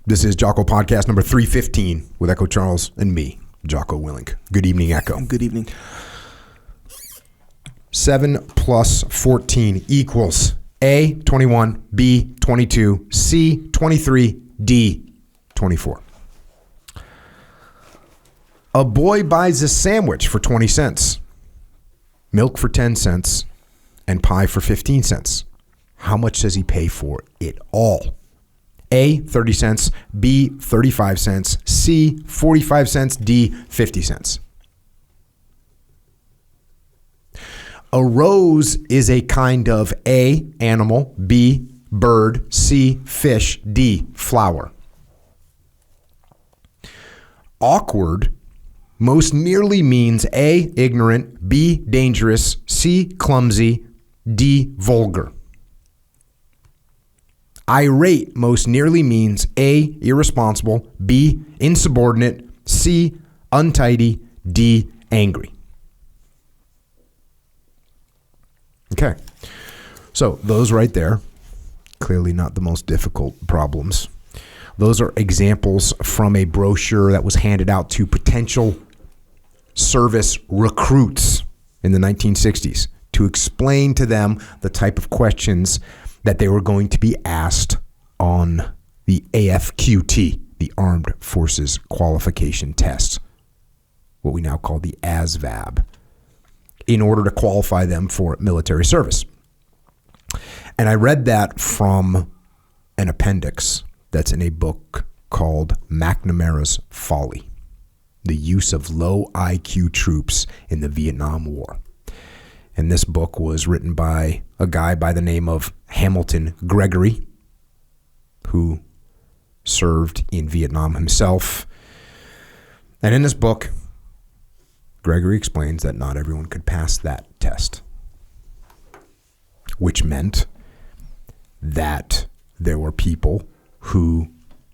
This is Jocko Podcast number 315 with Echo Charles and me, Jocko Willink. Good evening, Echo. Good evening. 7 plus 14 equals A, 21, B, 22, C, 23, D, 24. A boy buys a sandwich for 20 cents, milk for 10 cents, and pie for 15 cents. How much does he pay for it all? A, 30 cents, B, 35 cents, C, 45 cents, D, 50 cents. A rose is a kind of A, animal, B, bird, C, fish, D, flower. Awkward most nearly means A, ignorant, B, dangerous, C, clumsy, D, vulgar. Irate most nearly means A, irresponsible, B, insubordinate, C, untidy, D, angry. Okay, so those right there, clearly not the most difficult problems. Those are examples from a brochure that was handed out to potential service recruits in the 1960s to explain to them the type of questions that they were going to be asked on the AFQT, the Armed Forces Qualification Test, what we now call the ASVAB, in order to qualify them for military service. And I read that from an appendix that's in a book called McNamara's Folly, the use of low IQ troops in the Vietnam War. And this book was written by a guy by the name of Hamilton Gregory, who served in Vietnam himself. And in this book, Gregory explains that not everyone could pass that test, which meant that there were people who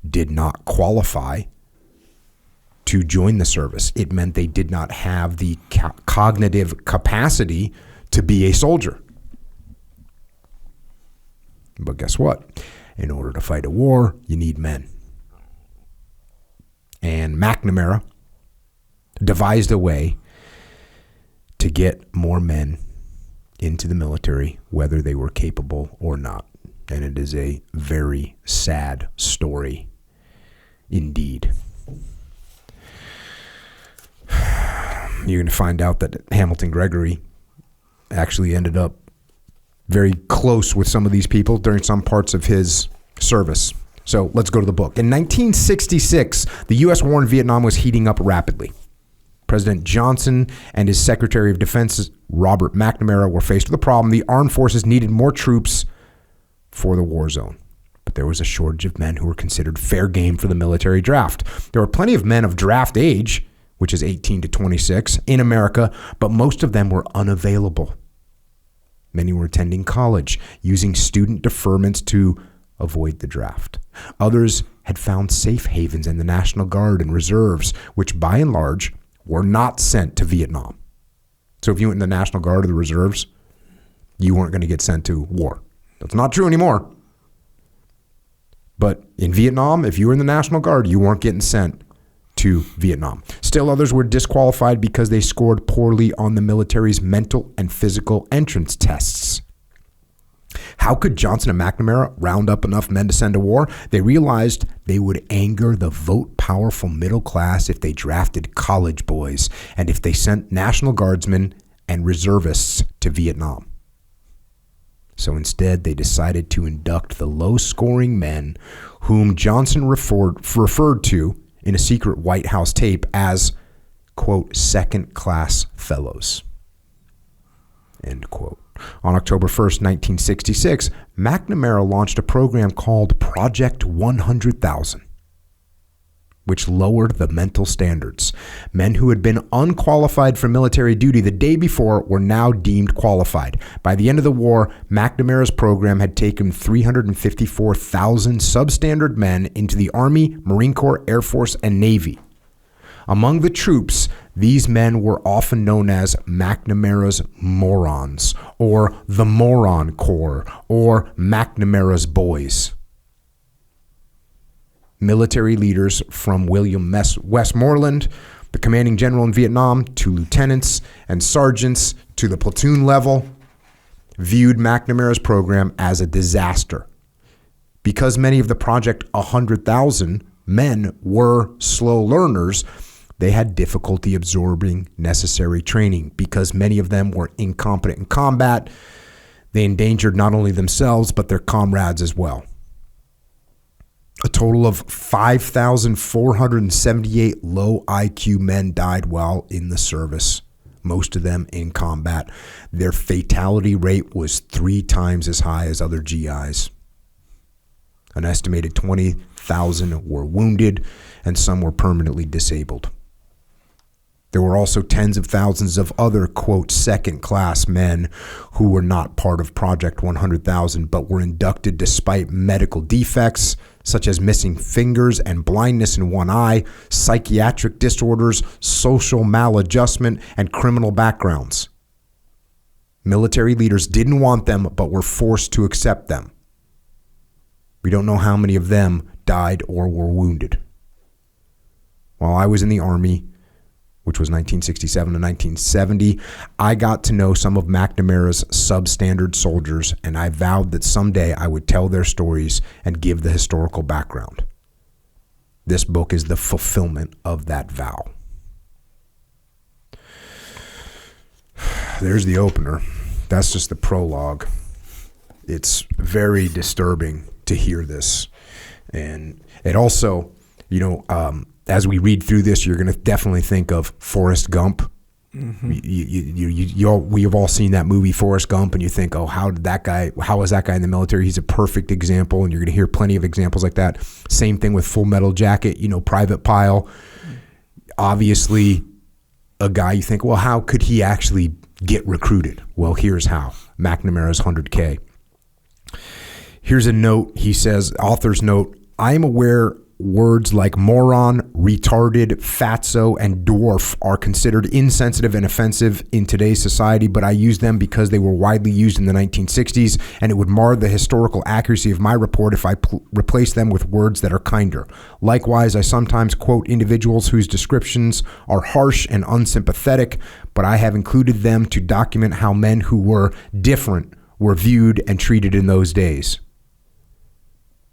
did not qualify to join the service. It meant they did not have the cognitive capacity to be a soldier. But guess what? In order to fight a war, you need men. And McNamara devised a way to get more men into the military, whether they were capable or not. And it is a very sad story indeed. You're going to find out that Hamilton Gregory actually ended up very close with some of these people during some parts of his service. So let's go to the book. In 1966, the U.S. war in Vietnam was heating up rapidly. President Johnson and his Secretary of Defense, Robert McNamara, were faced with a problem. The armed forces needed more troops for the war zone. But there was a shortage of men who were considered fair game for the military draft. There were plenty of men of draft age, which is 18 to 26, in America, but most of them were unavailable. Many were attending college, using student deferments to avoid the draft. Others had found safe havens in the National Guard and reserves, which by and large were not sent to Vietnam. So if you went in the National Guard or the reserves, you weren't going to get sent to war. That's not true anymore. But in Vietnam, if you were in the National Guard, you weren't getting sent to Vietnam. Still others were disqualified because they scored poorly on the military's mental and physical entrance tests. How could Johnson and McNamara round up enough men to send to war? They realized they would anger the vote-powerful middle class if they drafted college boys and if they sent National Guardsmen and reservists to Vietnam. So instead, they decided to induct the low-scoring men whom Johnson referred to in a secret White House tape as, quote, second-class fellows, end quote. On October 1st, 1966, McNamara launched a program called Project 100,000, which lowered the mental standards. Men who had been unqualified for military duty the day before were now deemed qualified. By the end of the war, McNamara's program had taken 354,000 substandard men into the Army, Marine Corps, Air Force, and Navy. Among the troops, these men were often known as McNamara's morons, or the Moron Corps, or McNamara's boys. military leaders from William Westmoreland, the commanding general in Vietnam, to lieutenants and sergeants to the platoon level, viewed McNamara's program as a disaster. Because many of the Project 100,000 men were slow learners, they had difficulty absorbing necessary training. Because many of them were incompetent in combat, they endangered not only themselves, but their comrades as well. A total of 5,478 low IQ men died while in the service, most of them in combat. Their fatality rate was 3 times as high as other GIs. An estimated 20,000 were wounded, and some were permanently disabled. There were also tens of thousands of other, quote, second-class men who were not part of Project 100,000, but were inducted despite medical defects, such as missing fingers and blindness in one eye, psychiatric disorders, social maladjustment, and criminal backgrounds. Military leaders didn't want them, but were forced to accept them. We don't know how many of them died or were wounded. While I was in the Army, which was 1967 to 1970, I got to know some of McNamara's substandard soldiers, and I vowed that someday I would tell their stories and give the historical background. This book is the fulfillment of that vow. There's the opener. That's just the prologue. It's very disturbing to hear this. And it also, as we read through this, you're going to definitely think of Forrest Gump. Mm-hmm. We have all seen that movie, Forrest Gump, and you think, oh, how was that guy in the military? He's a perfect example, and you're going to hear plenty of examples like that. Same thing with Full Metal Jacket, Private Pile. Obviously, a guy you think, well, how could he actually get recruited? Well, here's how. McNamara's 100K. Here's a note. He says, author's note, I am aware words like moron, retarded, fatso, and dwarf are considered insensitive and offensive in today's society, but I use them because they were widely used in the 1960s, and it would mar the historical accuracy of my report if I replace them with words that are kinder. Likewise, I sometimes quote individuals whose descriptions are harsh and unsympathetic, but I have included them to document how men who were different were viewed and treated in those days.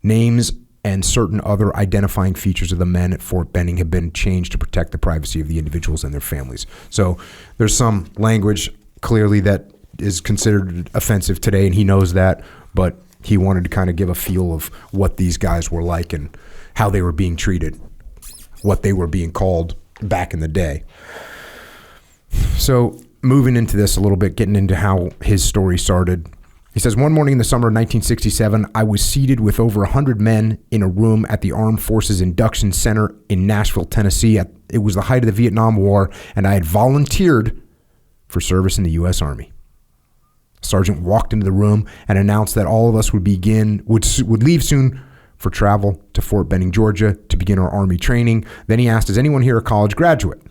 Names and certain other identifying features of the men at Fort Benning have been changed to protect the privacy of the individuals and their families. So there's some language clearly that is considered offensive today, and he knows that, but he wanted to kind of give a feel of what these guys were like and how they were being treated, what they were being called back in the day. So moving into this a little bit, getting into how his story started. He says, one morning in the summer of 1967, I was seated with over 100 men in a room at the Armed Forces Induction Center in Nashville, Tennessee. It was the height of the Vietnam War, and I had volunteered for service in the U.S. Army. A sergeant walked into the room and announced that all of us would leave soon for travel to Fort Benning, Georgia, to begin our Army training. Then he asked, is anyone here a college graduate?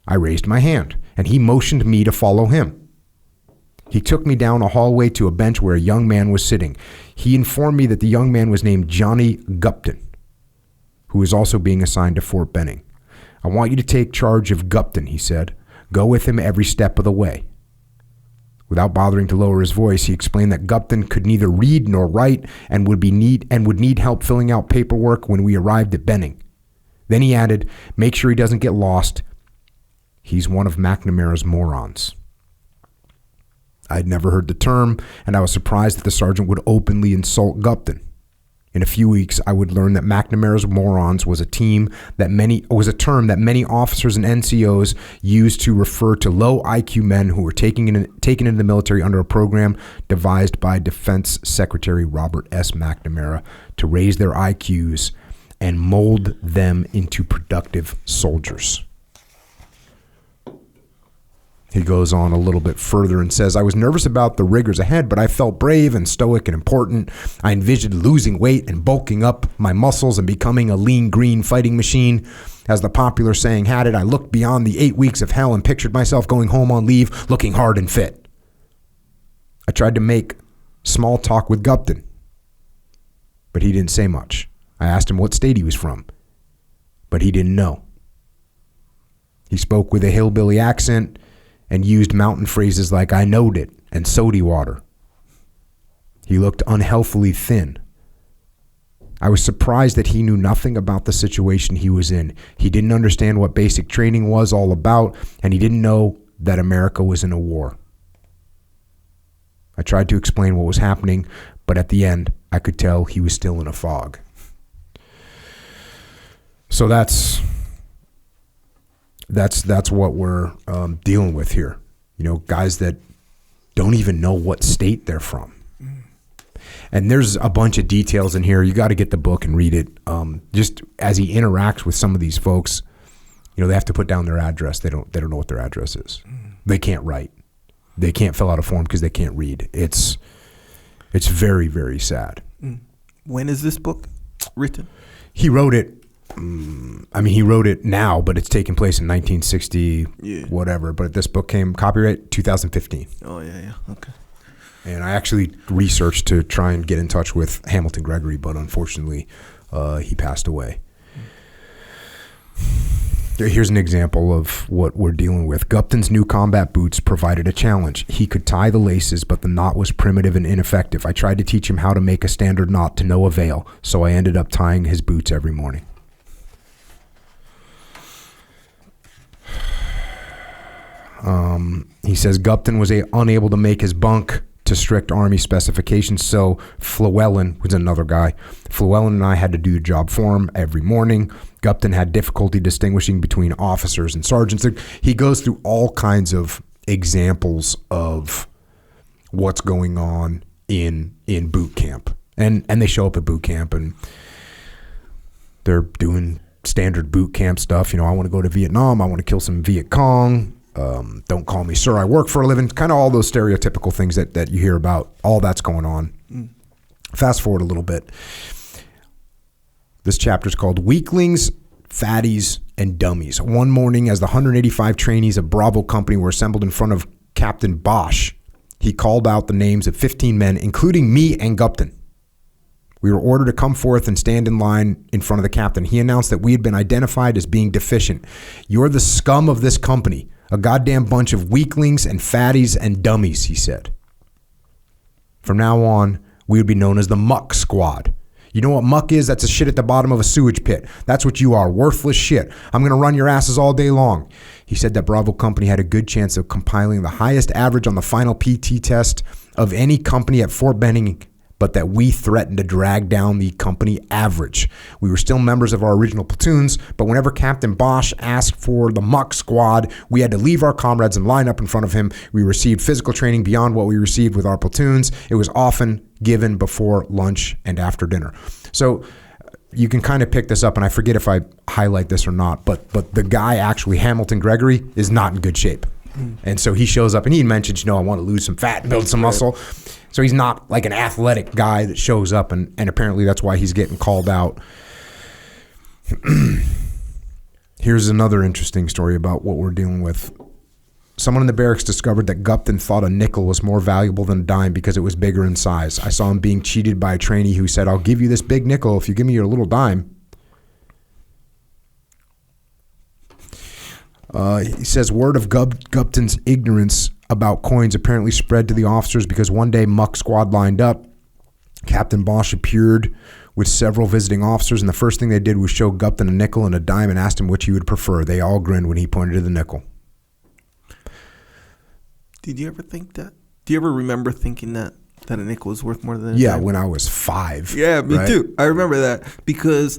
I raised my hand, and he motioned me to follow him. He took me down a hallway to a bench where a young man was sitting. He informed me that the young man was named Johnny Gupton, who is also being assigned to Fort Benning. I want you to take charge of Gupton, he said. Go with him every step of the way. Without bothering to lower his voice, he explained that Gupton could neither read nor write and would need help filling out paperwork when we arrived at Benning. Then he added, make sure he doesn't get lost. He's one of McNamara's morons. I'd never heard the term, and I was surprised that the sergeant would openly insult Gupton. In a few weeks, I would learn that McNamara's morons was a term that many officers and NCOs used to refer to low IQ men who were taken into the military under a program devised by Defense Secretary Robert S. McNamara to raise their IQs and mold them into productive soldiers. He goes on a little bit further and says, I was nervous about the rigors ahead, but I felt brave and stoic and important. I envisioned losing weight and bulking up my muscles and becoming a lean green fighting machine. As the popular saying had it, I looked beyond the 8 weeks of hell and pictured myself going home on leave looking hard and fit. I tried to make small talk with Gupton, but he didn't say much. I asked him what state he was from, but he didn't know. He spoke with a hillbilly accent and used mountain phrases like "I knowed it" and "sody water." He looked unhealthily thin. I was surprised that he knew nothing about the situation he was in. He didn't understand what basic training was all about, and he didn't know that America was in a war. I tried to explain what was happening, but at the end, I could tell he was still in a fog. So that's what we're dealing with here. You know, guys that don't even know what state they're from. And there's a bunch of details in here. You got to get the book and read it. Just as he interacts with some of these folks, you know, they have to put down their address. They don't know what their address is. They can't write. They can't fill out a form because they can't read. It's very, very sad. When is this book written? He wrote it. He wrote it now, but it's taking place in 1960, whatever. But this book came copyright 2015. Oh yeah, okay. And I actually researched to try and get in touch with Hamilton Gregory, but unfortunately, he passed away. Here's an example of what we're dealing with. Gupton's new combat boots provided a challenge. He could tie the laces, but the knot was primitive and ineffective. I tried to teach him how to make a standard knot to no avail, so I ended up tying his boots every morning. He says Gupton was unable to make his bunk to strict Army specifications, so Llewellyn was another guy. Llewellyn and I had to do the job for him every morning. Gupton had difficulty distinguishing between officers and sergeants. He goes through all kinds of examples of what's going on in boot camp. And they show up at boot camp and they're doing standard boot camp stuff. You know, I want to go to Vietnam. I want to kill some Viet Cong. Don't call me sir, I work for a living. Kind of all those stereotypical things that you hear about. All that's going on. Fast forward a little bit. This chapter is called Weaklings, Fatties, and Dummies. One morning, as the 185 trainees of Bravo Company were assembled in front of Captain Bosch, he called out the names of 15 men, including me and Gupton. We were ordered to come forth and stand in line in front of the captain. He announced that we had been identified as being deficient. You're the scum of this company. A goddamn bunch of weaklings and fatties and dummies, he said. From now on, we would be known as the Muck Squad. You know what muck is? That's a shit at the bottom of a sewage pit. That's what you are, worthless shit. I'm going to run your asses all day long. He said that Bravo Company had a good chance of compiling the highest average on the final PT test of any company at Fort Benning, but that we threatened to drag down the company average. We were still members of our original platoons, but whenever Captain Bosch asked for the Muck Squad, we had to leave our comrades and line up in front of him. We received physical training beyond what we received with our platoons. It was often given before lunch and after dinner. So you can kind of pick this up, and I forget if I highlight this or not, but the guy actually, Hamilton Gregory, is not in good shape. And so he shows up and he mentions, I want to lose some fat and build some muscle. So he's not like an athletic guy that shows up, and apparently that's why he's getting called out. Here's another interesting story about what we're dealing with. Someone in the barracks discovered that Gupton thought a nickel was more valuable than a dime because it was bigger in size. I saw him being cheated by a trainee who said, "I'll give you this big nickel if you give me your little dime." He says word of Gupton's ignorance about coins apparently spread to the officers because one day Muck Squad lined up. Captain Bosch appeared with several visiting officers, and the first thing they did was show Gupton a nickel and a dime and asked him which he would prefer. They all grinned when he pointed to the nickel. Did you ever think that? Do you ever remember thinking that a nickel was worth more than a dime? dime? When I was 5. Yeah, me too. I remember that because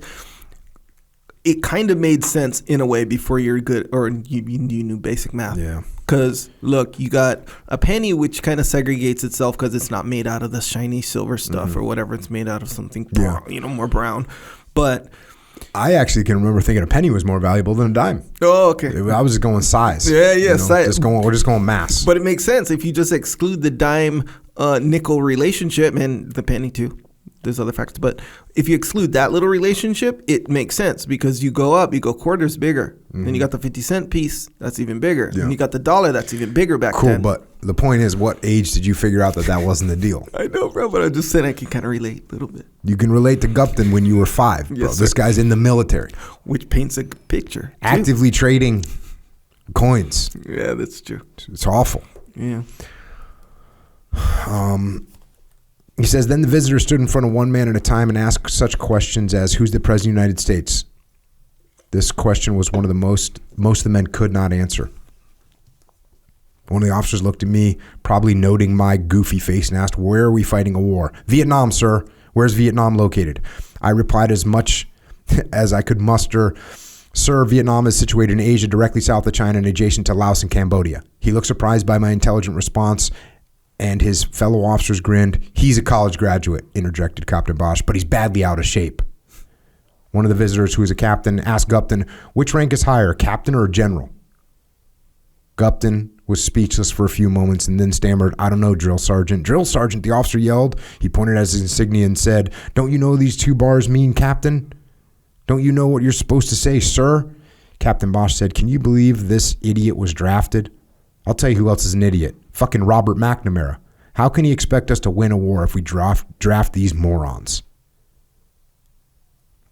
it kind of made sense in a way before you're good or you knew basic math. Yeah. Because, look, you got a penny, which kind of segregates itself because it's not made out of the shiny silver stuff or whatever. It's made out of something brown, more brown. But I actually can remember thinking a penny was more valuable than a dime. Oh, okay. I was just going size. Yeah, size. We're just going mass. But it makes sense if you just exclude the dime nickel relationship, and the penny too. there's other factors. But if you exclude that little relationship, it makes sense because you go up, you go quarters bigger. Then you got the 50-cent piece, that's even bigger. Yeah. And you got the dollar, that's even bigger back then. Cool, but the point is, what age did you figure out that wasn't the deal? I know, bro, but I'm just saying I can kind of relate a little bit. You can relate to Gupton when you were 5, bro. Yes, This guy's in the military. Which paints a picture. Actively trading coins. Yeah, that's true. It's awful. Yeah. He says, then the visitor stood in front of one man at a time and asked such questions as, who's the president of the United States? This question was one of the most of the men could not answer. One of the officers looked at me, probably noting my goofy face, and asked, where are we fighting a war? Vietnam, sir. Where's Vietnam located? I replied as much as I could muster. Sir, Vietnam is situated in Asia, directly south of China and adjacent to Laos and Cambodia. He looked surprised by my intelligent response, and his fellow officers grinned. He's a college graduate, interjected Captain Bosch, but he's badly out of shape. One of the visitors, who is a captain, asked Gupton, which rank is higher, captain or general? Gupton was speechless for a few moments and then stammered, I don't know, drill sergeant. Drill sergeant, the officer yelled. He pointed at his insignia and said, don't you know these 2 bars mean captain? Don't you know what you're supposed to say, sir? Captain Bosch said, can you believe this idiot was drafted? I'll tell you who else is an idiot. Fucking Robert McNamara. How can he expect us to win a war if we draft these morons?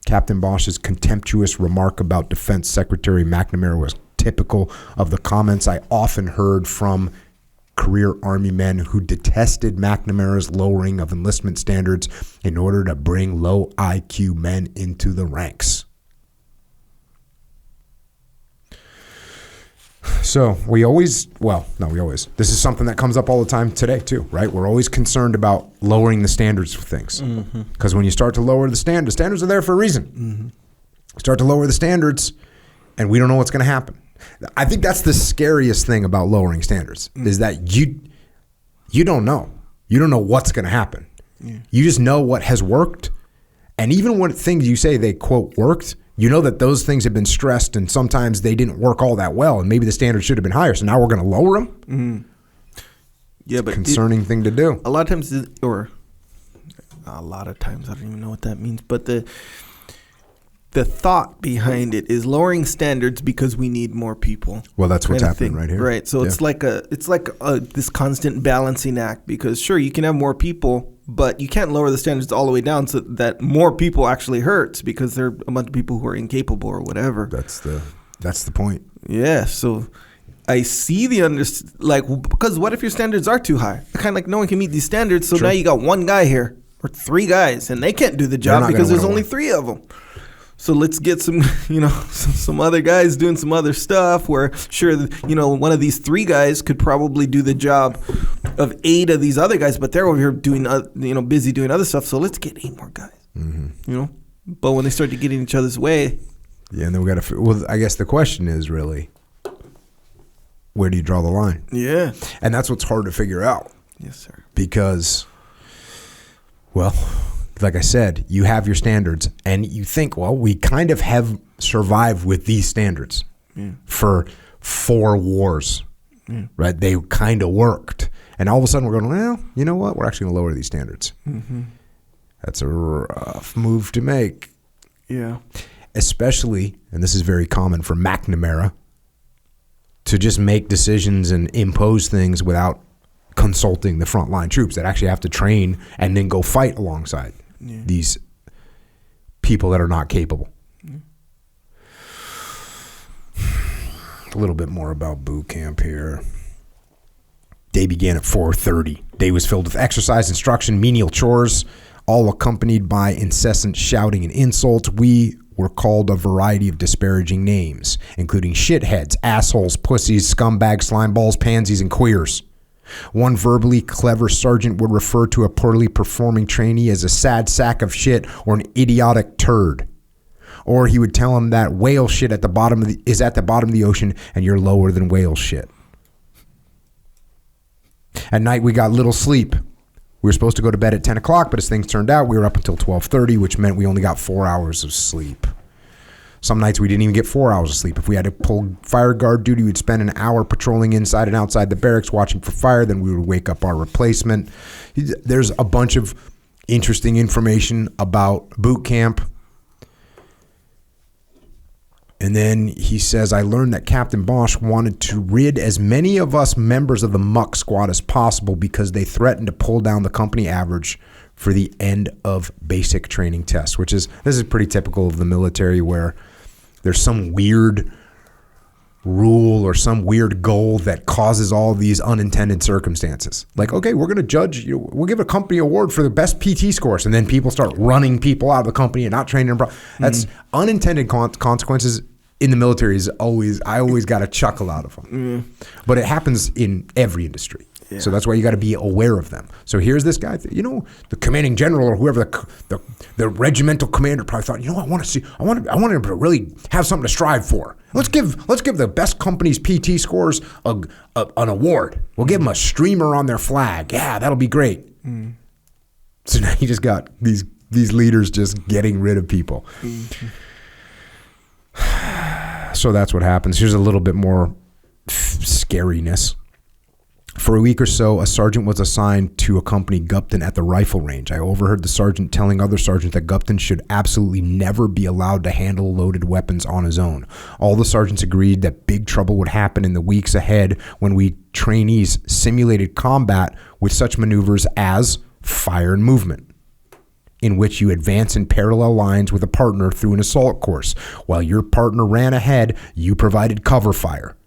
Captain Bosch's contemptuous remark about Defense Secretary McNamara was typical of the comments I often heard from career Army men who detested McNamara's lowering of enlistment standards in order to bring low IQ men into the ranks. So this is something that comes up all the time today too, right? We're always concerned about lowering the standards for things. Because when you start to lower the standards are there for a reason. Start to lower the standards and we don't know what's going to happen. I think that's the scariest thing about lowering standards is that you don't know. You don't know what's going to happen. Yeah. You just know what has worked. And even when things you say they, quote, worked, you know that those things have been stressed and sometimes they didn't work all that well and maybe the standards should have been higher. So now we're going to lower them? Yeah, but concerning thing to do. A lot of times, or a lot of times, I don't even know what that means, but the thought behind it is lowering standards because we need more people. Well, that's what's happening right here. Right. So it's like this constant balancing act because sure, you can have more people, but you can't lower the standards all the way down so that more people actually hurts because there are a bunch of people who are incapable or whatever. That's the point. Yeah. So I see because what if your standards are too high? Kind of like no one can meet these standards. So now you got one guy here or 3 guys and they can't do the job because there's only 3 of them. So let's get some other guys doing some other stuff where sure, one of these 3 guys could probably do the job of 8 of these other guys, but they're over here doing, busy doing other stuff. So let's get 8 more guys, but when they start to get in each other's way. Yeah. And then I guess the question is really, where do you draw the line? Yeah. And that's what's hard to figure out. Yes, sir. Because, like I said, you have your standards and you think, we kind of have survived with these standards for 4 wars, right? They kind of worked. And all of a sudden we're going, you know what? We're actually going to lower these standards. That's a rough move to make. Yeah. Especially, and this is very common for McNamara, to just make decisions and impose things without consulting the frontline troops that actually have to train and then go fight alongside these people that are not capable. A little bit more about boot camp here. Day began at 4:30. Day was filled with exercise, instruction, menial chores, all accompanied by incessant shouting and insults. We were called a variety of disparaging names, including shitheads, assholes, pussies, scumbags, slimeballs, pansies, and queers. One verbally clever sergeant would refer to a poorly performing trainee as a sad sack of shit or an idiotic turd. Or he would tell him that whale shit is at the bottom of the ocean and you're lower than whale shit. At night, we got little sleep. We were supposed to go to bed at 10 o'clock, but as things turned out, we were up until 12:30, which meant we only got 4 hours of sleep. Some nights we didn't even get 4 hours of sleep. If we had to pull fire guard duty, we'd spend an hour patrolling inside and outside the barracks watching for fire. Then we would wake up our replacement. There's a bunch of interesting information about boot camp. And then he says, I learned that Captain Bosch wanted to rid as many of us members of the Muck Squad as possible because they threatened to pull down the company average for the end of basic training tests, this is pretty typical of the military, where there's some weird rule or some weird goal that causes all these unintended circumstances. Like, okay, we're going to judge, we'll give a company award for the best PT scores, and then people start running people out of the company and not training them. That's unintended consequences in the military. I always got a chuckle out of them. But it happens in every industry. Yeah. So that's why you got to be aware of them. So here's this guy, the commanding general or whoever, the regimental commander probably thought, I want him to really have something to strive for. Let's give the best company's PT scores an award. We'll give them a streamer on their flag. Yeah, that'll be great. So now you just got these leaders just getting rid of people. So that's what happens. Here's a little bit more scariness. For a week or so, a sergeant was assigned to accompany Gupton at the rifle range. I overheard the sergeant telling other sergeants that Gupton should absolutely never be allowed to handle loaded weapons on his own. All the sergeants agreed that big trouble would happen in the weeks ahead when we trainees simulated combat with such maneuvers as fire and movement, in which you advance in parallel lines with a partner through an assault course. While your partner ran ahead, you provided cover fire.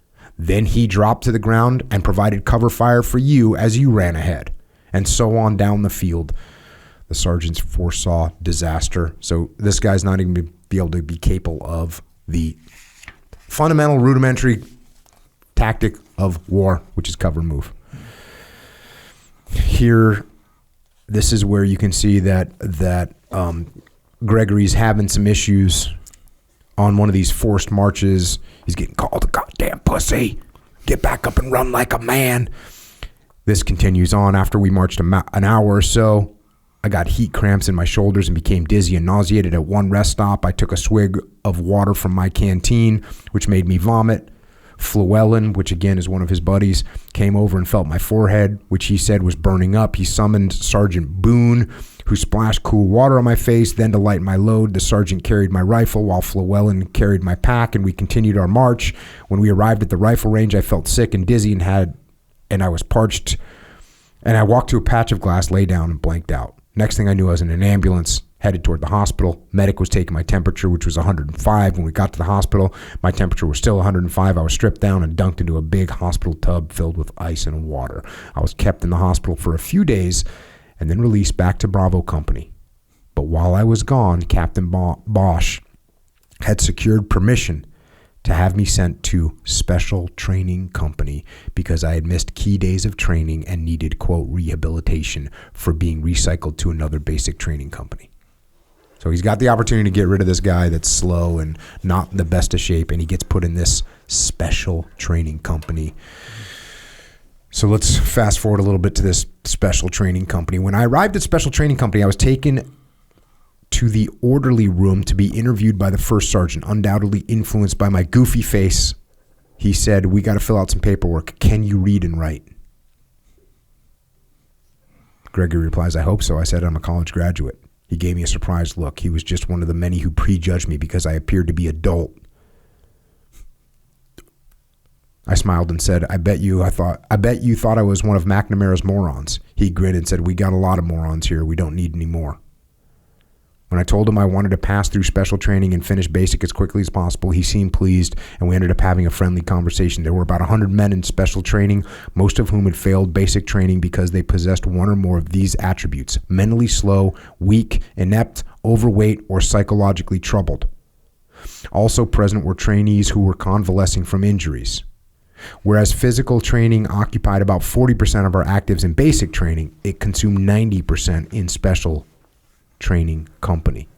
Then he dropped to the ground and provided cover fire for you as you ran ahead, and so on down the field. The sergeants foresaw disaster. So this guy's not even going to be able to be capable of the fundamental rudimentary tactic of war, which is cover and move. Here, this is where you can see that Gregory's having some issues on one of these forced marches. He's getting called a goddamn pussy. Get back up and run like a man. This continues on. After we marched an hour or so, I got heat cramps in my shoulders and became dizzy and nauseated. At one rest stop, I took a swig of water from my canteen, which made me vomit. Llewellyn, which again is one of his buddies, came over and felt my forehead, which he said was burning up. He summoned Sergeant Boone, who splashed cool water on my face. Then to lighten my load, the sergeant carried my rifle while Llewellyn carried my pack, and we continued our march. When we arrived at the rifle range, I felt sick and dizzy and I was parched. And I walked to a patch of glass, lay down, and blanked out. Next thing I knew, I was in an ambulance, headed toward the hospital. Medic was taking my temperature, which was 105. When we got to the hospital, my temperature was still 105. I was stripped down and dunked into a big hospital tub filled with ice and water. I was kept in the hospital for a few days and then released back to Bravo Company. But while I was gone, Captain Bosch had secured permission to have me sent to Special Training Company because I had missed key days of training and needed, quote, rehabilitation for being recycled to another basic training company. So he's got the opportunity to get rid of this guy that's slow and not in the best of shape, and he gets put in this Special Training Company. So let's fast forward a little bit to this Special Training Company. When I arrived at Special Training Company, I was taken to the orderly room to be interviewed by the first sergeant, undoubtedly influenced by my goofy face. He said, "We got to fill out some paperwork. Can you read and write?" Gregory replies, "I hope so." I said, "I'm a college graduate." He gave me a surprised look. He was just one of the many who prejudged me because I appeared to be adult. I smiled and said, I bet you thought I was one of McNamara's morons." He grinned and said, "We got a lot of morons here. We don't need any more." When I told him I wanted to pass through special training and finish basic as quickly as possible, he seemed pleased, and we ended up having a friendly conversation. There were about 100 men in special training, most of whom had failed basic training because they possessed one or more of these attributes: mentally slow, weak, inept, overweight, or psychologically troubled. Also present were trainees who were convalescing from injuries. Whereas physical training occupied about 40% of our actives in basic training, it consumed 90% in special training company.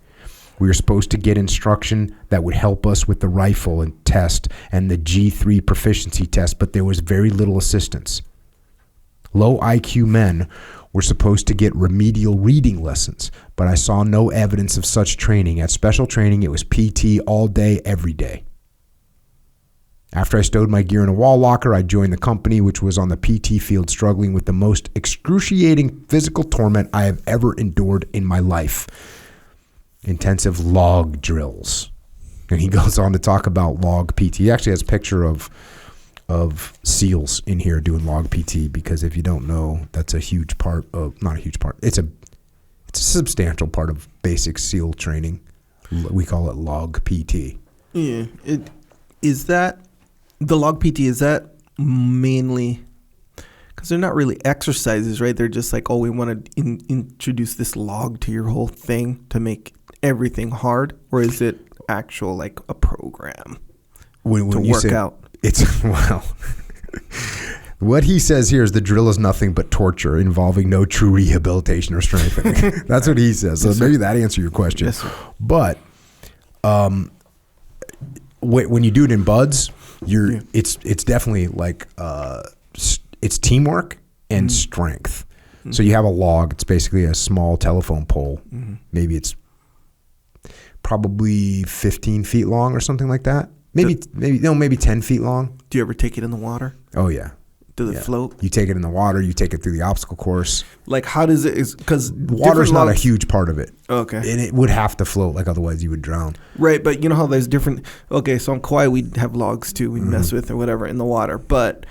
We were supposed to get instruction that would help us with the rifle and test and the G3 proficiency test, but there was very little assistance. Low IQ men were supposed to get remedial reading lessons, but I saw no evidence of such training. At special training, it was PT all day, every day. After I stowed my gear in a wall locker, I joined the company, which was on the PT field struggling with the most excruciating physical torment I have ever endured in my life. Intensive log drills. And he goes on to talk about log PT. He actually has a picture of SEALs in here doing log PT, because if you don't know, that's a huge part of, not a huge part, it's a substantial part of basic SEAL training. We call it log PT. Yeah. Is that the log PT? Is that mainly because they're not really exercises, right? They're just like, oh, we want to introduce this log to your whole thing to make everything hard, or is it actual like a program when to you work say, out? It's well. What he says here is the drill is nothing but torture involving no true rehabilitation or strengthening. That's what he says. So Yes, maybe that answers your question. Yes, sir. But when you do it in buds, it's definitely like it's teamwork and strength. So you have a log. It's basically a small telephone pole. Maybe it's probably 15 feet long or something like that. Maybe 10 feet long. Do you ever take it in the water? Oh yeah. Does it float? You take it in the water. You take it through the obstacle course. Like, how does it? Because water's not a huge part of it. Okay. And it would have to float, like otherwise you would drown. Right, but you know how there's different. Okay, so on Kauai we have logs too. We mess with or whatever in the water, but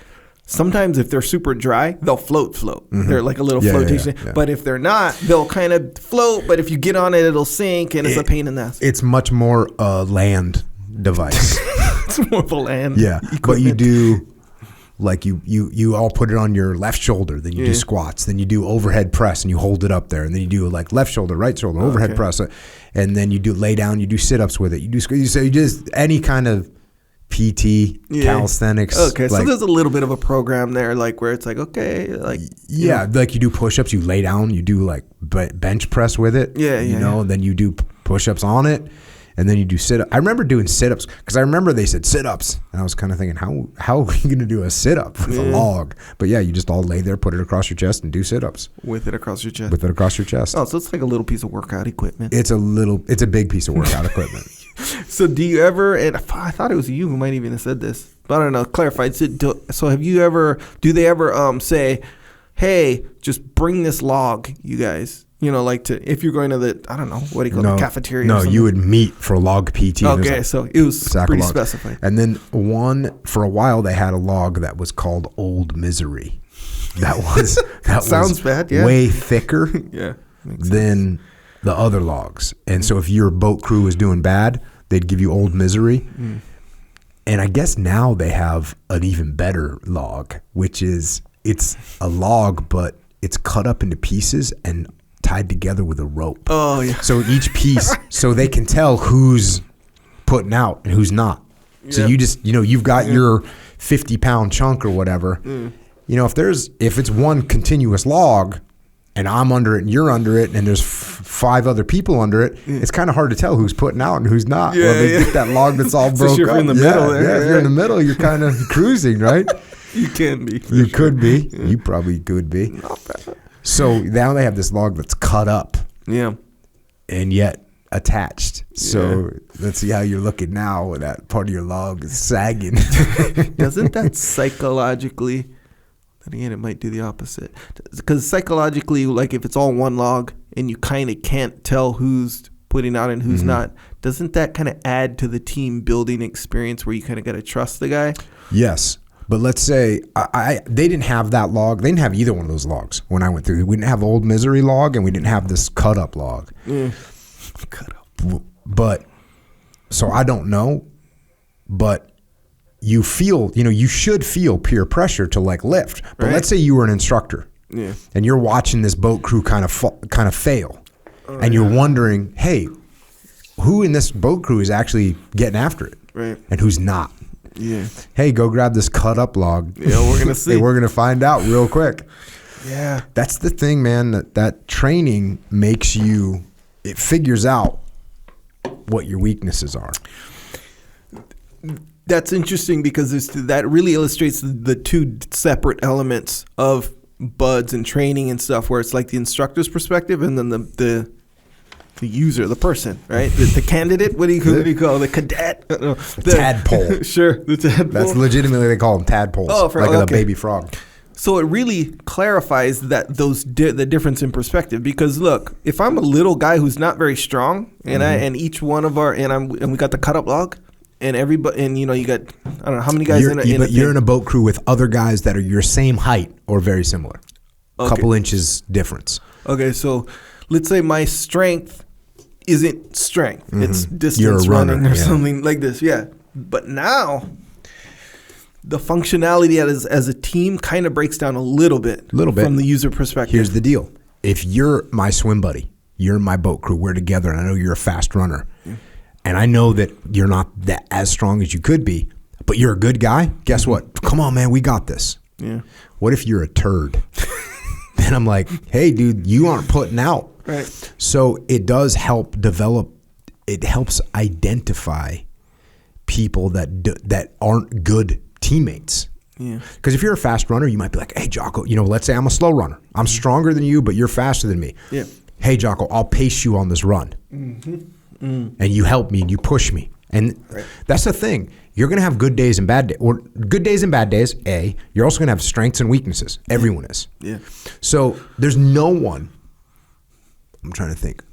sometimes if they're super dry, they'll float. They're like a little flotation. Yeah. But if they're not, they'll kind of float. But if you get on it, it'll sink, and it's a pain in the ass. It's much more a land device. It's more of a land. Yeah, equipment. but you do. Like you all put it on your left shoulder, then you do squats, then you do overhead press and you hold it up there, and then you do like left shoulder, right shoulder, overhead press, and then you do lay down, you do sit-ups with it, you just any kind of PT, calisthenics. Okay, so there's a little bit of a program there, like where it's like, okay, like like you do push-ups, you lay down, you do like bench press with it, and then you do push-ups on it. And then you do sit-ups. I remember doing sit-ups because I remember they said sit-ups. And I was kind of thinking, how are you going to do a sit-up with a log? But yeah, you just all lay there, put it across your chest, and do sit-ups. With it across your chest. Oh, so it's like a little piece of workout equipment. It's a big piece of workout equipment. So do you ever, and I thought it was you who might even have said this, but I don't know, clarified. So have you ever, do they ever say, hey, just bring this log, you guys? You know, like if you're going to the, I don't know, what do you call it, cafeteria? No, you would meet for log PT. Okay, so it was pretty specified. And then for a while, they had a log that was called Old Misery. That sounds bad, yeah. Way thicker sense. than the other logs. And so if your boat crew was doing bad, they'd give you Old Misery. And I guess now they have an even better log, which is, it's a log, but it's cut up into pieces and tied together with a rope. Oh yeah. So each piece, so they can tell who's putting out and who's not. So you just, you've got your 50-pound chunk or whatever. If it's one continuous log and I'm under it and you're under it and there's 5 other people under it, it's kind of hard to tell who's putting out and who's not. Get that log that's all broke up. You're in the middle there. If you're in the middle, you're kind of cruising, right? You can be. You could be. Yeah. You probably could be. Not bad. So now they have this log that's cut up. Yeah. And yet attached. So let's see how you're looking now when that part of your log is sagging. Doesn't that psychologically, then again, it might do the opposite. Because psychologically, like if it's all one log and you kind of can't tell who's putting out and who's not, doesn't that kind of add to the team building experience where you kind of got to trust the guy? Yes. But let's say they didn't have that log. They didn't have either one of those logs when I went through. We didn't have the Old Misery log, and we didn't have this cut up log. Cut up. But so I don't know. But you feel, you should feel peer pressure to like lift. But let's say you were an instructor, and you're watching this boat crew kind of fail, and you're wondering, hey, who in this boat crew is actually getting after it, and who's not? Yeah. Hey, go grab this cut up log. Yeah, we're gonna see. We're gonna find out real quick. Yeah. That's the thing, man. That training makes you. It figures out what your weaknesses are. That's interesting because that really illustrates the two separate elements of buds and training and stuff, where it's like the instructor's perspective and then the the user, the person, right? The candidate. What do you call the cadet? The tadpole. Sure, the tadpole. That's legitimately they call them tadpoles. A baby frog. So it really clarifies that the difference in perspective. Because look, if I'm a little guy who's not very strong, and each one of our and we got the cut up log, and everybody, and you got I don't know how many guys you're in a boat crew with other guys that are your same height or very similar, a couple inches difference. Okay, so let's say my strength isn't strength; it's distance running or something like this. Yeah, but now the functionality as a team kind of breaks down a little bit from the user perspective. Here's the deal: if you're my swim buddy, you're in my boat crew, we're together, and I know you're a fast runner. Yeah. And I know that you're not that as strong as you could be, but you're a good guy. Guess what? Come on, man, we got this. Yeah. What if you're a turd? Then I'm like, hey, dude, you aren't putting out. Right. So it does help develop. It helps identify people that aren't good teammates. Yeah. Because if you're a fast runner, you might be like, hey, Jocko, let's say I'm a slow runner. I'm stronger than you, but you're faster than me. Yeah. Hey, Jocko, I'll pace you on this run. And you help me and you push me. And that's the thing. You're going to have good days and bad days. Or good days and bad days, A. You're also going to have strengths and weaknesses. Everyone is. Yeah. So there's no one. I'm trying to think.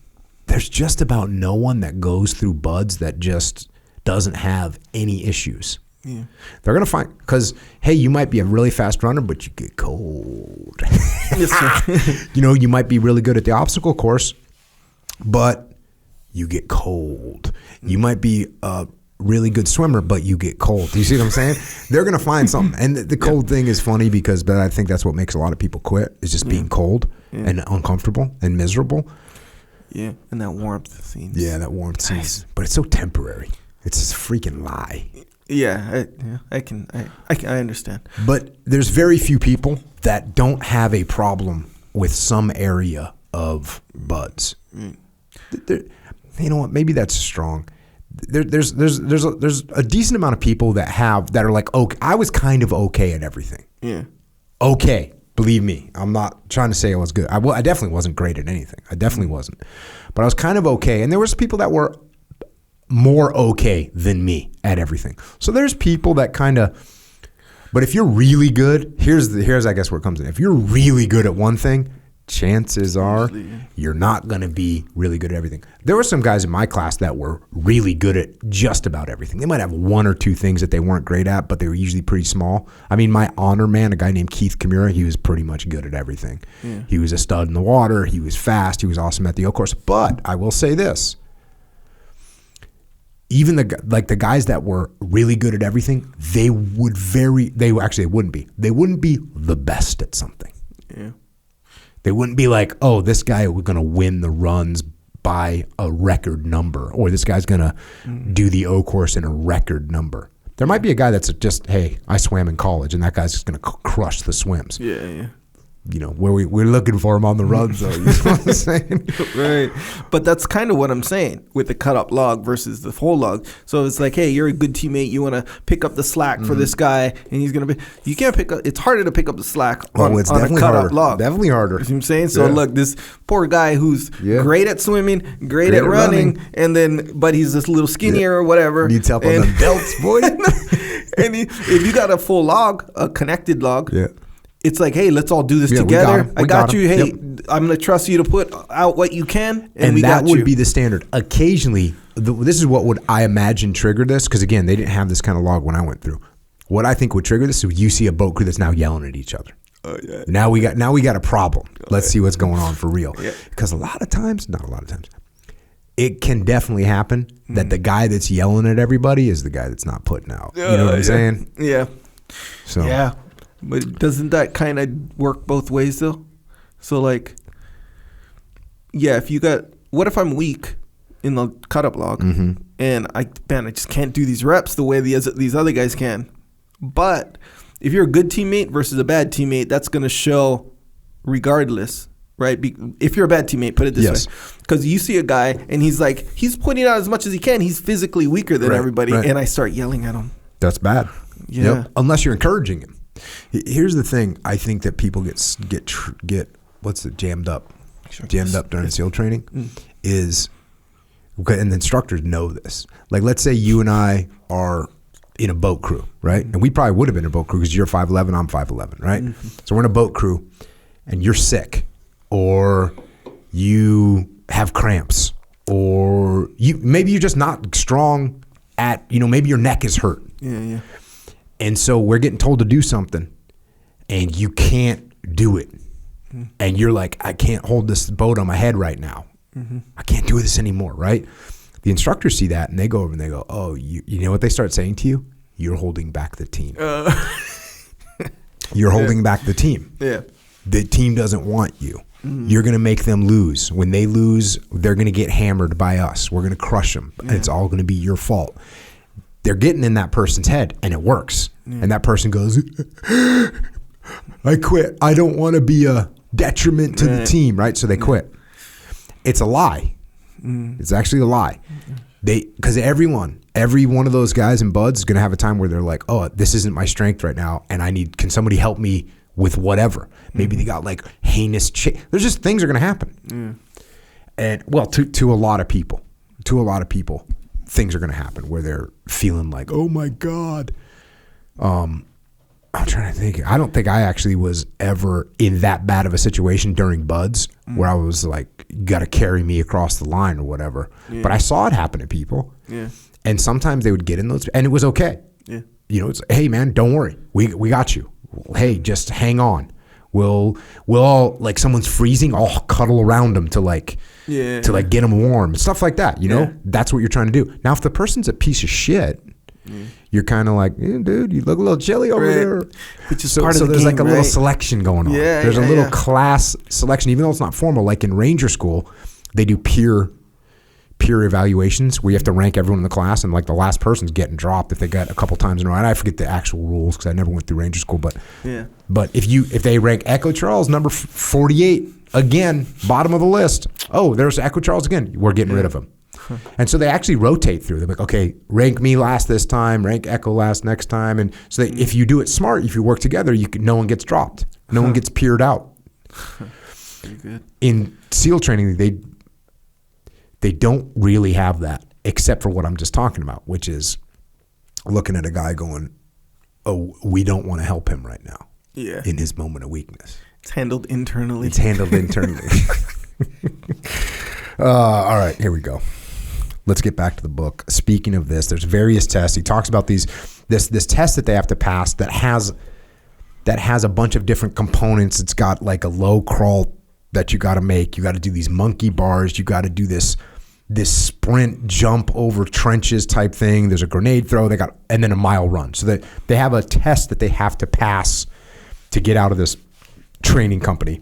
There's just about no one that goes through buds that just doesn't have any issues. Yeah. They're going to find, because, hey, you might be a really fast runner, but you get cold. Yes, sir. You might be really good at the obstacle course, but you get cold. You might be a really good swimmer, but you get cold. Do you see what I'm saying? They're going to find something. And the cold thing is funny but I think that's what makes a lot of people quit, is just being cold and uncomfortable and miserable. Yeah, and that warmth seems. Yeah, that warmth seems. But it's so temporary. It's a freaking lie. Yeah, I understand. But there's very few people that don't have a problem with some area of buds. You know what? Maybe that's strong. There's a decent amount of people that are like, okay, I was kind of okay at everything. Yeah. Okay, believe me, I'm not trying to say I was good. I definitely wasn't great at anything. I definitely wasn't. But I was kind of okay, and there was people that were more okay than me at everything. So there's people that kind of. But if you're really good, here's I guess where it comes in. If you're really good at one thing, chances are you're not going to be really good at everything. There were some guys in my class that were really good at just about everything. They might have one or two things that they weren't great at, but they were usually pretty small. I mean, my honor man, a guy named Keith Kimura, he was pretty much good at everything. Yeah. He was a stud in the water. He was fast. He was awesome at the O course. But I will say this. Even the guys that were really good at everything, they wouldn't be the best at something. Yeah. They wouldn't be like, oh, this guy was going to win the runs by a record number, or this guy's going to do the O course in a record number. There might be a guy that's just, hey, I swam in college, and that guy's just going to crush the swims. Yeah. Where we're looking for him on the runs, though. You know what I'm saying? Right. But that's kind of what I'm saying with the cut-up log versus the full log. So it's like, hey, you're a good teammate. You want to pick up the slack for this guy, and he's going to be – you can't pick up – it's harder to pick up the slack on a cut-up log. Definitely harder. You know what I'm saying? So, look, this poor guy who's great at swimming, great at running, but he's just a little skinnier or whatever. Needs help on the belts, boy. And if you got a full log, a connected log – it's like, hey, let's all do this together. I got you. Hey, I'm going to trust you to put out what you can, and we got you. That would be the standard. Occasionally, this is what would I imagine trigger this, because, again, they didn't have this kind of log when I went through. What I think would trigger this is you see a boat crew that's now yelling at each other. Yeah. Now we got a problem. Let's see what's going on for real. Because not a lot of times, it can definitely happen that the guy that's yelling at everybody is the guy that's not putting out. You know what I'm saying? Yeah. So. Yeah. But doesn't that kind of work both ways, though? So, like, if you got – what if I'm weak in the cut-up log and I just can't do these reps the way these other guys can? But if you're a good teammate versus a bad teammate, that's going to show regardless, right? If you're a bad teammate, put it this way. Because you see a guy and he's putting out as much as he can. He's physically weaker than everybody, and I start yelling at him. That's bad. Yeah. Yep. Unless you're encouraging him. Here's the thing. I think that people get jammed up. Jammed up during SEAL training is and the instructors know this. Like, let's say you and I are in a boat crew, right? And we probably would have been in a boat crew because you're 5'11", I'm 5'11", right? So we're in a boat crew and you're sick or you have cramps or maybe you're just not strong at, maybe your neck is hurt. Yeah. And so we're getting told to do something and you can't do it. And you're like, I can't hold this boat on my head right now. I can't do this anymore, right? The instructors see that and they go over and they go, oh, you know what they start saying to you? You're holding back the team. You're holding back the team. Yeah. The team doesn't want you. You're going to make them lose. When they lose, they're going to get hammered by us. We're going to crush them. And it's all going to be your fault. They're getting in that person's head and it works. And that person goes, I quit. I don't want to be a detriment to the team, right? So they quit. It's a lie. It's actually a lie. Because every one of those guys and buds is going to have a time where they're like, oh, this isn't my strength right now, and can somebody help me with whatever? Maybe they got like heinous. There's just things are going to happen, and well, to a lot of people, things are going to happen where they're feeling like, oh my God. I'm trying to think. I don't think I actually was ever in that bad of a situation during buds where I was like, you got to carry me across the line or whatever. Yeah. But I saw it happen to people. Yeah. And sometimes they would get in those, and it was okay. Yeah. It's, hey man, don't worry. We got you. Hey, just hang on. We'll all, like someone's freezing, I'll cuddle around them to get them warm. Stuff like that, That's what you're trying to do. Now, if the person's a piece of shit, you're kind of like, dude, you look a little chilly over there. Which is part of the game, there's like a little selection going on. Yeah, there's a little class selection, even though it's not formal. Like in Ranger School, they do peer evaluations where you have to rank everyone in the class, and like the last person's getting dropped if they got a couple times in a row. And I forget the actual rules because I never went through Ranger School. But if they rank Echo Charles number 48 again, bottom of the list. Oh, there's Echo Charles again. We're getting rid of him. And so they actually rotate through. They're like, okay, rank me last this time, rank Echo last next time. And so if you do it smart, if you work together, no one gets dropped. No one gets peered out. Pretty good. In SEAL training, they don't really have that, except for what I'm just talking about, which is looking at a guy going, oh, we don't want to help him right now. Yeah. In his moment of weakness. It's handled internally. All right, here we go. Let's get back to the book. Speaking of this, there's various tests. He talks about this test that they have to pass that has a bunch of different components. It's got like a low crawl that you got to make. You got to do these monkey bars. You got to do this sprint jump over trenches type thing. There's a grenade throw. And then a mile run. So they have a test that they have to pass to get out of this training company.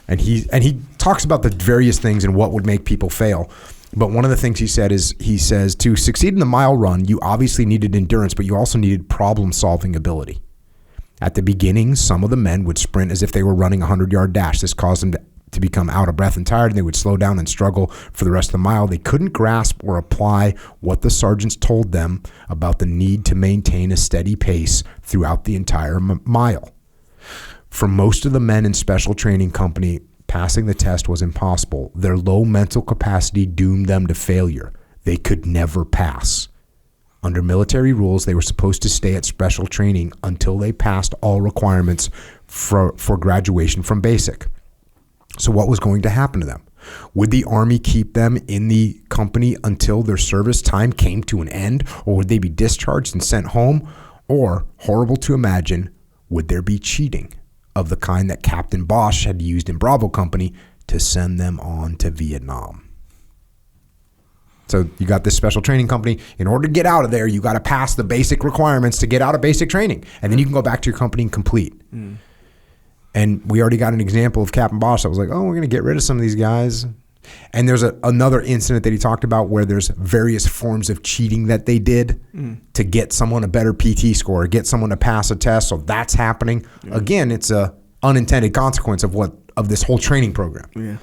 And he talks about the various things and what would make people fail. But one of the things he says to succeed in the mile run, you obviously needed endurance, but you also needed problem-solving ability. At the beginning, some of the men would sprint as if they were running a 100-yard dash. This caused them to become out of breath and tired, and they would slow down and struggle for the rest of the mile. They couldn't grasp or apply what the sergeants told them about the need to maintain a steady pace throughout the entire mile. For most of the men in Special Training Company, passing the test was impossible. Their low mental capacity doomed them to failure. They could never pass. Under military rules, they were supposed to stay at special training until they passed all requirements for graduation from basic. So what was going to happen to them? Would the Army keep them in the company until their service time came to an end, or would they be discharged and sent home? Or, horrible to imagine, would there be cheating of the kind that Captain Bosch had used in Bravo Company to send them on to Vietnam? So you got this special training company. In order to get out of there, you got to pass the basic requirements to get out of basic training. And then you can go back to your company and complete. And we already got an example of Captain Bosch that was like, oh, we're going to get rid of some of these guys. And there's another incident that he talked about where there's various forms of cheating that they did to get someone a better PT score, get someone to pass a test. So that's happening. Again, it's a unintended consequence of this whole training program.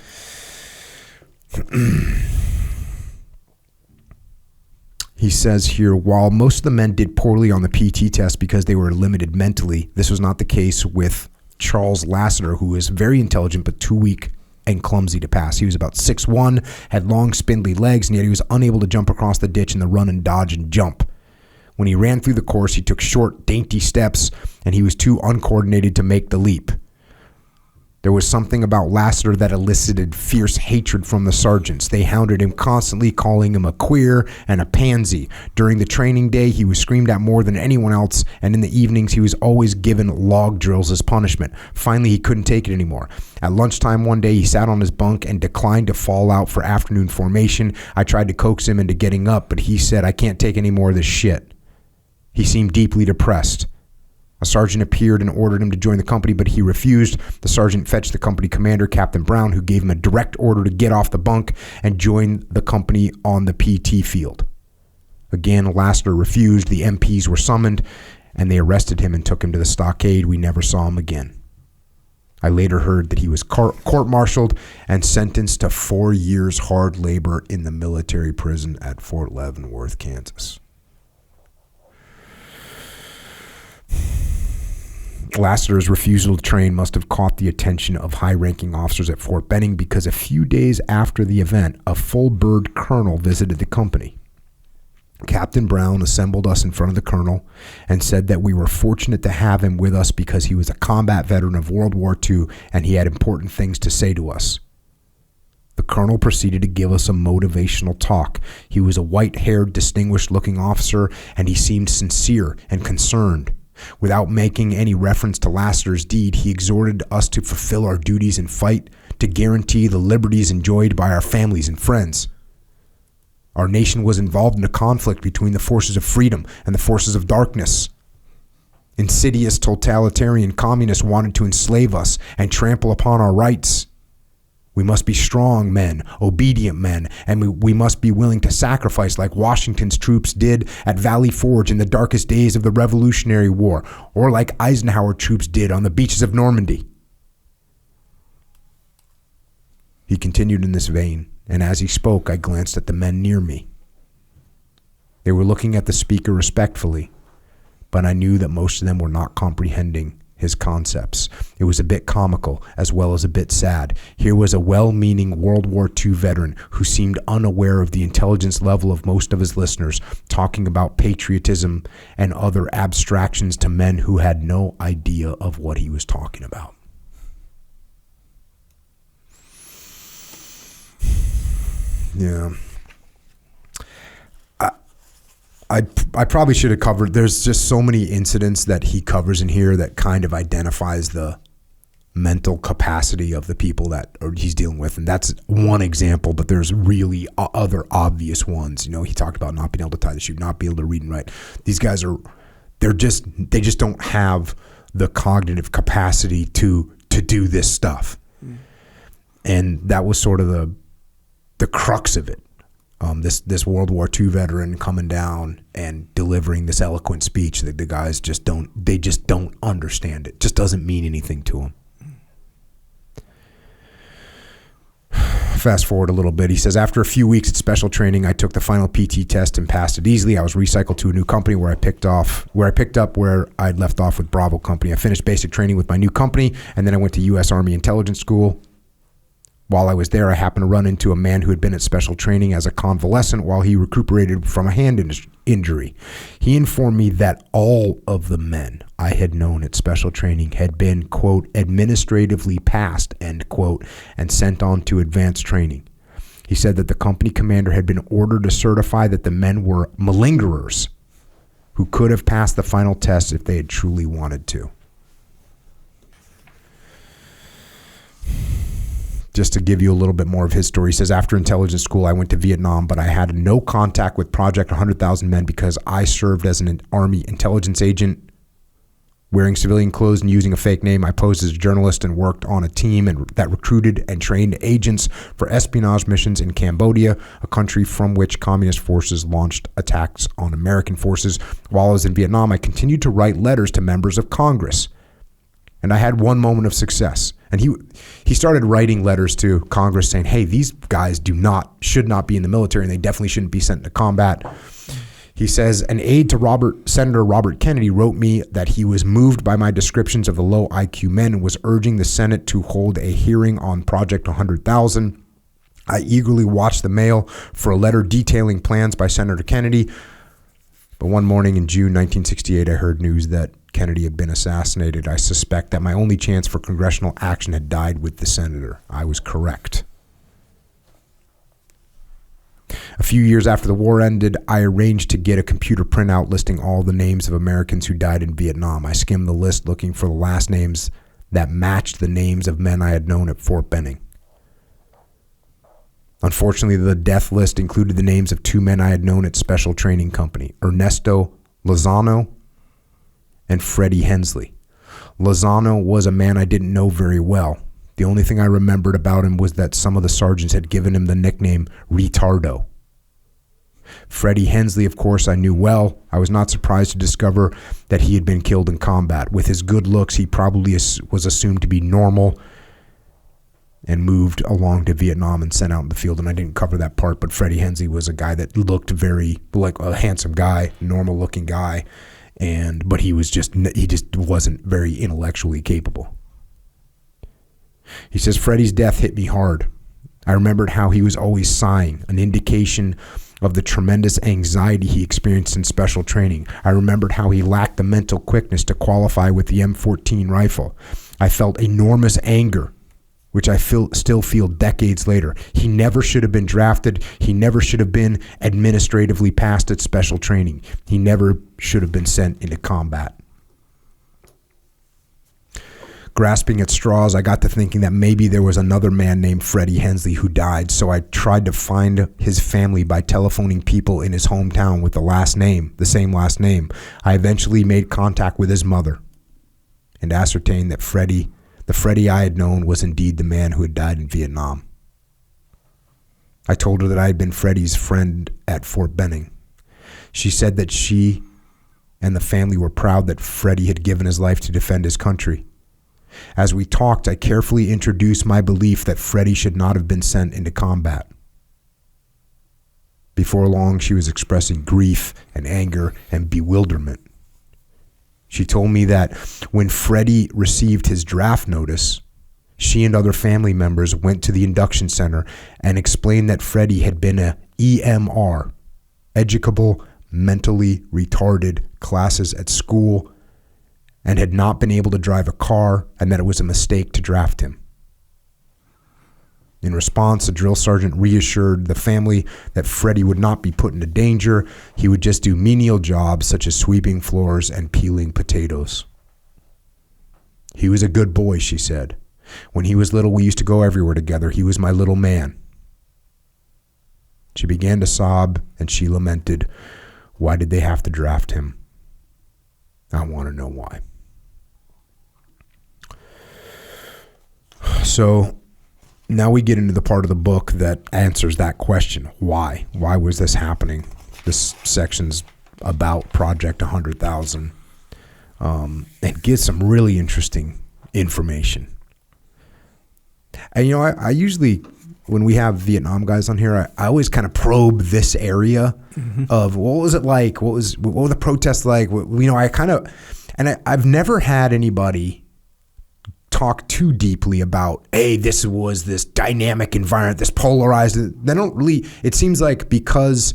He says here, while most of the men did poorly on the PT test because they were limited mentally, this was not the case with Charles Lasseter, who is very intelligent but too weak and clumsy to pass. He was about 6'1", had long spindly legs, and yet he was unable to jump across the ditch in the run and dodge and jump. When he ran through the course, he took short, dainty steps, and he was too uncoordinated to make the leap. There was something about Lassiter that elicited fierce hatred from the sergeants. They hounded him constantly, calling him a queer and a pansy. During the training day, he was screamed at more than anyone else, and in the evenings, he was always given log drills as punishment. Finally, he couldn't take it anymore. At lunchtime one day, he sat on his bunk and declined to fall out for afternoon formation. I tried to coax him into getting up, but he said, "I can't take any more of this shit." He seemed deeply depressed. A sergeant appeared and ordered him to join the company, but he refused. The sergeant fetched the company commander, Captain Brown, who gave him a direct order to get off the bunk and join the company on the PT field. Again, Lassiter refused. The MPs were summoned, and they arrested him and took him to the stockade. We never saw him again. I later heard that he was court-martialed and sentenced to 4 years hard labor in the military prison at Fort Leavenworth, Kansas. Lassiter's refusal to train must have caught the attention of high-ranking officers at Fort Benning, because a few days after the event, a full-bird colonel visited the company. Captain Brown assembled us in front of the colonel and said that we were fortunate to have him with us because he was a combat veteran of World War II and he had important things to say to us. The colonel proceeded to give us a motivational talk. He was a white-haired, distinguished-looking officer, and he seemed sincere and concerned. Without making any reference to Lassiter's deed, he exhorted us to fulfill our duties and fight to guarantee the liberties enjoyed by our families and friends. Our nation was involved in a conflict between the forces of freedom and the forces of darkness. Insidious totalitarian communists wanted to enslave us and trample upon our rights. We must be strong men, obedient men, and we must be willing to sacrifice like Washington's troops did at Valley Forge in the darkest days of the Revolutionary War, or like Eisenhower troops did on the beaches of Normandy. He continued in this vein, and as he spoke, I glanced at the men near me. They were looking at the speaker respectfully, but I knew that most of them were not comprehending his concepts. It was a bit comical as well as a bit sad. Here was a well-meaning World War II veteran who seemed unaware of the intelligence level of most of his listeners, talking about patriotism and other abstractions to men who had no idea of what he was talking about. Yeah. I probably should have covered, there's just so many incidents that he covers in here that kind of identifies the mental capacity of the people that he's dealing with. And that's one example, but there's really other obvious ones. You know, he talked about not being able to tie the shoe, not being able to read and write. These guys they just don't have the cognitive capacity to do this stuff. And that was sort of the crux of it. This World War II veteran coming down and delivering this eloquent speech that the guys just don't understand it. Just doesn't mean anything to them. Fast forward a little bit. He says, after a few weeks at special training, I took the final PT test and passed it easily. I was recycled to a new company where I picked up where I'd left off with Bravo Company. I finished basic training with my new company, and then I went to U.S. Army Intelligence School. While I was there, I happened to run into a man who had been at special training as a convalescent while he recuperated from a hand injury. He informed me that all of the men I had known at special training had been, quote, administratively passed, end quote, and sent on to advanced training. He said that the company commander had been ordered to certify that the men were malingerers who could have passed the final test if they had truly wanted to. Just to give you a little bit more of his story, he says, after intelligence school, I went to Vietnam, but I had no contact with Project 100,000 Men because I served as an Army intelligence agent, wearing civilian clothes and using a fake name. I posed as a journalist and worked on a team that recruited and trained agents for espionage missions in Cambodia, a country from which communist forces launched attacks on American forces. While I was in Vietnam, I continued to write letters to members of Congress. And I had one moment of success. And he started writing letters to Congress saying, hey, these guys should not be in the military, and they definitely shouldn't be sent into combat. He says, an aide to Senator Robert Kennedy wrote me that he was moved by my descriptions of the low IQ men and was urging the Senate to hold a hearing on Project 100,000. I eagerly watched the mail for a letter detailing plans by Senator Kennedy. But one morning in June 1968, I heard news that Kennedy had been assassinated. I suspect that my only chance for congressional action had died with the senator. I was correct. A few years after the war ended, I arranged to get a computer printout listing all the names of Americans who died in Vietnam. I skimmed the list looking for the last names that matched the names of men I had known at Fort Benning. Unfortunately, the death list included the names of two men I had known at Special Training Company, Ernesto Lozano and Freddie Hensley. Lozano was a man I didn't know very well. The only thing I remembered about him was that some of the sergeants had given him the nickname Retardo. Freddie Hensley, of course, I knew well. I was not surprised to discover that he had been killed in combat. With his good looks, he probably was assumed to be normal and moved along to Vietnam and sent out in the field. And I didn't cover that part, but Freddie Hensley was a guy that looked very like a handsome guy, normal looking guy, but he just wasn't very intellectually capable. He says, Freddie's death hit me hard. I remembered how he was always sighing, an indication of the tremendous anxiety he experienced in special training. I remembered how he lacked the mental quickness to qualify with the M14 rifle. I felt enormous anger, which I still feel decades later. He never should have been drafted. He never should have been administratively passed at special training. He never should have been sent into combat. Grasping at straws, I got to thinking that maybe there was another man named Freddie Hensley who died, so I tried to find his family by telephoning people in his hometown with the same last name. I eventually made contact with his mother and ascertained that the Freddie I had known was indeed the man who had died in Vietnam. I told her that I had been Freddie's friend at Fort Benning. She said that she and the family were proud that Freddie had given his life to defend his country. As we talked, I carefully introduced my belief that Freddie should not have been sent into combat. Before long, she was expressing grief and anger and bewilderment. She told me that when Freddie received his draft notice, she and other family members went to the induction center and explained that Freddie had been a EMR, educable, mentally retarded classes at school, and had not been able to drive a car, and that it was a mistake to draft him. In response, the drill sergeant reassured the family that Freddie would not be put into danger. He would just do menial jobs such as sweeping floors and peeling potatoes. He was a good boy, she said. When he was little, we used to go everywhere together. He was my little man. She began to sob, and she lamented, why did they have to draft him? I want to know why. So now we get into the part of the book that answers that question. Why? Why was this happening? This section's about Project 100,000 and gives some really interesting information. And, I usually, when we have Vietnam guys on here, I always kind of probe this area of what was it like? What were the protests like? I've never had anybody talk too deeply about, hey, this was this dynamic environment, this polarized. They don't really, it seems like because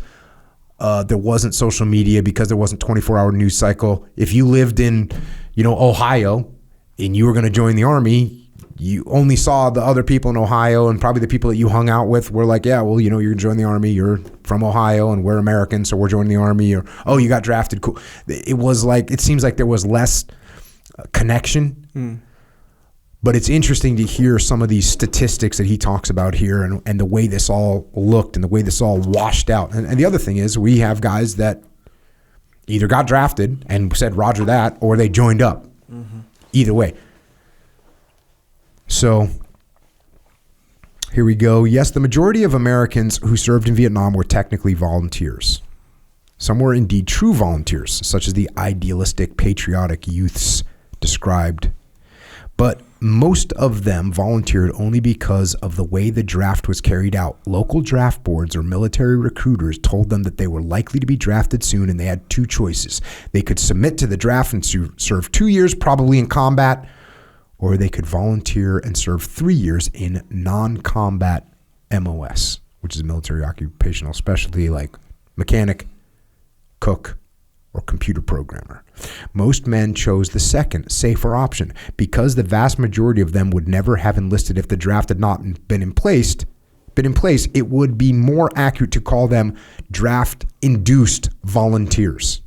there wasn't social media, because there wasn't 24-hour news cycle, if you lived in, Ohio and you were going to join the army, you only saw the other people in Ohio, and probably the people that you hung out with were like, yeah, well, you're going to join the army. You're from Ohio and we're Americans, so we're joining the army. Or, oh, you got drafted. Cool. It was like, it seems like there was less connection. But it's interesting to hear some of these statistics that he talks about here and the way this all looked and the way this all washed out. And the other thing is we have guys that either got drafted and said Roger that, or they joined up. Either way. So here we go. Yes, the majority of Americans who served in Vietnam were technically volunteers. Some were indeed true volunteers, such as the idealistic, patriotic youths described. But Most of them volunteered only because of the way the draft was carried out. Local draft boards or military recruiters told them that they were likely to be drafted soon, and they had two choices. They could submit to the draft and serve 2 years, probably in combat, or they could volunteer and serve 3 years in non-combat MOS, which is a military occupational specialty like mechanic, cook, or computer programmer. Most men chose the second, safer option because the vast majority of them would never have enlisted if the draft had not been in place. It would be more accurate to call them draft-induced volunteers.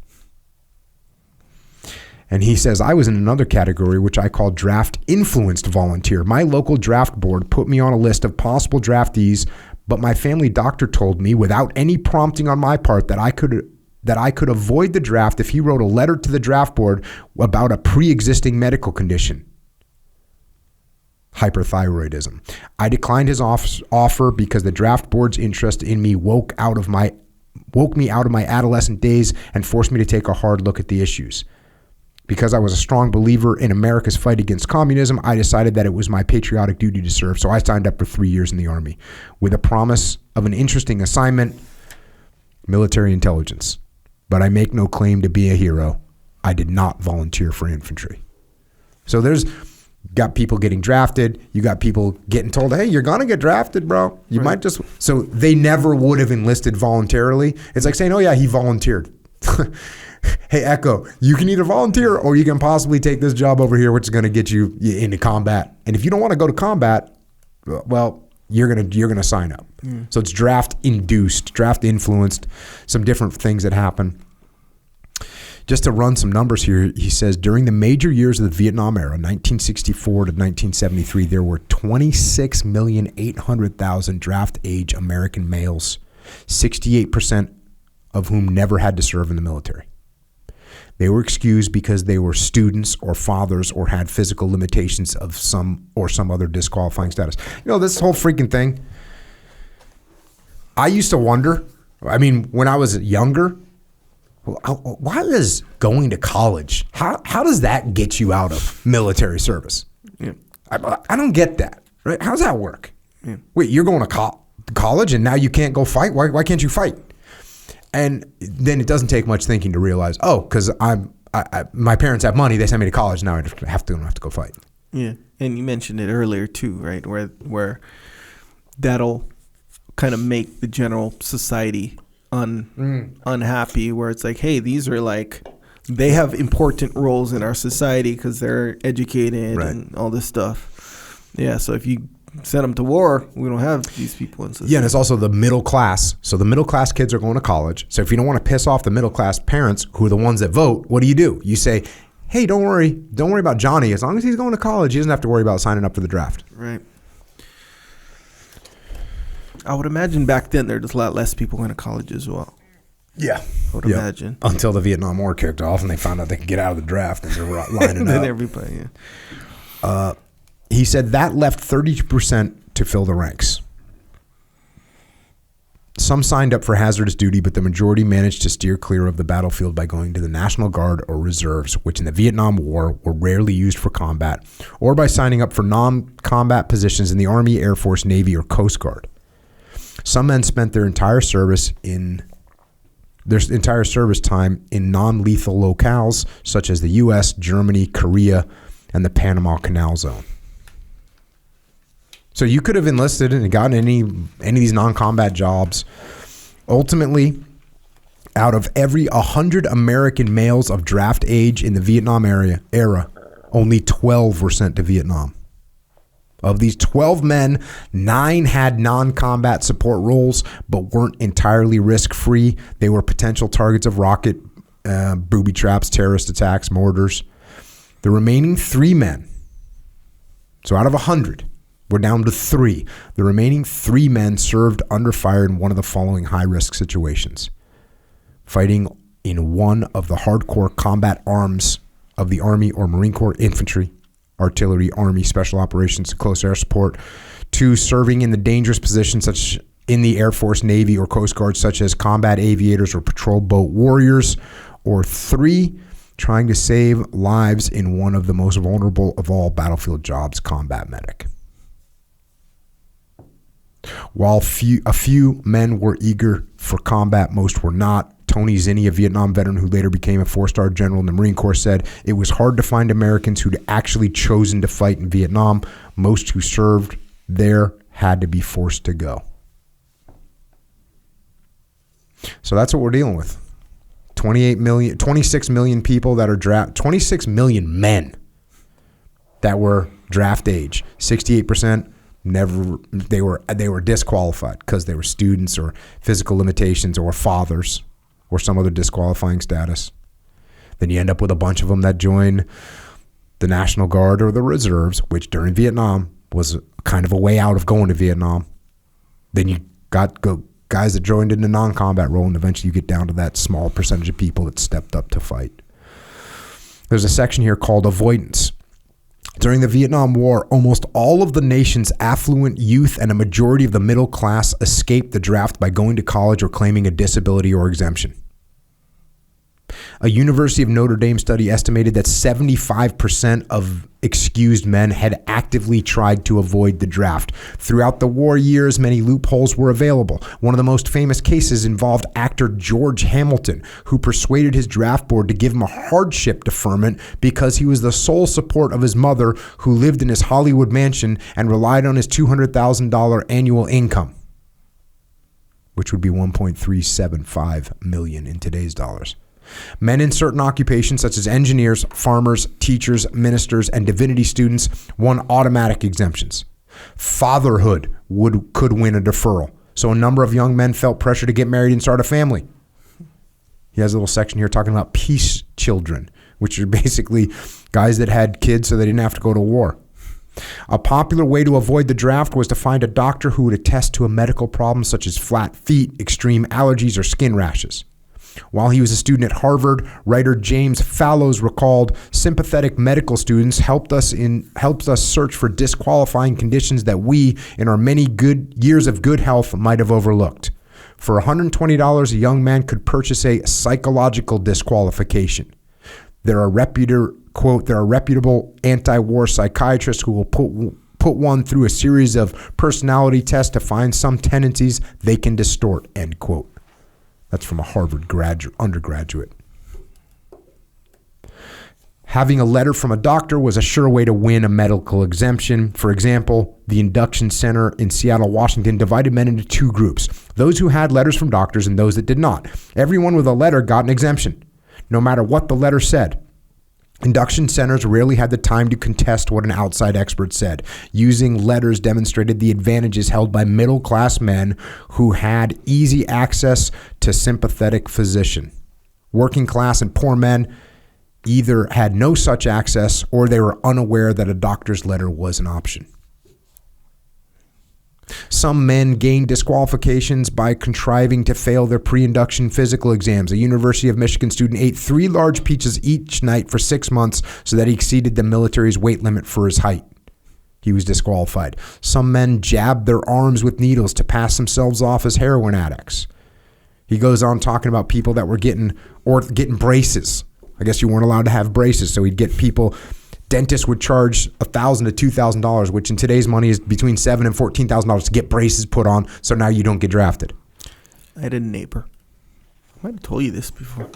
And he says, I was in another category, which I call draft-influenced volunteer. My local draft board put me on a list of possible draftees, but my family doctor told me, without any prompting on my part, that I could avoid the draft if he wrote a letter to the draft board about a pre-existing medical condition. Hyperthyroidism. I declined his offer because the draft board's interest in me woke me out of my adolescent days and forced me to take a hard look at the issues. Because I was a strong believer in America's fight against communism, I decided that it was my patriotic duty to serve, so I signed up for 3 years in the Army with a promise of an interesting assignment, military intelligence. But I make no claim to be a hero. I did not volunteer for infantry. So there's got people getting drafted. You got people getting told, hey, you're going to get drafted, bro. You might just... So they never would have enlisted voluntarily. It's like saying, oh, yeah, he volunteered. Hey, Echo, you can either volunteer or you can possibly take this job over here, which is going to get you into combat. And if you don't want to go to combat, well, you're gonna sign up. So it's draft induced, draft influenced, some different things that happen. Just to run some numbers here, he says during the major years of the Vietnam era, 1964 to 1973, there were 26,800,000 draft age American males, 68% of whom never had to serve in the military. They were excused because they were students or fathers or had physical limitations of some other disqualifying status. You know, this whole freaking thing, I used to wonder, I mean, when I was younger, why is going to college, how does that get you out of military service? Yeah. I don't get that, right? How does that work? Yeah. Wait, you're going to college and now you can't go fight? Why can't you fight? And then it doesn't take much thinking to realize, oh, because my parents have money, they sent me to college, now I don't have to go fight. Yeah, and you mentioned it earlier too, right? Where that'll kind of make the general society unhappy, where it's like, hey, these are like, they have important roles in our society because they're educated and all this stuff. Yeah, so if you send them to war, we don't have these people in society. Yeah, and it's also the middle class. So the middle class kids are going to college. So if you don't want to piss off the middle class parents, who are the ones that vote, what do? You say, hey, don't worry about Johnny. As long as he's going to college, he doesn't have to worry about signing up for the draft. Right. I would imagine back then there was a lot less people going to college as well. Yeah. I would imagine. Until the Vietnam War kicked off and they found out they could get out of the draft and they were lining up. Then everybody, yeah. He said that left 30% to fill the ranks. Some signed up for hazardous duty, but the majority managed to steer clear of the battlefield by going to the National Guard or reserves, which in the Vietnam War were rarely used for combat, or by signing up for non-combat positions in the Army, Air Force, Navy, or Coast Guard. Some men spent their entire service time in non-lethal locales such as the U.S., Germany, Korea, and the Panama Canal Zone. So you could have enlisted and gotten any of these non-combat jobs. Ultimately, out of every 100 American males of draft age in the Vietnam era, only 12 were sent to Vietnam. Of these 12 men, 9 had non-combat support roles but weren't entirely risk-free. They were potential targets of rocket, booby traps, terrorist attacks, mortars. The remaining 3 men, so out of 100, we're down to 3. The remaining 3 men served under fire in one of the following high-risk situations. Fighting in one of the hardcore combat arms of the Army or Marine Corps infantry, artillery, Army, special operations, close air support. 2, serving in the dangerous positions such in the Air Force, Navy, or Coast Guard, such as combat aviators or patrol boat warriors. Or 3, trying to save lives in one of the most vulnerable of all battlefield jobs, combat medic. While a few men were eager for combat, most were not. Tony Zinni, a Vietnam veteran who later became a 4-star general in the Marine Corps, said, "It was hard to find Americans who'd actually chosen to fight in Vietnam. Most who served there had to be forced to go." So that's what we're dealing with. 26 million people that are 26 million men that were draft age. 68% never, they were disqualified because they were students or physical limitations or fathers or some other disqualifying status. Then you end up with a bunch of them that join the National Guard or the reserves, which during Vietnam was kind of a way out of going to Vietnam. Then you got guys that joined in the non-combat role, and eventually you get down to that small percentage of people that stepped up to fight. There's a section here called avoidance. During the Vietnam War, almost all of the nation's affluent youth and a majority of the middle class escaped the draft by going to college or claiming a disability or exemption. A University of Notre Dame study estimated that 75% of excused men had actively tried to avoid the draft. Throughout the war years, many loopholes were available. One of the most famous cases involved actor George Hamilton, who persuaded his draft board to give him a hardship deferment because he was the sole support of his mother, who lived in his Hollywood mansion and relied on his $200,000 annual income, which would be $1.375 million in today's dollars. Men in certain occupations, such as engineers, farmers, teachers, ministers, and divinity students, won automatic exemptions. Fatherhood could win a deferral. So a number of young men felt pressure to get married and start a family. He has a little section here talking about peace children, which are basically guys that had kids so they didn't have to go to war. A popular way to avoid the draft was to find a doctor who would attest to a medical problem such as flat feet, extreme allergies, or skin rashes. While he was a student at Harvard, writer James Fallows recalled, "Sympathetic medical students helped us search for disqualifying conditions that we, in our many good years of good health, might have overlooked. For $120, a young man could purchase a psychological disqualification. There are reputable anti-war psychiatrists who will put one through a series of personality tests to find some tendencies they can distort," end quote. That's from a Harvard undergraduate. Having a letter from a doctor was a sure way to win a medical exemption. For example, the Induction Center in Seattle, Washington divided men into two groups: those who had letters from doctors and those that did not. Everyone with a letter got an exemption, no matter what the letter said. Induction centers rarely had the time to contest what an outside expert said. Using letters demonstrated the advantages held by middle-class men who had easy access to sympathetic physician. Working class and poor men either had no such access or they were unaware that a doctor's letter was an option. Some men gained disqualifications by contriving to fail their pre-induction physical exams. A University of Michigan student ate 3 large pizzas each night for 6 months so that he exceeded the military's weight limit for his height. He was disqualified. Some men jabbed their arms with needles to pass themselves off as heroin addicts. He goes on talking about people that were getting braces. I guess you weren't allowed to have braces, so he'd get people. Dentists would charge $1,000 to $2,000, which in today's money is between $7,000 and $14,000 to get braces put on, so now you don't get drafted. I had a neighbor. I might have told you this before.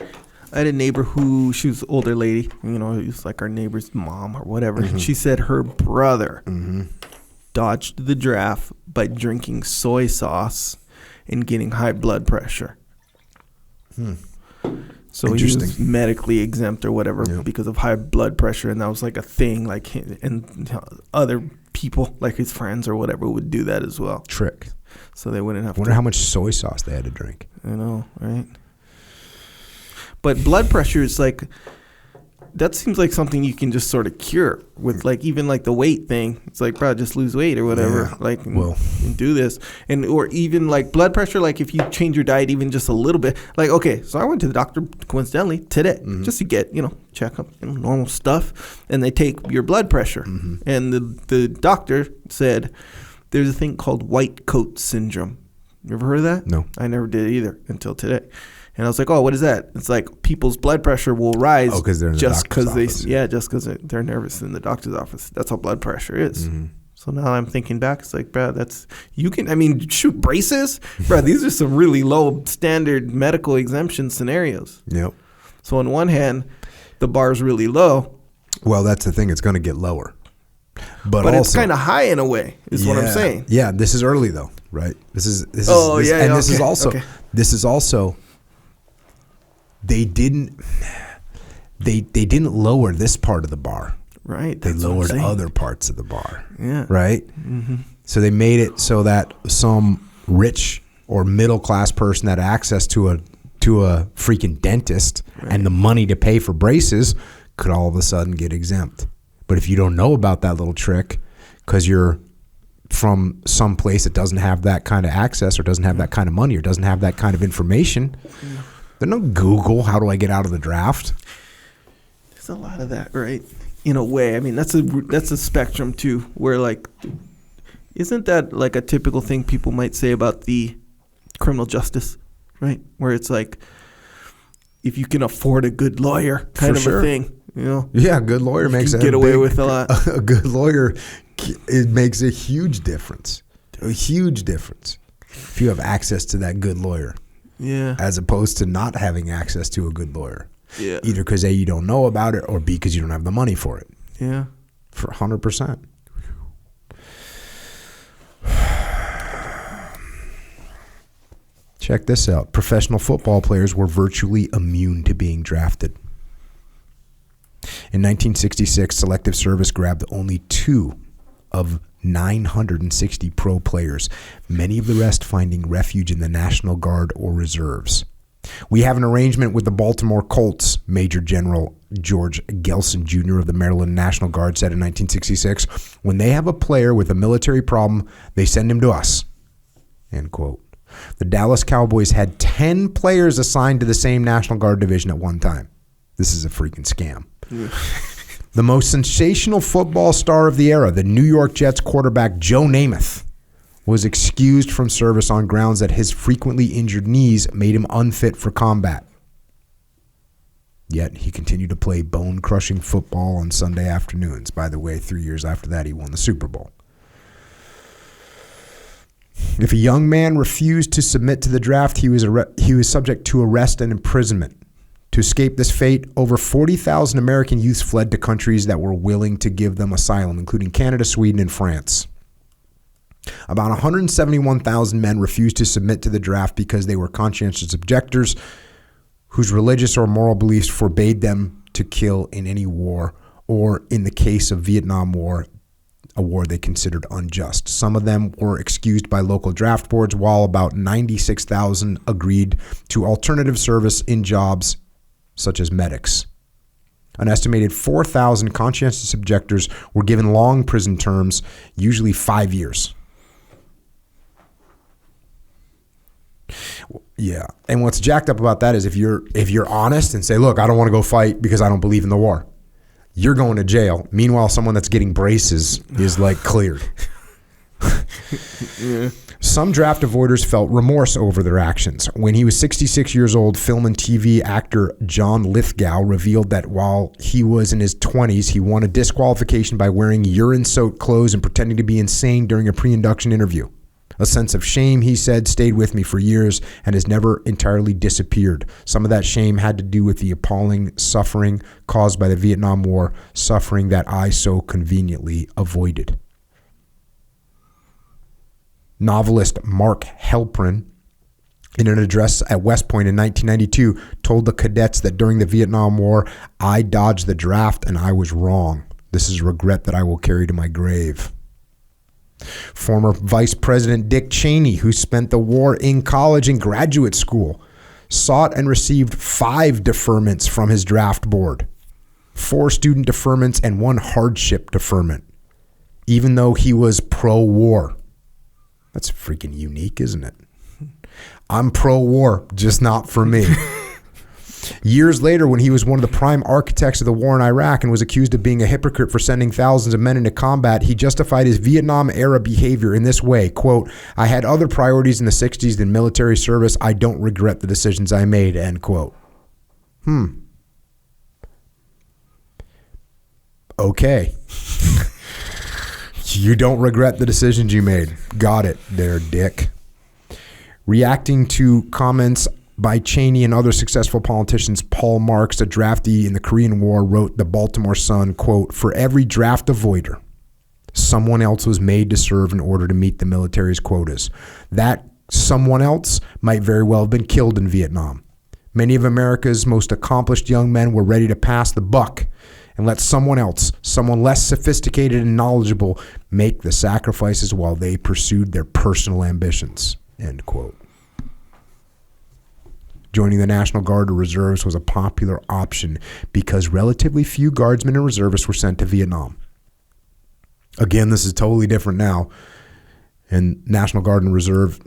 I had a neighbor she was an older lady. You know, it was like our neighbor's mom or whatever. Mm-hmm. She said her brother dodged the draft by drinking soy sauce and getting high blood pressure. So he was medically exempt or whatever because of high blood pressure, and that was like a thing. Like, and other people, like his friends or whatever, would do that as well. Trick. So they wouldn't have to. I wonder how much soy sauce they had to drink. I know, right? But blood pressure is like, that seems like something you can just sort of cure with, like, even like the weight thing. It's like, bro, just lose weight or whatever. Yeah. Like, and do this. And, or even like blood pressure, like if you change your diet even just a little bit. Like, okay, so I went to the doctor coincidentally today just to get, check up, normal stuff. And they take your blood pressure. And the doctor said there's a thing called white coat syndrome. You ever heard of that? No. I never did either until today. And I was like, oh, what is that? It's like people's blood pressure will rise because they're in the doctor's office. just because they're nervous in the doctor's office. That's how blood pressure is. Mm-hmm. So now I'm thinking back, it's like, bro, shoot, braces? Bro, these are some really low standard medical exemption scenarios. Yep. So on one hand, the bar's really low. Well, that's the thing. It's going to get lower. But also, it's kind of high in a way, is what I'm saying. Yeah, this is early though, right? This is This is also they didn't lower this part of the bar. Right. They lowered other parts of the bar. Yeah. Right? Mm-hmm. So they made it so that some rich or middle class person had access to a freaking dentist and the money to pay for braces could all of a sudden get exempt. But if you don't know about that little trick because you're from some place that doesn't have that kind of access or doesn't have that kind of money or doesn't have that kind of information, there's no Google, how do I get out of the draft? There's a lot of that, right? In a way. I mean, that's a spectrum too, where like, isn't that like a typical thing people might say about the criminal justice, right? Where it's like, if you can afford a good lawyer kind of a thing. You know? Yeah, a good lawyer makes get away with a lot. A good lawyer, it makes a huge difference. A huge difference if you have access to that good lawyer. Yeah. As opposed to not having access to a good lawyer. Yeah. Either because A, you don't know about it, or B, because you don't have the money for it. Yeah. For 100%. Check this out. Professional football players were virtually immune to being drafted. In 1966, Selective Service grabbed only 2 of 960 pro players, many of the rest finding refuge in the National Guard or reserves. We have an arrangement with the Baltimore Colts, Major General George Gelson Jr. of the Maryland National Guard said in 1966. When they have a player with a military problem, they send him to us. End quote. The Dallas Cowboys had 10 players assigned to the same National Guard division at one time. This is a freaking scam. The most sensational football star of the era, the New York Jets quarterback Joe Namath, was excused from service on grounds that his frequently injured knees made him unfit for combat. Yet he continued to play bone-crushing football on Sunday afternoons. By the way, 3 years after that, he won the Super Bowl. If a young man refused to submit to the draft, he was subject to arrest and imprisonment. To escape this fate, over 40,000 American youths fled to countries that were willing to give them asylum, including Canada, Sweden, and France. About 171,000 men refused to submit to the draft because they were conscientious objectors whose religious or moral beliefs forbade them to kill in any war, or in the case of Vietnam War, a war they considered unjust. Some of them were excused by local draft boards, while about 96,000 agreed to alternative service in jobs such as medics. An estimated 4,000 conscientious objectors were given long prison terms, usually 5 years. Yeah, and what's jacked up about that is if you're honest and say, look, I don't want to go fight because I don't believe in the war, you're going to jail. Meanwhile, someone that's getting braces is like cleared. Yeah. Some draft avoiders felt remorse over their actions. When he was 66 years old, film and TV actor John Lithgow revealed that while he was in his 20s, he won a disqualification by wearing urine-soaked clothes and pretending to be insane during a pre-induction interview. A sense of shame, he said, stayed with me for years and has never entirely disappeared. Some of that shame had to do with the appalling suffering caused by the Vietnam War, suffering that I so conveniently avoided. Novelist Mark Halperin, in an address at West Point in 1992, told the cadets that during the Vietnam War, I dodged the draft and I was wrong. This is a regret that I will carry to my grave. Former Vice President Dick Cheney, who spent the war in college and graduate school, sought and received 5 deferments from his draft board, 4 student deferments and 1 hardship deferment, even though he was pro-war. That's freaking unique, isn't it? I'm pro-war, just not for me. Years later, when he was one of the prime architects of the war in Iraq and was accused of being a hypocrite for sending thousands of men into combat, he justified his Vietnam-era behavior in this way, quote, "I had other priorities in the 60s than military service. I don't regret the decisions I made," end quote. Okay. You don't regret the decisions you made. Got it there, dick. Reacting to comments by Cheney and other successful politicians, Paul Marks, a draftee in the Korean War, wrote the Baltimore Sun, quote, "For every draft avoider, someone else was made to serve in order to meet the military's quotas. That someone else might very well have been killed in Vietnam. Many of America's most accomplished young men were ready to pass the buck and let someone else, someone less sophisticated and knowledgeable, make the sacrifices while they pursued their personal ambitions," end quote. Joining the National Guard or Reserves was a popular option because relatively few guardsmen and reservists were sent to Vietnam. Again, this is totally different now. And National Guard and Reserve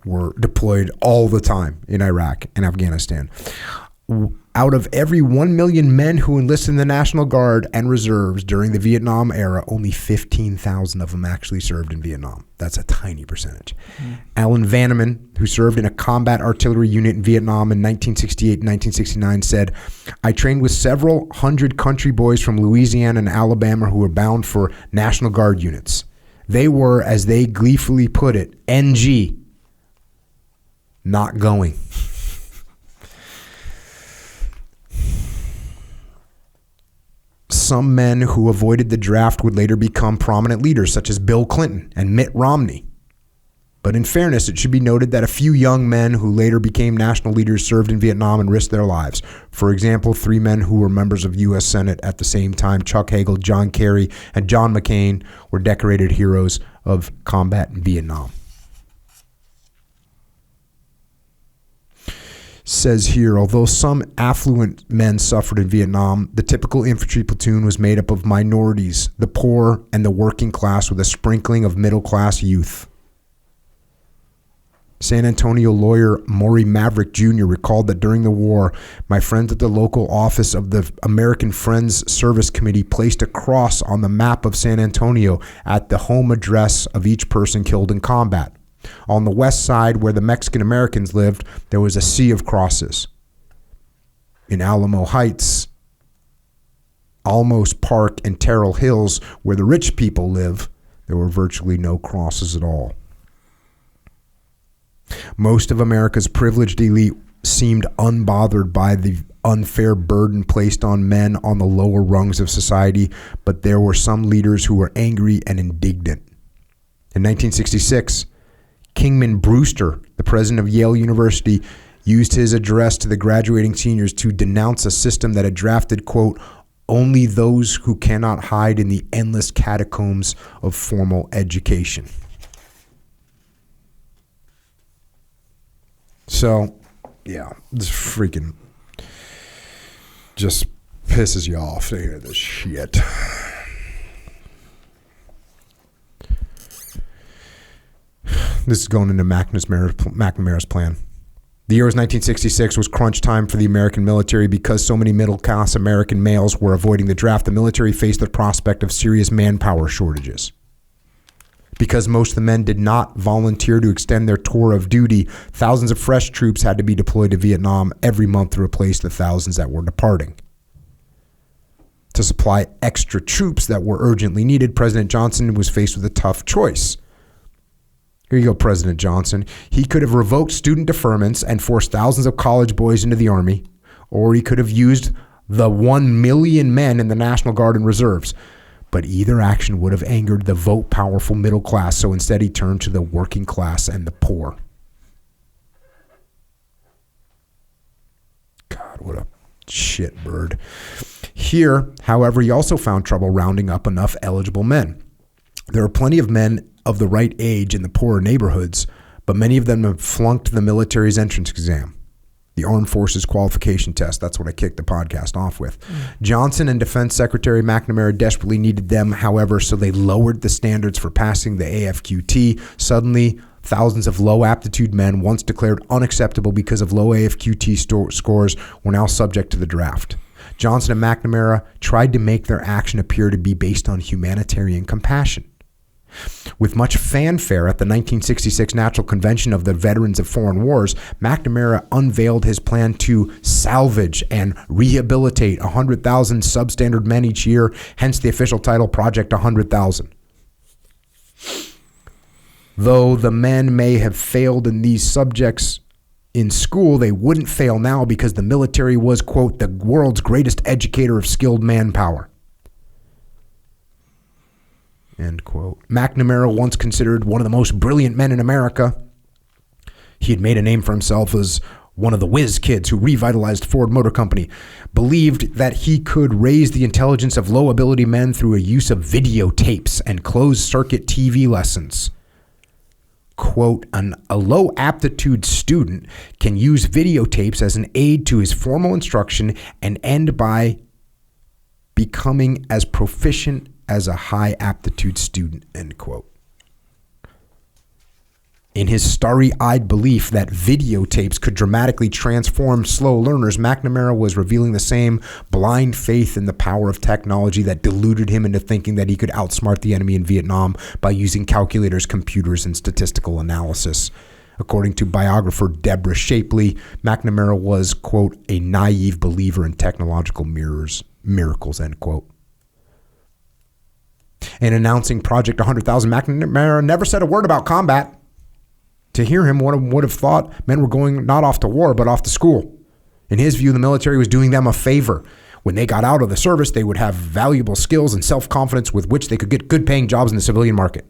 were deployed all the time in Iraq and Afghanistan. Out of every 1 million men who enlisted in the National Guard and Reserves during the Vietnam era, only 15,000 of them actually served in Vietnam. That's a tiny percentage. Alan Vanneman, who served in a combat artillery unit in Vietnam in 1968 and 1969, said, "I trained with several hundred country boys from Louisiana and Alabama who were bound for National Guard units. They were, as they gleefully put it, NG, not going." Some men who avoided the draft would later become prominent leaders, such as Bill Clinton and Mitt Romney. But in fairness, it should be noted that a few young men who later became national leaders served in Vietnam and risked their lives. For example, 3 men who were members of U.S. Senate at the same time, Chuck Hagel, John Kerry, and John McCain, were decorated heroes of combat in Vietnam. Says here, although some affluent men suffered in Vietnam, the typical infantry platoon was made up of minorities, the poor, and the working class, with a sprinkling of middle-class youth. San Antonio lawyer Maury Maverick Jr. recalled that during the war, my friends at the local office of the American Friends Service Committee placed a cross on the map of San Antonio at the home address of each person killed in combat. On the west side, where the Mexican Americans lived, there was a sea of crosses. In Alamo Heights, Almos Park, and Terrell Hills, where the rich people live, there were virtually no crosses at all. Most of America's privileged elite seemed unbothered by the unfair burden placed on men on the lower rungs of society, but there were some leaders who were angry and indignant. In 1966, Kingman Brewster, the president of Yale University, used his address to the graduating seniors to denounce a system that had drafted, quote, "only those who cannot hide in the endless catacombs of formal education." So, yeah, this freaking just pisses you off to hear this shit. This is going into McNamara's plan. The year was 1966, was crunch time for the American military. Because so many middle-class American males were avoiding the draft, the military faced the prospect of serious manpower shortages. Because most of the men did not volunteer to extend their tour of duty, thousands of fresh troops had to be deployed to Vietnam every month to replace the thousands that were departing. To supply extra troops that were urgently needed, President Johnson was faced with a tough choice. Here you go, President Johnson. He could have revoked student deferments and forced thousands of college boys into the Army, or he could have used the 1 million men in the National Guard and Reserves. But either action would have angered the vote-powerful middle class, so instead he turned to the working class and the poor. God, what a shitbird. Here, however, he also found trouble rounding up enough eligible men. There are plenty of men of the right age in the poorer neighborhoods, but many of them have flunked the military's entrance exam, the Armed Forces Qualification Test. That's what I kicked the podcast off with. Johnson and Defense Secretary McNamara desperately needed them, however, so they lowered the standards for passing the AFQT. Suddenly, Thousands of low aptitude men, once declared unacceptable because of low AFQT scores, were now subject to the draft. Johnson and McNamara tried to make their action appear to be based on humanitarian compassion. With much fanfare at the 1966 National Convention of the Veterans of Foreign Wars, McNamara unveiled his plan to salvage and rehabilitate 100,000 substandard men each year, hence the official title, Project 100,000. Though the men may have failed in these subjects in school, they wouldn't fail now because the military was, quote, the world's greatest educator of skilled manpower. End quote. McNamara, once considered one of the most brilliant men in America, he had made a name for himself as one of the whiz kids who revitalized Ford Motor Company, believed that he could raise the intelligence of low ability men through a use of videotapes and closed circuit TV lessons. Quote, a low aptitude student can use videotapes as an aid to his formal instruction and end by becoming as proficient as a high aptitude student, end quote. In his starry-eyed belief that videotapes could dramatically transform slow learners, McNamara was revealing the same blind faith in the power of technology that deluded him into thinking that he could outsmart the enemy in Vietnam by using calculators, computers, and statistical analysis. According to biographer Deborah Shapley, McNamara was, quote, a naive believer in technological miracles, end quote. In announcing Project 100,000, McNamara never said a word about combat. To hear him, one would have thought men were going not off to war, but off to school. In his view, the military was doing them a favor. When they got out of the service, they would have valuable skills and self-confidence with which they could get good-paying jobs in the civilian market.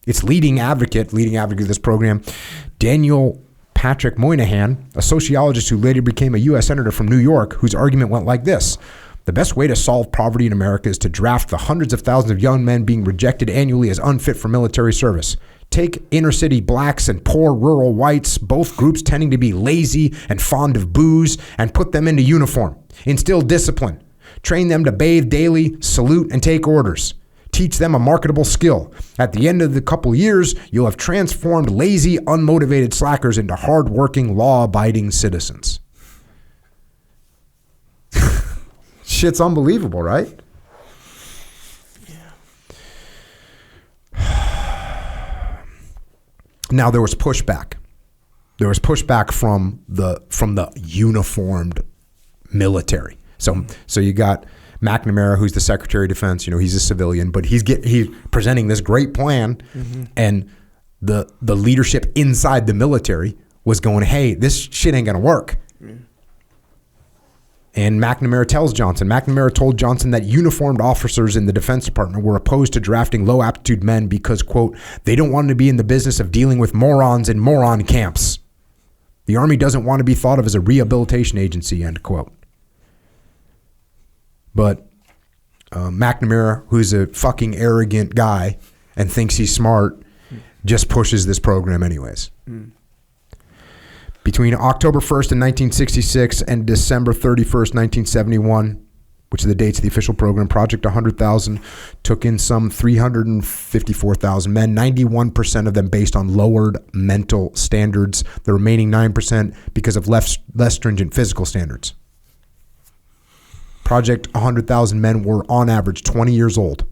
Its leading advocate of this program, Daniel Patrick Moynihan, a sociologist who later became a U.S. Senator from New York, whose argument went like this: the best way to solve poverty in America is to draft the hundreds of thousands of young men being rejected annually as unfit for military service. Take inner city blacks and poor rural whites, both groups tending to be lazy and fond of booze, and put them into uniform. Instill discipline. Train them to bathe daily, salute, and take orders. Teach them a marketable skill. At the end of the couple years, you'll have transformed lazy, unmotivated slackers into hardworking, law-abiding citizens. Shit's unbelievable, right? Now there was pushback. There was pushback from the uniformed military. So you got McNamara, who's the Secretary of Defense. You know, he's a civilian, but he's presenting this great plan, and the leadership inside the military was going, "Hey, this shit ain't gonna work." And McNamara told Johnson that uniformed officers in the Defense Department were opposed to drafting low aptitude men because, quote, they don't want to be in the business of dealing with morons in moron camps. The Army doesn't want to be thought of as a rehabilitation agency, end quote. But McNamara, who's a fucking arrogant guy and thinks he's smart, just pushes this program anyways. Between October 1st in 1966 and December 31st, 1971, which are the dates of the official program, Project 100,000 took in some 354,000 men, 91% of them based on lowered mental standards, the remaining 9% because of less stringent physical standards. Project 100,000 men were on average 20 years old.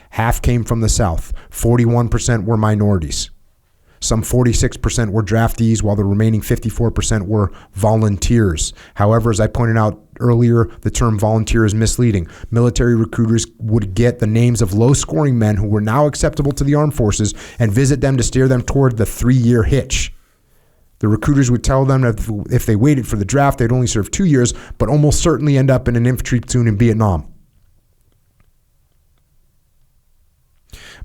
Half came from the South. 41% were minorities. Some 46% were draftees, while the remaining 54% were volunteers. However, as I pointed out earlier, the term volunteer is misleading. Military recruiters would get the names of low-scoring men who were now acceptable to the armed forces and visit them to steer them toward the 3-year hitch. The recruiters would tell them that if they waited for the draft, they'd only serve 2 years, but almost certainly end up in an infantry platoon in Vietnam.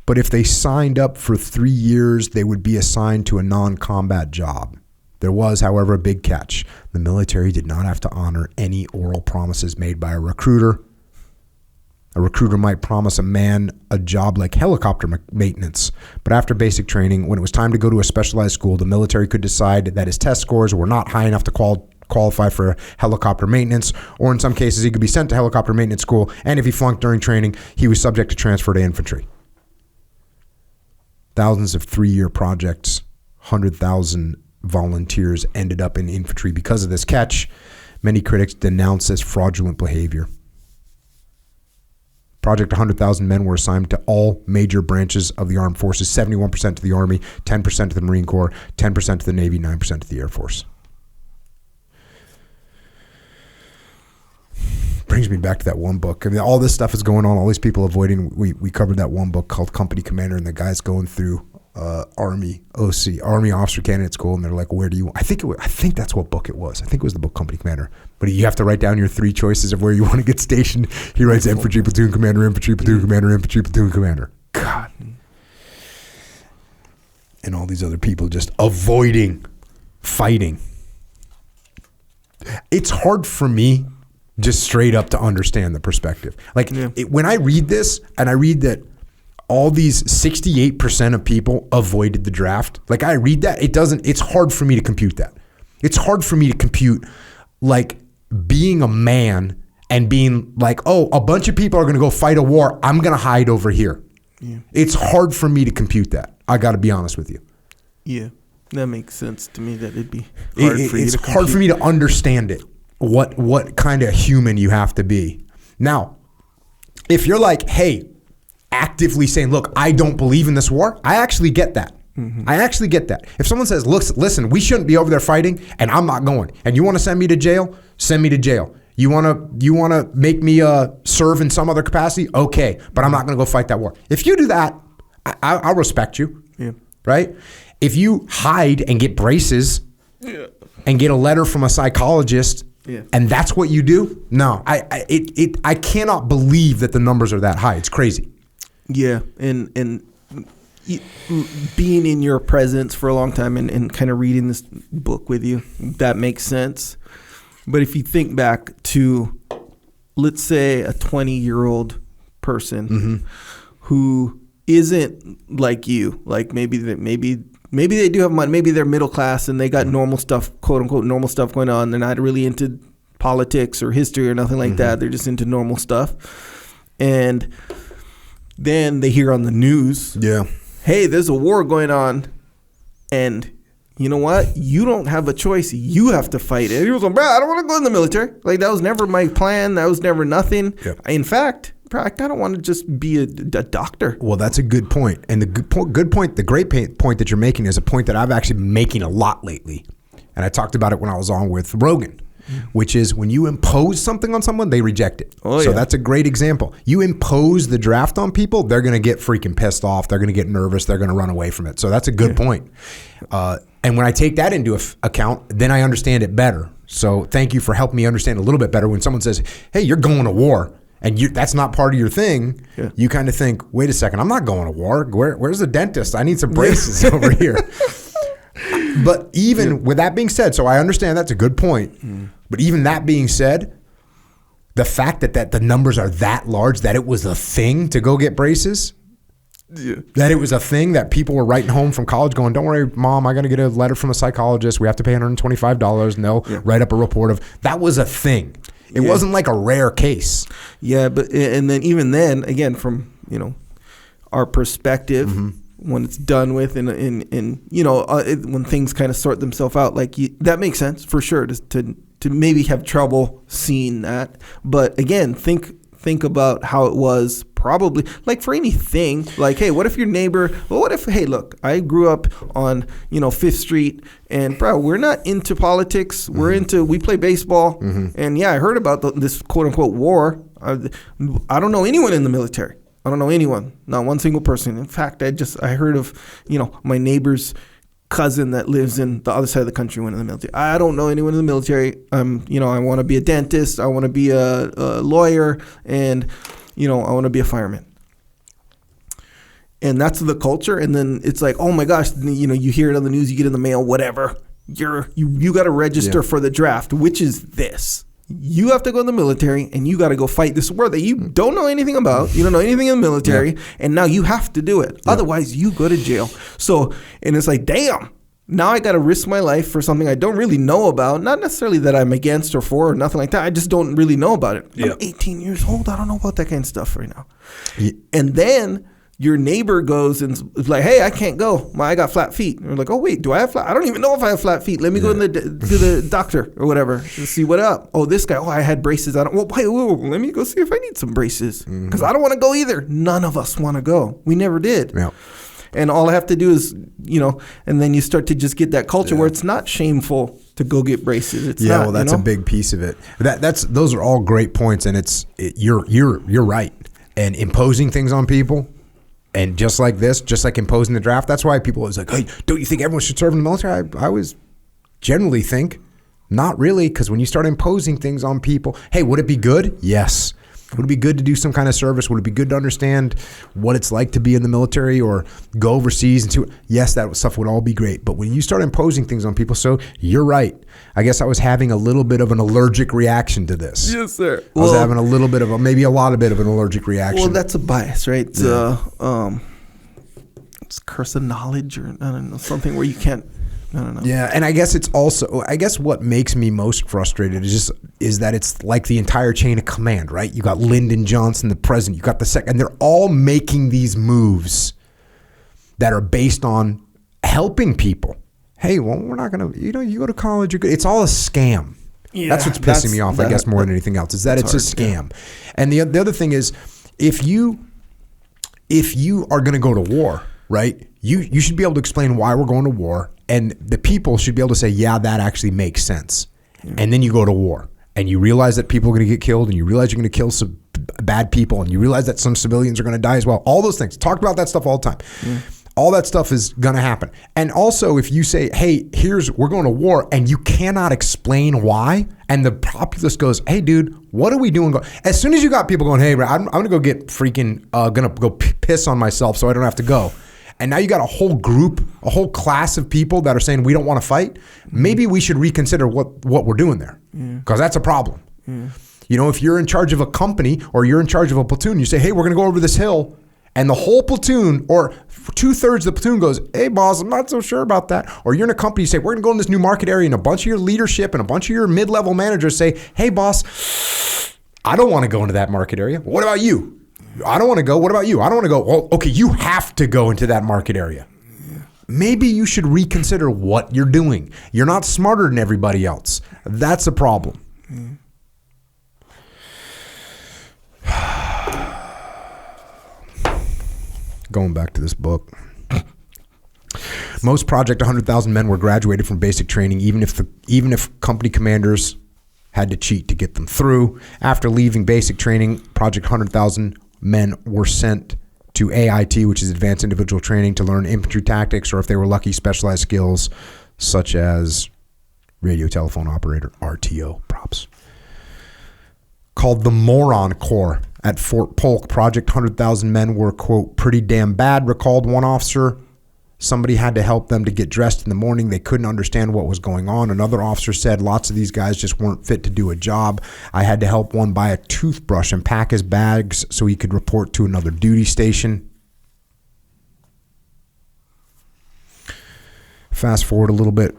But if they signed up for 3 years, they would be assigned to a non-combat job. There was, however, a big catch. The military did not have to honor any oral promises made by a recruiter. A recruiter might promise a man a job like helicopter maintenance, but after basic training, when it was time to go to a specialized school, the military could decide that his test scores were not high enough to qualify for helicopter maintenance, or in some cases, he could be sent to helicopter maintenance school, and if he flunked during training, he was subject to transfer to infantry. Thousands of 3-year projects, 100,000 volunteers ended up in infantry because of this catch. Many critics denounce as fraudulent behavior. Project 100,000 men were assigned to all major branches of the armed forces, 71% to the Army, 10% to the Marine Corps, 10% to the Navy, 9% to the Air Force. Brings me back to that one book. I mean, all this stuff is going on, all these people avoiding. We covered that one book called Company Commander, and the guy's going through Army OC, Army Officer Candidate School, and they're like, where do you want? I think that's what book it was. I think it was the book Company Commander. But you have to write down your 3 choices of where you want to get stationed. He writes Infantry Platoon Commander, Infantry Platoon Commander, Infantry Platoon Commander. God. And all these other people just avoiding fighting. It's hard for me just straight up to understand the perspective. Like when I read this and I read that all these 68% of people avoided the draft, like I read that, it's hard for me to compute that. It's hard for me to compute like being a man and being like, oh, a bunch of people are going to go fight a war. I'm going to hide over here. Yeah. It's hard for me to compute that. I got to be honest with you. Yeah, that makes sense to me that it'd be hard for you to compute. It's hard for me to understand it. What kind of human you have to be. Now, if you're like, hey, actively saying, look, I don't believe in this war, I actually get that. Mm-hmm. I actually get that. If someone says, listen, we shouldn't be over there fighting, and I'm not going, and you want to send me to jail, send me to jail. You want to make me serve in some other capacity? Okay, but I'm not going to go fight that war. If you do that, I'll respect you, right? If you hide and get braces and get a letter from a psychologist, and that's what you do, no, I cannot believe that the numbers are that high. It's crazy. Yeah, and being in your presence for a long time and kind of reading this book with you, that makes sense. But if you think back to, let's say, a 20-year-old person who isn't like you, like maybe they do have money, maybe they're middle class and they got normal stuff, quote unquote, normal stuff going on. They're not really into politics or history or nothing like that. They're just into normal stuff. And then they hear on the news, hey, there's a war going on, and you know what? You don't have a choice. You have to fight it. And he was like, bro, I don't want to go in the military. Like, that was never my plan. That was never nothing. In fact, bro, I kind of want to just be a doctor. Well, that's a good point. And the good point, the great point that you're making is a point that I've actually been making a lot lately. And I talked about it when I was on with Rogan, which is when you impose something on someone, they reject it. So that's a great example. You impose the draft on people, they're going to get freaking pissed off. They're going to get nervous. They're going to run away from it. So that's a good point. And when I take that into account, then I understand it better. So thank you for helping me understand a little bit better. When someone says, hey, you're going to war, and that's not part of your thing, you kind of think, wait a second, I'm not going to war. Where's the dentist? I need some braces over here. But even with that being said, so I understand that's a good point. But even that being said, the fact that the numbers are that large, that it was a thing to go get braces, that it was a thing that people were writing home from college going, don't worry, Mom, I got to get a letter from a psychologist. We have to pay $125 and they'll write up a report of, that was a thing. It wasn't like a rare case. Yeah, but and then even then, again, from our perspective, when it's done with and when things kind of sort themselves out, like that makes sense for sure to maybe have trouble seeing that. But again, think about how it was probably like for anything, like, hey, what if your neighbor, hey, look, I grew up on, 5th Street and bro, we're not into politics. We play baseball. And yeah, I heard about this quote unquote war. I don't know anyone in the military. I don't know anyone, not one single person. In fact, I heard of, my neighbor's cousin that lives in the other side of the country went in the military. I don't know anyone in the military. I want to be a dentist. I want to be a lawyer, and, I want to be a fireman. And that's the culture. And then it's like, oh my gosh, you hear it on the news, you get in the mail, whatever. You got to register for the draft, which is this. You have to go in the military and you got to go fight this war that you don't know anything about. You don't know anything in the military. And now you have to do it. Otherwise, you go to jail. So, and it's like, damn, now I got to risk my life for something I don't really know about. Not necessarily that I'm against or for or nothing like that. I just don't really know about it. I'm 18 years old. I don't know about that kind of stuff right now. And then your neighbor goes and is like, hey, I can't go. I got flat feet. And we're like, oh, wait, do I have flat? I don't even know if I have flat feet. Let me go to the doctor or whatever and see what up. Oh, this guy, I had braces. Let me go see if I need some braces because I don't want to go either. None of us want to go. We never did. Yeah. And all I have to do is, and then you start to just get that culture where it's not shameful to go get braces. It's not, well, that's a big piece of it. Those are all great points, and you're right. And imposing things on people, and just like imposing the draft. That's why people always like, hey, don't you think everyone should serve in the military? I always generally think not really, because when you start imposing things on people, hey, would it be good? Yes. Would it be good to do some kind of service? Would it be good to understand what it's like to be in the military or go overseas and see? Yes, that stuff would all be great. But when you start imposing things on people, so you're right. I guess I was having a little bit of an allergic reaction to this. Yes, sir. I was having a little bit of maybe a lot of bit of an allergic reaction. Well, that's a bias, right? It's it's curse of knowledge or I don't know, something where you can't. I don't know. Yeah, and I guess it's also, what makes me most frustrated is that it's like the entire chain of command, right? You got Lyndon Johnson, the president, you got the second, and they're all making these moves that are based on helping people. Hey, well, we're not going to, you go to college, you're good. It's all a scam. Yeah, that's what's pissing me off, I guess, more than anything else, is that it's a scam. Yeah. And the other thing is, if you are going to go to war, right, you should be able to explain why we're going to war. And the people should be able to say, yeah, that actually makes sense. Yeah. And then you go to war and you realize that people are going to get killed and you realize you're going to kill some bad people and you realize that some civilians are going to die as well. All those things. Talk about that stuff all the time. Yeah. All that stuff is going to happen. And also if you say, hey, we're going to war and you cannot explain why, and the populace goes, hey, dude, what are we doing? As soon as you got people going, hey, I'm going to go get freaking, going to go piss on myself so I don't have to go. And now you got a whole group, a whole class of people that are saying we don't want to fight. Maybe we should reconsider what we're doing there, because that's a problem. If you're in charge of a company or you're in charge of a platoon, you say, hey, we're going to go over this hill. And the whole platoon or 2/3 of the platoon goes, hey, boss, I'm not so sure about that. Or you're in a company, you say, we're going to go in this new market area, and a bunch of your leadership and a bunch of your mid-level managers say, hey, boss, I don't want to go into that market area. What about you? I don't want to go. What about you? I don't want to go. Well, okay, you have to go into that market area. Yeah. Maybe you should reconsider what you're doing. You're not smarter than everybody else. That's a problem. Going back to this book. Most Project 100,000 men were graduated from basic training, even if company commanders had to cheat to get them through. After leaving basic training, Project 100,000 men were sent to AIT, which is Advanced Individual Training, to learn infantry tactics, or if they were lucky, specialized skills such as radio telephone operator, RTO, props. Called the Moron Corps at Fort Polk, Project 100,000 men were, quote, pretty damn bad, recalled one officer. Somebody had to help them to get dressed in the morning. They couldn't understand what was going on. Another officer said lots of these guys just weren't fit to do a job. I had to help one buy a toothbrush and pack his bags so he could report to another duty station. Fast forward a little bit.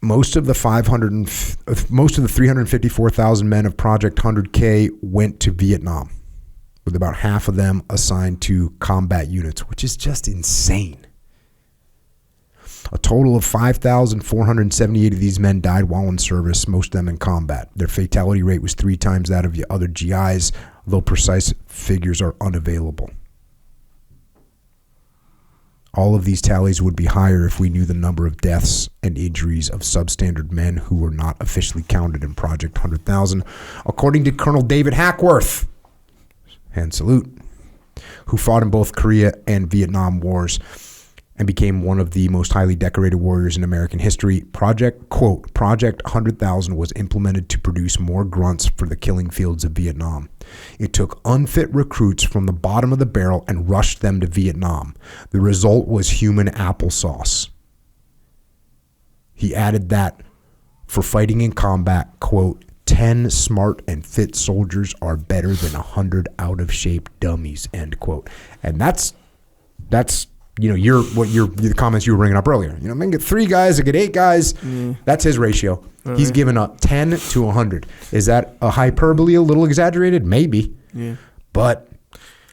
Most of the 354,000 men of Project 100K went to Vietnam, with about half of them assigned to combat units, which is just insane. A total of 5,478 of these men died while in service, most of them in combat. Their fatality rate was 3 times that of the other GIs, though precise figures are unavailable. All of these tallies would be higher if we knew the number of deaths and injuries of substandard men who were not officially counted in Project 100,000, according to Colonel David Hackworth, hand salute, who fought in both Korea and Vietnam wars and became one of the most highly decorated warriors in American history. Project 100,000 was implemented to produce more grunts for the killing fields of Vietnam. It took unfit recruits from the bottom of the barrel and rushed them to Vietnam. The result was human applesauce. He added that for fighting in combat, quote, 10 smart and fit soldiers are better than 100 out-of-shape dummies, end quote. And that's the comments you were bringing up earlier. I get 3 guys, I get 8 guys. That's his ratio. He's given up 10 to 100. Is that a hyperbole, a little exaggerated? Maybe. Yeah. But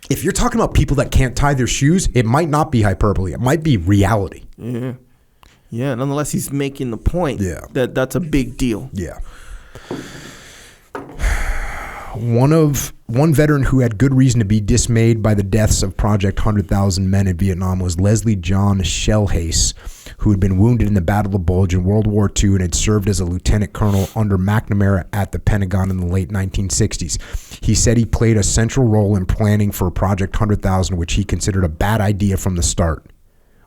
if you're talking about people that can't tie their shoes, it might not be hyperbole. It might be reality. Yeah. Yeah, nonetheless, he's making the point that that's a big deal. Yeah. One veteran who had good reason to be dismayed by the deaths of Project 100,000 Men in Vietnam was Leslie John Shellhase, who had been wounded in the Battle of Bulge in World War II and had served as a lieutenant colonel under McNamara at the Pentagon in the late 1960s. He said he played a central role in planning for Project 100,000, which he considered a bad idea from the start.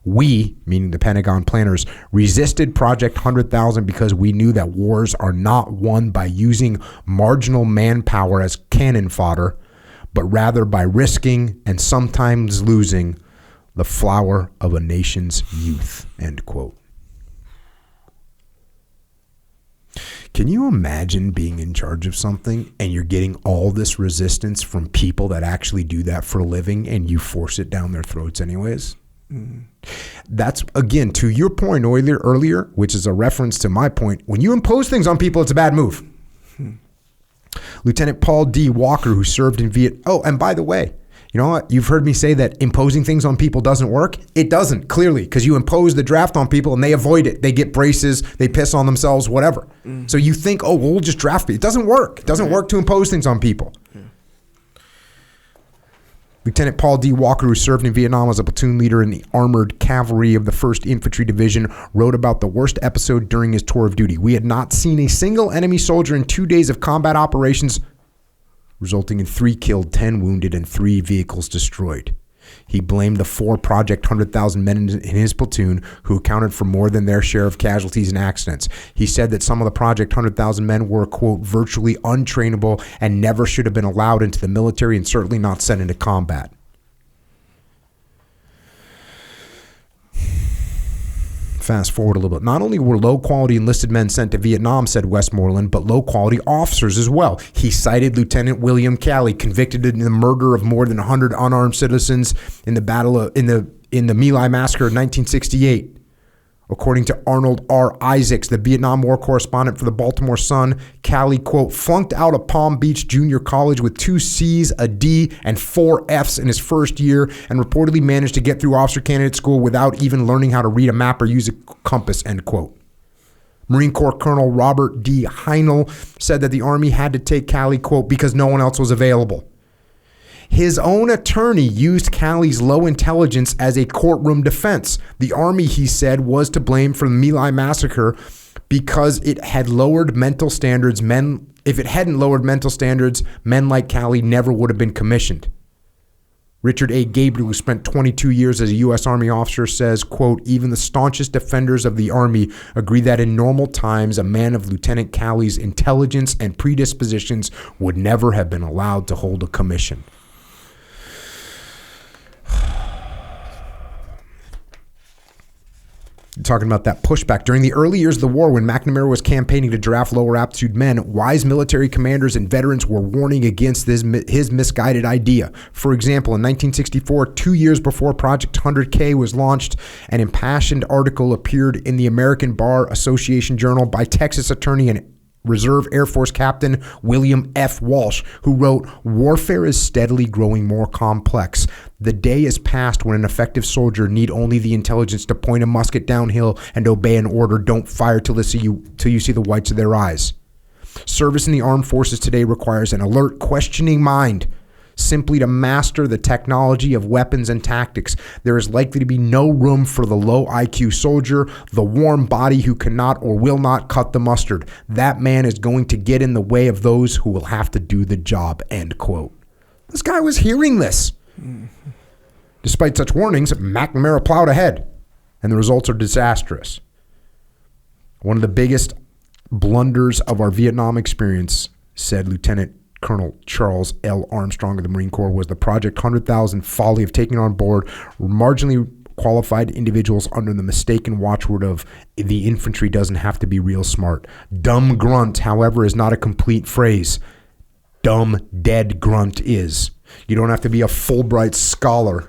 We, meaning the Pentagon planners, resisted Project 100,000 because we knew that wars are not won by using marginal manpower as cannon fodder, but rather by risking and sometimes losing the flower of a nation's youth, end quote. Can you imagine being in charge of something and you're getting all this resistance from people that actually do that for a living and you force it down their throats anyways? That's, again, to your point earlier, which is a reference to my point. When you impose things on people, it's a bad move. Lieutenant Paul D. Walker, who served in Vietnam. Oh, and by the way, you know what? You've heard me say that imposing things on people doesn't work. It doesn't, clearly, because you impose the draft on people and they avoid it. They get braces, they piss on themselves, whatever. So you think, oh, well, we'll just draft it. It doesn't work. It doesn't work to impose things on people. Lieutenant Paul D. Walker, who served in Vietnam as a platoon leader in the Armored Cavalry of the 1st Infantry Division, wrote about the worst episode during his tour of duty. We had not seen a single enemy soldier in 2 days of combat operations, resulting in 3 killed, 10 wounded, and 3 vehicles destroyed. He blamed the 4 Project 100,000 men in his platoon who accounted for more than their share of casualties and accidents. He said that some of the Project 100,000 men were, quote, virtually untrainable and never should have been allowed into the military and certainly not sent into combat. Fast forward a little bit. Not only were low-quality enlisted men sent to Vietnam, said Westmoreland, but low-quality officers as well. He cited Lieutenant William Calley, convicted in the murder of more than 100 unarmed citizens in the My Lai Massacre of 1968. According to Arnold R. Isaacs, the Vietnam War correspondent for the Baltimore Sun, Calley, quote, flunked out of Palm Beach Junior College with 2 C's, a D, and 4 F's in his first year, and reportedly managed to get through officer candidate school without even learning how to read a map or use a compass, end quote. Marine Corps Colonel Robert D. Heinel said that the Army had to take Calley, quote, because no one else was available. His own attorney used Calley's low intelligence as a courtroom defense. The Army, he said, was to blame for the My Lai Massacre because it had lowered mental standards. If it hadn't lowered mental standards, men like Calley never would have been commissioned. Richard A. Gabriel, who spent 22 years as a U.S. Army officer, says, quote, even the staunchest defenders of the Army agree that in normal times, a man of Lieutenant Calley's intelligence and predispositions would never have been allowed to hold a commission. Talking about that pushback. During the early years of the war, when McNamara was campaigning to draft lower aptitude men, wise military commanders and veterans were warning against his misguided idea. For example, in 1964, 2 years before Project 100K was launched, an impassioned article appeared in the American Bar Association Journal by Texas attorney and Reserve Air Force Captain William F. Walsh, who wrote, warfare is steadily growing more complex. The day is past when an effective soldier need only the intelligence to point a musket downhill and obey an order. Don't fire till you see the whites of their eyes. Service in the armed forces today requires an alert, questioning mind, simply to master the technology of weapons and tactics. There is likely to be no room for the low IQ soldier, the warm body who cannot or will not cut the mustard. That man is going to get in the way of those who will have to do the job, end quote. This guy was hearing this. Despite such warnings, McNamara plowed ahead, and the results are disastrous. One of the biggest blunders of our Vietnam experience, said Lieutenant Colonel Charles L. Armstrong of the Marine Corps, was the Project 100,000 folly of taking on board marginally qualified individuals under the mistaken watchword of the infantry doesn't have to be real smart. Dumb grunt, however, is not a complete phrase. Dumb, dead grunt is. You don't have to be a Fulbright scholar.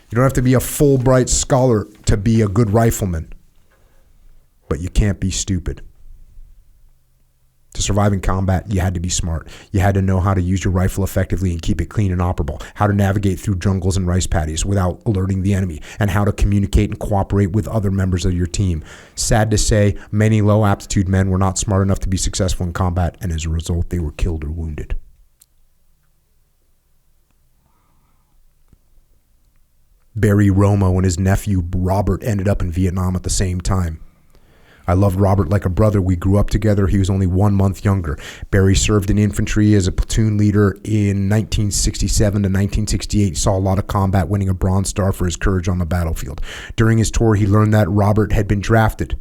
You don't have to be a Fulbright scholar to be a good rifleman. But you can't be stupid. To survive in combat, you had to be smart. You had to know how to use your rifle effectively and keep it clean and operable, how to navigate through jungles and rice paddies without alerting the enemy, and how to communicate and cooperate with other members of your team. Sad to say, many low-aptitude men were not smart enough to be successful in combat, and as a result, they were killed or wounded. Barry Romo and his nephew Robert ended up in Vietnam at the same time. I loved Robert like a brother. We grew up together. He was only 1 month younger. Barry served in infantry as a platoon leader in 1967 to 1968. He saw a lot of combat, winning a Bronze Star for his courage on the battlefield. During his tour, he learned that Robert had been drafted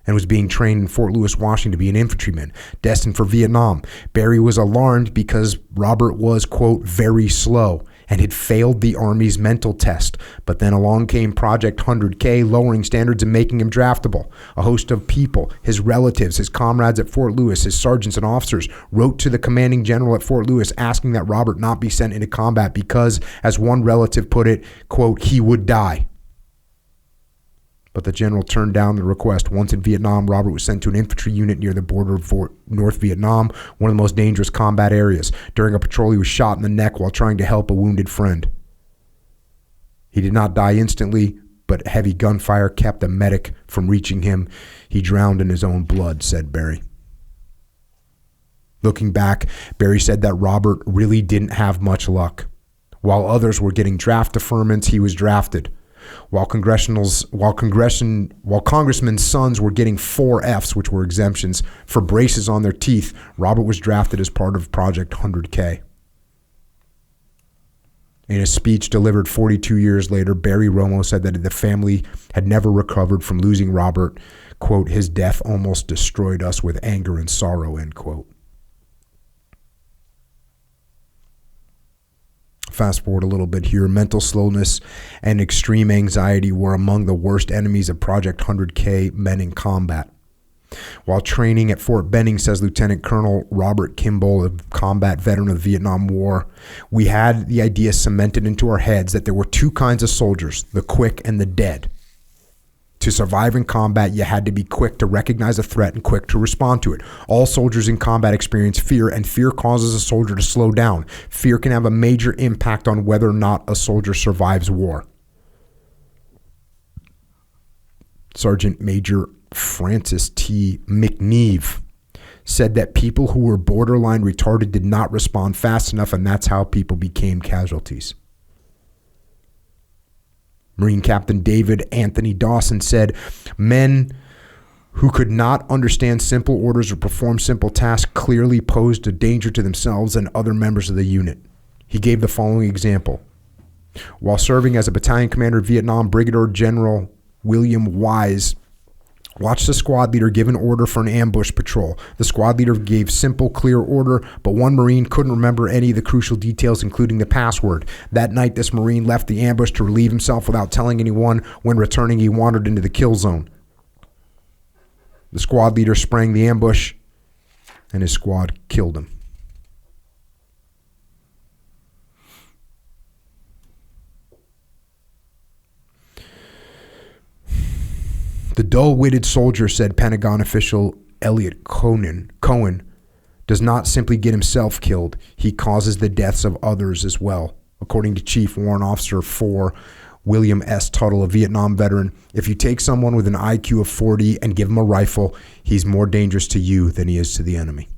and was being trained in Fort Lewis, Washington to be an infantryman, destined for Vietnam. Barry was alarmed because Robert was, quote, very slow and had failed the Army's mental test. But then along came Project 100K, lowering standards and making him draftable. A host of people, his relatives, his comrades at Fort Lewis, his sergeants and officers, wrote to the commanding general at Fort Lewis asking that Robert not be sent into combat because, as one relative put it, quote, he would die. But the general turned down the request. Once in Vietnam, Robert was sent to an infantry unit near the border of North Vietnam, one of the most dangerous combat areas. During a patrol, he was shot in the neck while trying to help a wounded friend. He did not die instantly, but heavy gunfire kept the medic from reaching him. He drowned in his own blood, said Barry. Looking back, Barry said that Robert really didn't have much luck. While others were getting draft deferments, he was drafted. While congressmen's sons were getting 4 Fs, which were exemptions, for braces on their teeth, Robert was drafted as part of Project 100K. In a speech delivered 42 years later, Barry Romo said that the family had never recovered from losing Robert. Quote, his death almost destroyed us with anger and sorrow, end quote. Fast forward a little bit here. Mental slowness and extreme anxiety were among the worst enemies of Project 100K men in combat. While training at Fort Benning, says Lieutenant Colonel Robert Kimball, a combat veteran of the Vietnam War, we had the idea cemented into our heads that there were 2 kinds of soldiers, the quick and the dead. To survive in combat, you had to be quick to recognize a threat and quick to respond to it. All soldiers in combat experience fear, and fear causes a soldier to slow down. Fear can have a major impact on whether or not a soldier survives war. Sergeant Major Francis T. McNeve said that people who were borderline retarded did not respond fast enough, and that's how people became casualties. Marine Captain David Anthony Dawson said, men who could not understand simple orders or perform simple tasks clearly posed a danger to themselves and other members of the unit. He gave the following example. While serving as a battalion commander in Vietnam, Brigadier General William Wise watched the squad leader give an order for an ambush patrol. The squad leader gave simple, clear order, but one Marine couldn't remember any of the crucial details, including the password. That night, this Marine left the ambush to relieve himself without telling anyone. When returning, he wandered into the kill zone. The squad leader sprang the ambush, and his squad killed him. The dull-witted soldier, said Pentagon official Elliot Cohen, does not simply get himself killed, he causes the deaths of others as well. According to Chief Warrant Officer 4 William S. Tuttle, a Vietnam veteran, if you take someone with an IQ of 40 and give him a rifle, he's more dangerous to you than he is to the enemy.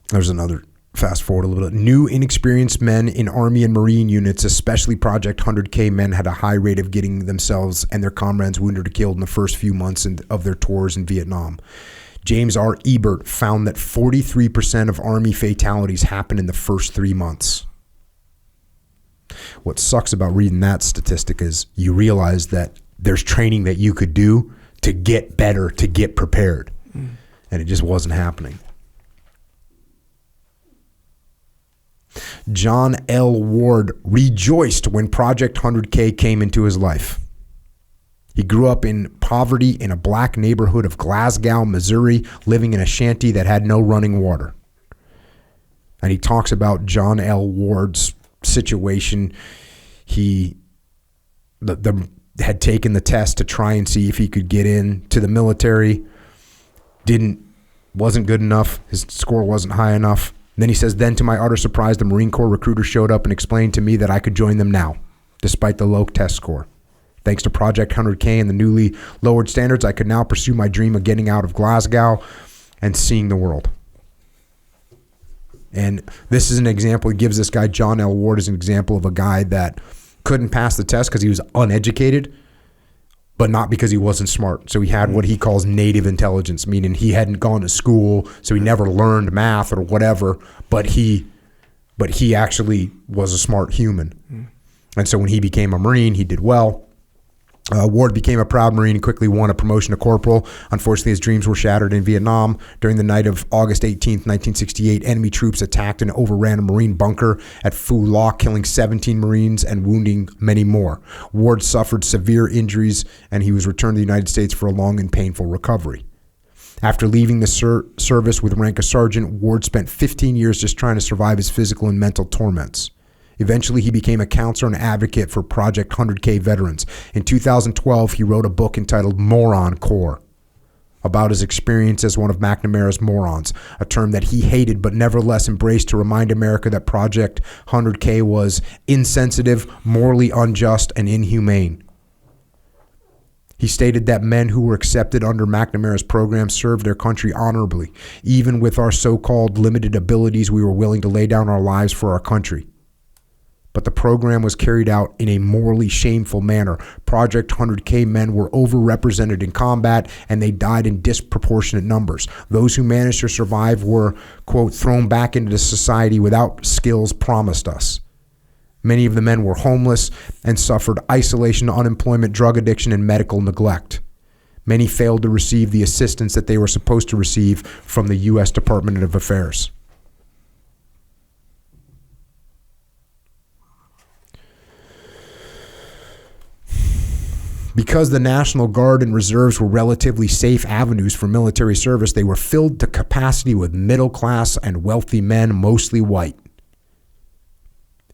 There's another fast forward a little bit. New inexperienced men in Army and Marine units, especially Project 100K men, had a high rate of getting themselves and their comrades wounded or killed in the first few months of their tours in Vietnam. James R. Ebert found that 43% of Army fatalities happened in the first 3 months. What sucks about reading that statistic is you realize that there's training that you could do to get better, to get prepared. And it just wasn't happening. John L. Ward rejoiced when Project 100K came into his life. He grew up in poverty in a black neighborhood of Glasgow, Missouri, living in a shanty that had no running water. And he talks about John L. Ward's situation. He had taken the test to try and see if he could get into the military. Wasn't good enough. His score wasn't high enough. And then he says, then to my utter surprise, the Marine Corps recruiter showed up and explained to me that I could join them now, despite the low test score. Thanks to Project 100K and the newly lowered standards, I could now pursue my dream of getting out of Glasgow and seeing the world. And this is an example. He gives this guy, John L. Ward, as an example of a guy that couldn't pass the test because he was uneducated, but not because he wasn't smart. So he had what he calls native intelligence, meaning he hadn't gone to school, so he never learned math or whatever, but he actually was a smart human. And so when he became a Marine, he did well. Ward became a proud Marine and quickly won a promotion to corporal. Unfortunately, his dreams were shattered in Vietnam. During the night of August 18th, 1968, enemy troops attacked and overran a Marine bunker at Phu Loc, killing 17 Marines and wounding many more. Ward suffered severe injuries, and he was returned to the United States for a long and painful recovery. After leaving the service with rank of sergeant, Ward spent 15 years just trying to survive his physical and mental torments. Eventually, he became a counselor and advocate for Project 100K veterans. In 2012, he wrote a book entitled Moron Corps about his experience as one of McNamara's morons, a term that he hated but nevertheless embraced to remind America that Project 100K was insensitive, morally unjust, and inhumane. He stated that men who were accepted under McNamara's program served their country honorably. Even with our so-called limited abilities, we were willing to lay down our lives for our country. But the program was carried out in a morally shameful manner. Project 100K men were overrepresented in combat, and they died in disproportionate numbers. Those who managed to survive were, quote, thrown back into society without skills promised us. Many of the men were homeless and suffered isolation, unemployment, drug addiction, and medical neglect. Many failed to receive the assistance that they were supposed to receive from the U.S. Department of Affairs. Because the National Guard and Reserves were relatively safe avenues for military service, they were filled to capacity with middle-class and wealthy men, mostly white.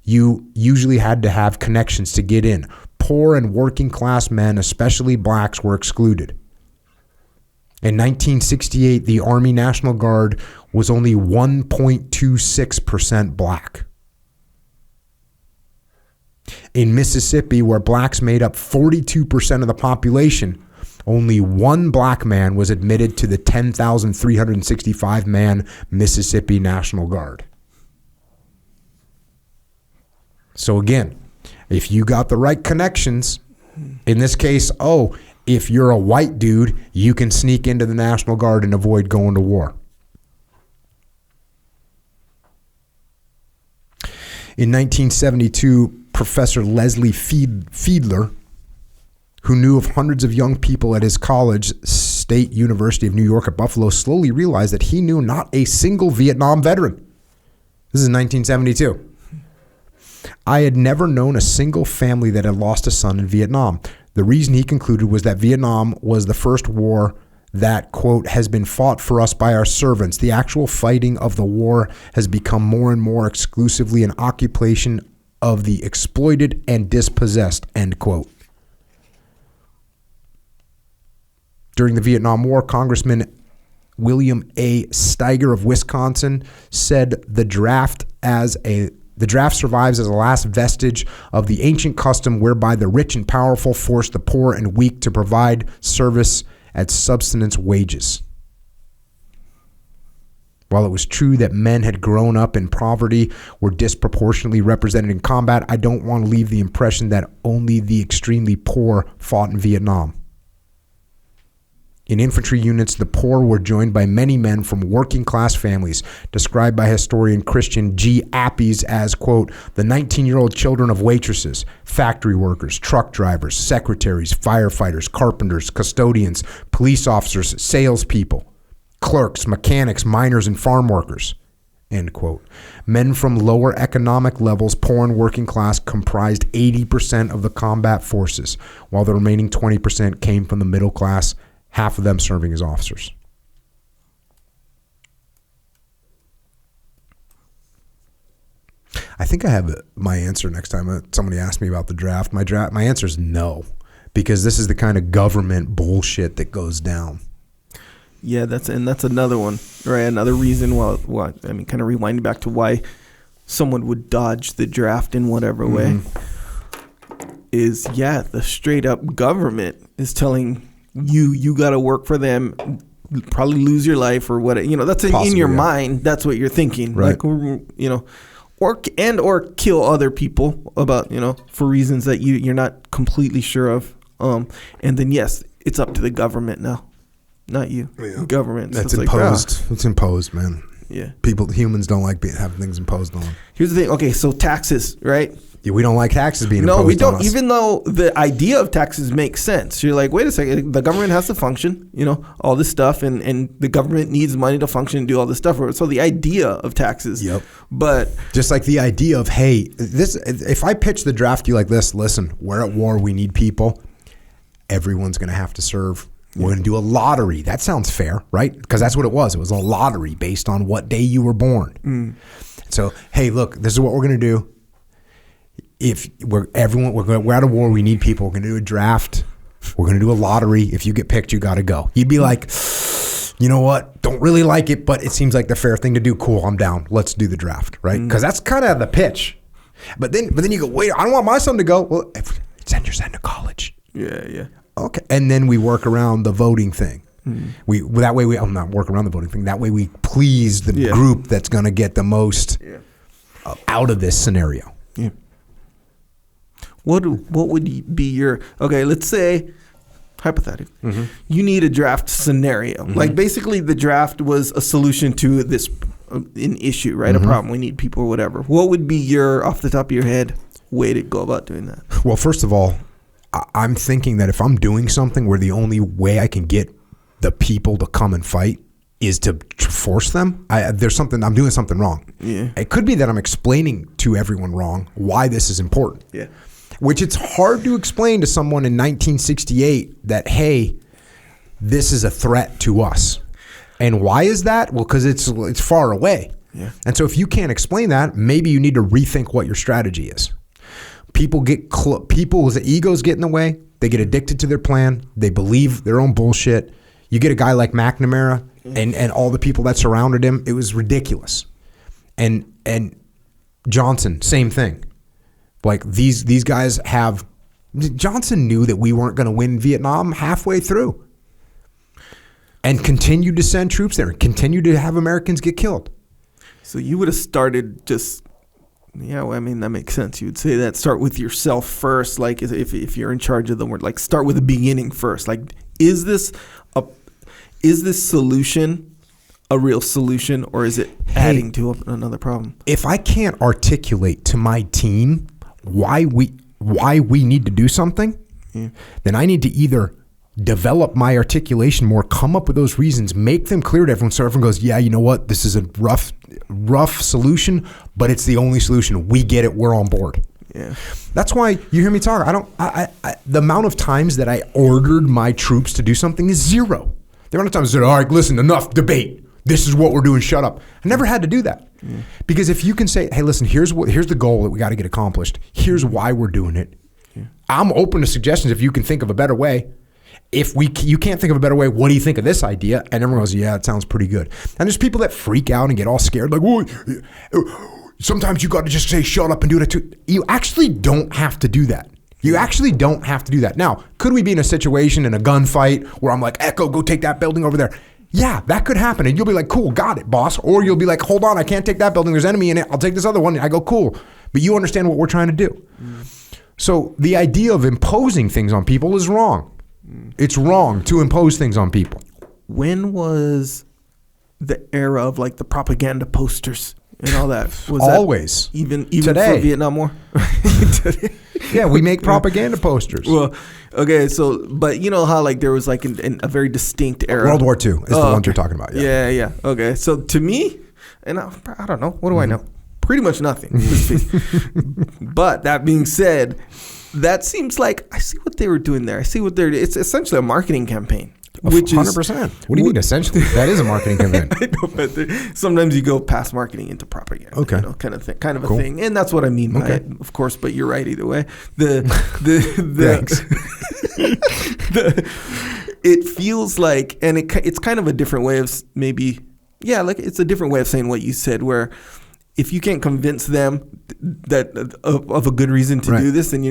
You usually had to have connections to get in. Poor and working-class men, especially blacks, were excluded. In 1968, the Army National Guard was only 1.26% black. In Mississippi, where blacks made up 42% of the population, only one black man was admitted to the 10,365-man Mississippi National Guard. So again, if you got the right connections, in this case, if you're a white dude, you can sneak into the National Guard and avoid going to war. In 1972, Professor Leslie Fiedler, who knew of hundreds of young people at his college, State University of New York at Buffalo, slowly realized that he knew not a single Vietnam veteran. This is 1972. I had never known a single family that had lost a son in Vietnam. The reason, he concluded, was that Vietnam was the first war that, quote, has been fought for us by our servants. The actual fighting of the war has become more and more exclusively an occupation of the exploited and dispossessed, end quote. During the Vietnam War, Congressman William A. Steiger of Wisconsin said the draft survives as a last vestige of the ancient custom whereby the rich and powerful force the poor and weak to provide service at subsistence wages. While it was true that men had grown up in poverty, were disproportionately represented in combat, I don't want to leave the impression that only the extremely poor fought in Vietnam. In infantry units, the poor were joined by many men from working class families, described by historian Christian G. Appies as, quote, the 19-year-old children of waitresses, factory workers, truck drivers, secretaries, firefighters, carpenters, custodians, police officers, salespeople, clerks, mechanics, miners, and farm workers, end quote. Men from lower economic levels, poor and working class, comprised 80% of the combat forces, while the remaining 20% came from the middle class, half of them serving as officers. I think I have my answer next time somebody asks me about the draft. My answer is no, because this is the kind of government bullshit that goes down. Yeah, that's another one, right? Another reason why I mean, kind of rewinding back to why someone would dodge the draft in whatever way is, the straight up government is telling you got to work for them, probably lose your life or what, that's in your mind. That's what you're thinking, right? Like, or kill other people about, for reasons that you're not completely sure of. And then, yes, it's up to the government now, not you. Yeah. Government. That's imposed. It's imposed, man. Yeah. Humans don't like having things imposed on them. Here's the thing. Okay, so taxes, right? Yeah, we don't like taxes being imposed on us. No, we don't. Even though the idea of taxes makes sense. You're like, wait a second. The government has to function, all this stuff. And the government needs money to function and do all this stuff. So the idea of taxes. Yep. But just like the idea of, hey, if I pitch the draft to you like this, listen, we're at war. We need people. Everyone's going to have to serve. We're going to do a lottery. That sounds fair, right? Because that's what it was. It was a lottery based on what day you were born. So, hey, look, this is what we're going to do. If we're at a war, we need people. We're going to do a draft. We're going to do a lottery. If you get picked, you got to go. You'd be like, you know what? Don't really like it, but it seems like the fair thing to do. Cool, I'm down. Let's do the draft, right? Because that's kind of the pitch. But then you go, wait, I don't want my son to go. Well, send your son to college. Yeah. Okay, and then we work around the voting thing. I'm not work around the voting thing. That way we please the group that's going to get the most out of this scenario. Yeah. What would be your let's say hypothetically you need a draft scenario. Like basically the draft was a solution to this an issue, right? A problem. We need people or whatever. What would be your off the top of your head way to go about doing that? Well, first of all, I'm thinking that if I'm doing something where the only way I can get the people to come and fight is to force them, I'm doing something wrong. Yeah. It could be that I'm explaining to everyone wrong why this is important. Yeah. Which it's hard to explain to someone in 1968 that, hey, this is a threat to us. And why is that? Well, because it's far away. Yeah. And so if you can't explain that, maybe you need to rethink what your strategy is. People's egos get in the way. They get addicted to their plan. They believe their own bullshit. You get a guy like McNamara and all the people that surrounded him. It was ridiculous. And Johnson, same thing. Like these guys have. Johnson knew that we weren't going to win Vietnam halfway through, and continued to send troops there and continued to have Americans get killed. So you would have started just. Yeah, well, I mean, that makes sense. You would say that start with yourself first, like if you're in charge of the word, like start with the beginning first. Like, is this solution a real solution, or is it adding to another problem? If I can't articulate to my team why we need to do something, then I need to either develop my articulation more, come up with those reasons, make them clear to everyone so everyone goes, yeah, you know what, this is a rough solution, but it's the only solution. We get it. We're on board. Yeah. That's why you hear me talk. The amount of times that I ordered my troops to do something is zero. The amount of times I said, all right, listen, enough debate. This is what we're doing. Shut up. I never had to do that. Yeah. Because if you can say, hey, listen, here's the goal that we got to get accomplished. Here's why we're doing it. Yeah. I'm open to suggestions if you can think of a better way. If you can't think of a better way, what do you think of this idea? And everyone goes, yeah, it sounds pretty good. And there's people that freak out and get all scared, like, whoa, sometimes you got to just say shut up and do it too. You actually don't have to do that. You actually don't have to do that. Now, could we be in a situation in a gunfight where I'm like, Echo, go take that building over there? Yeah, that could happen. And you'll be like, cool, got it, boss. Or you'll be like, hold on, I can't take that building. There's enemy in it. I'll take this other one. I go, cool. But you understand what we're trying to do. So the idea of imposing things on people is wrong. It's wrong to impose things on people. When was the era of like the propaganda posters and all that? Was always. That even today. For Vietnam War? Today. Yeah, we make propaganda posters. Well, okay, so, but you know how like there was like a very distinct era. World War II is the ones you're talking about. Yeah. Okay, so to me, and I don't know, what do I know? Pretty much nothing. But that being said, that seems like I see what they were doing there. I see what it's essentially a marketing campaign. which 100%. What do you mean? Essentially, that is a marketing campaign. I know, but sometimes you go past marketing into propaganda. Okay, kind of a thing, and that's what I mean by it, of course. But you're right either way. The it feels like, and it's kind of a different way of maybe, like it's a different way of saying what you said, where if you can't convince them that of a good reason to do this, then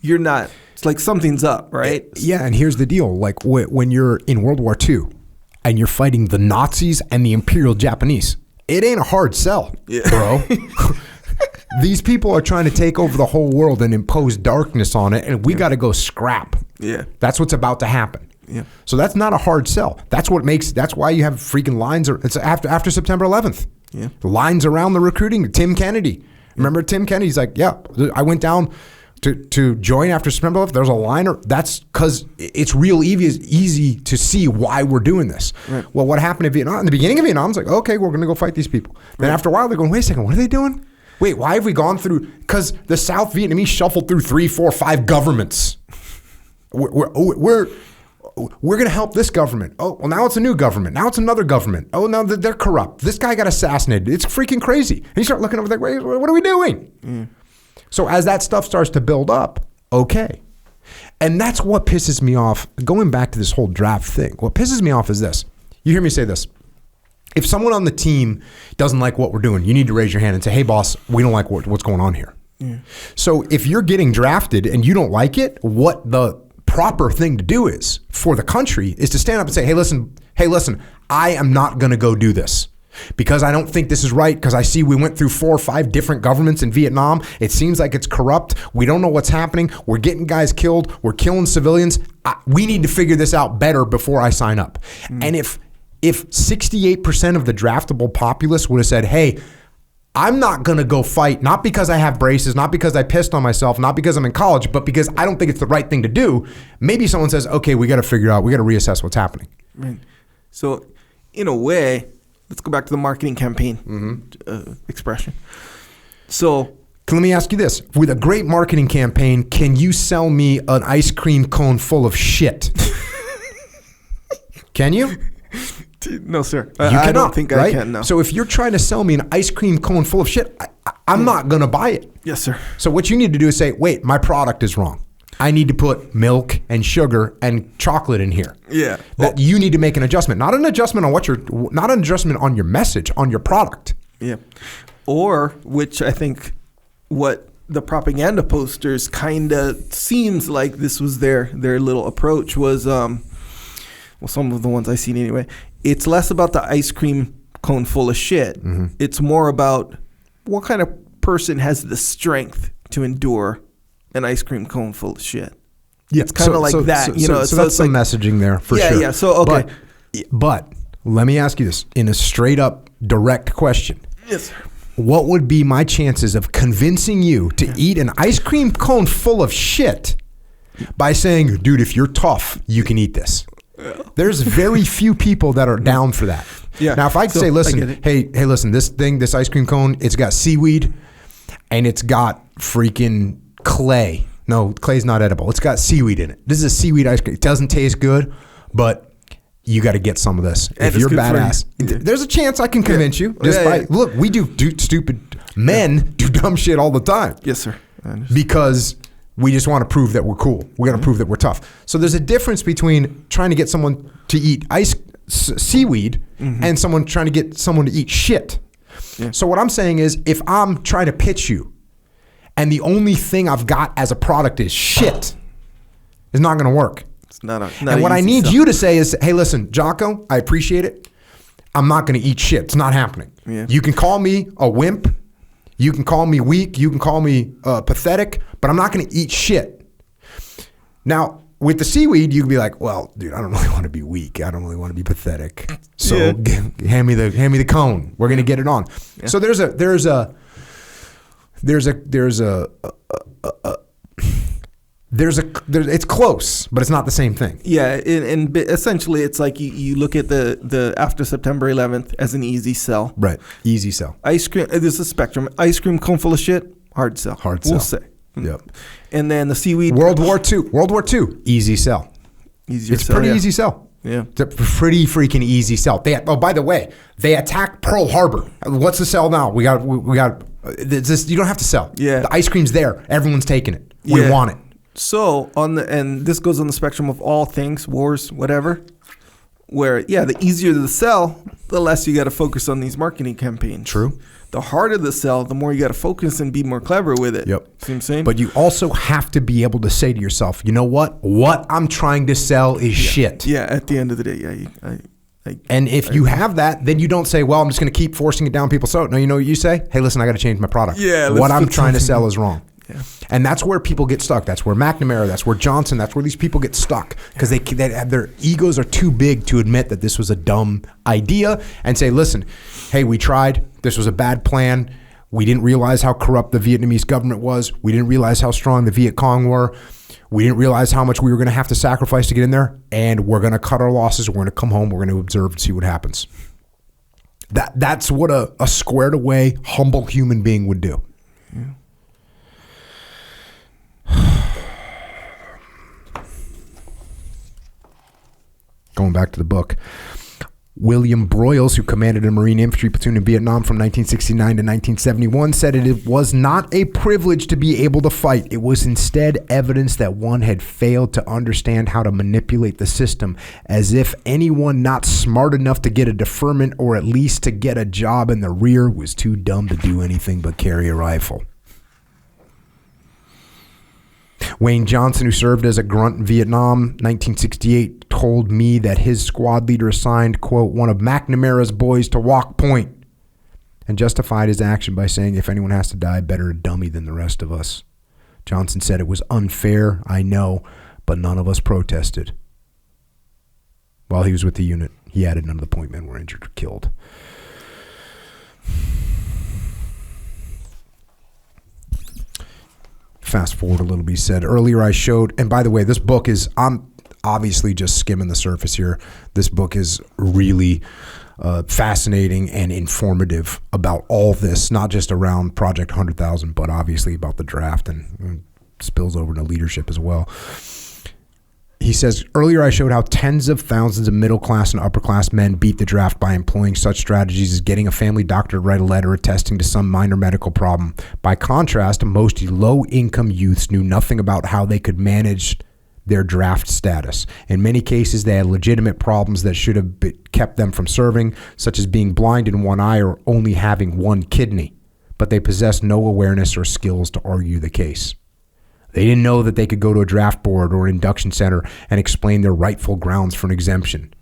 you're not. It's like something's up, right? Yeah, and here's the deal: like when you're in World War II and you're fighting the Nazis and the Imperial Japanese, it ain't a hard sell, bro. These people are trying to take over the whole world and impose darkness on it, and we got to go scrap. Yeah, that's what's about to happen. Yeah. So that's not a hard sell. That's why you have freaking lines. It's after September 11th. Yeah. Lines around the recruiting. Tim Kennedy. Remember Tim Kennedy? He's like, yeah, I went down to join after September 11th. There's a line. That's because it's real easy to see why we're doing this. Right. Well, what happened in Vietnam? In the beginning of Vietnam, it's like, okay, we're going to go fight these people. Then after a while, they're going, wait a second, what are they doing? Wait, why have we gone through? Because the South Vietnamese shuffled through 3, 4, 5 governments. We're going to help this government. Oh, well, now it's a new government. Now it's another government. Oh, now they're corrupt. This guy got assassinated. It's freaking crazy. And you start looking over there, wait, what are we doing? Mm. So as that stuff starts to build up, okay. And that's what pisses me off. Going back to this whole draft thing, what pisses me off is this. You hear me say this. If someone on the team doesn't like what we're doing, you need to raise your hand and say, hey, boss, we don't like what's going on here. Yeah. So if you're getting drafted and you don't like it, what the proper thing to do is for the country is to stand up and say, hey, listen, I am not going to go do this because I don't think this is right, because I see we went through 4 or 5 different governments in Vietnam. It seems like it's corrupt. We don't know what's happening. We're getting guys killed. We're killing civilians. We need to figure this out better before I sign up. And if 68% of the draftable populace would have said, hey, I'm not going to go fight, not because I have braces, not because I pissed on myself, not because I'm in college, but because I don't think it's the right thing to do. Maybe someone says, okay, we got to figure out, we got to reassess what's happening. Right. So in a way, let's go back to the marketing campaign expression. So let me ask you this. With a great marketing campaign, can you sell me an ice cream cone full of shit? Can you? No, sir. I don't think right? I can, no. So if you're trying to sell me an ice cream cone full of shit, I'm not going to buy it. Yes, sir. So what you need to do is say, wait, my product is wrong. I need to put milk and sugar and chocolate in here. Yeah. That you need to make an adjustment. Not an adjustment on not an adjustment on your message, on your product. Yeah. Or, which I think what the propaganda posters kind of seems like this was their little approach was, well, some of the ones I've seen anyway, it's less about the ice cream cone full of shit. Mm-hmm. It's more about what kind of person has the strength to endure an ice cream cone full of shit. Yeah, it's kind of that, you know. So that's some messaging there for sure. Yeah. So okay, but let me ask you this in a straight up, direct question. Yes, sir. What would be my chances of convincing you to eat an ice cream cone full of shit by saying, dude, if you're tough, you can eat this? There's very few people that are down for that. Yeah. Now, if I say, listen, hey, listen, this ice cream cone, it's got seaweed and it's got freaking clay. No, clay's not edible. It's got seaweed in it. This is a seaweed ice cream. It doesn't taste good, but you got to get some of this. If you're badass, there's a chance I can convince you. Look, we do stupid men do dumb shit all the time. Yes, sir. Because we just want to prove that we're cool. We're going to prove that we're tough. So there's a difference between trying to get someone to eat seaweed and someone trying to get someone to eat shit. Yeah. So what I'm saying is, if I'm trying to pitch you and the only thing I've got as a product is shit, it's not going to work. It's not and what I need you to say is, hey, listen, Jocko, I appreciate it. I'm not going to eat shit. It's not happening. Yeah. You can call me a wimp. You can call me weak. You can call me pathetic, but I'm not going to eat shit. Now, with the seaweed, you can be like, well, dude, I don't really want to be weak. I don't really want to be pathetic. So hand me the cone. We're going to get it on. Yeah. So it's close, but it's not the same thing. Yeah, and essentially it's like you look at the after September 11th as an easy sell. Right, easy sell. Ice cream, there's a spectrum. Ice cream cone full of shit, hard sell. We'll say. Yep. And then the seaweed. World War II, easy sell. Easier it's sell, pretty easy sell. Yeah. It's a pretty freaking easy sell. By the way, they attacked Pearl Harbor. What's the sell now? We got this. You don't have to sell. Yeah. The ice cream's there. Everyone's taking it. We want it. So and this goes on the spectrum of all things, wars, whatever. Where the easier the sell, the less you got to focus on these marketing campaigns. True. The harder the sell, the more you got to focus and be more clever with it. Yep. See what I'm saying? But you also have to be able to say to yourself, you know what? What I'm trying to sell is shit. Yeah, at the end of the day, and if you have that, then you don't say, well, I'm just going to keep forcing it down people's throat. No, you know what you say? Hey, listen, I got to change my product. Yeah. What I'm trying to sell is wrong. Yeah. And that's where people get stuck. That's where McNamara, that's where Johnson, that's where these people get stuck because they have their egos are too big to admit that this was a dumb idea and say, listen, hey, we tried. This was a bad plan. We didn't realize how corrupt the Vietnamese government was. We didn't realize how strong the Viet Cong were. We didn't realize how much we were going to have to sacrifice to get in there. And we're going to cut our losses. We're going to come home. We're going to observe and see what happens. That's what a squared away, humble human being would do. Yeah. Going back to the book, William Broyles, who commanded a Marine infantry platoon in Vietnam from 1969 to 1971, said it was not a privilege to be able to fight. It was instead evidence that one had failed to understand how to manipulate the system, as if anyone not smart enough to get a deferment or at least to get a job in the rear was too dumb to do anything but carry a rifle. Wayne Johnson, who served as a grunt in Vietnam, 1968, told me that his squad leader assigned, quote, one of McNamara's boys to walk point, and justified his action by saying, if anyone has to die, better a dummy than the rest of us. Johnson said it was unfair, I know, but none of us protested. While he was with the unit, he added none of the point men were injured or killed. Fast forward a little bit, he said, earlier I showed, and by the way, this book is, I'm obviously just skimming the surface here. This book is really fascinating and informative about all this, not just around Project 100,000, but obviously about the draft and spills over into leadership as well. He says, earlier I showed how tens of thousands of middle class and upper class men beat the draft by employing such strategies as getting a family doctor to write a letter attesting to some minor medical problem. By contrast, most low-income youths knew nothing about how they could manage their draft status. In many cases, they had legitimate problems that should have kept them from serving, such as being blind in one eye or only having one kidney, but they possessed no awareness or skills to argue the case. They didn't know that they could go to a draft board or induction center and explain their rightful grounds for an exemption.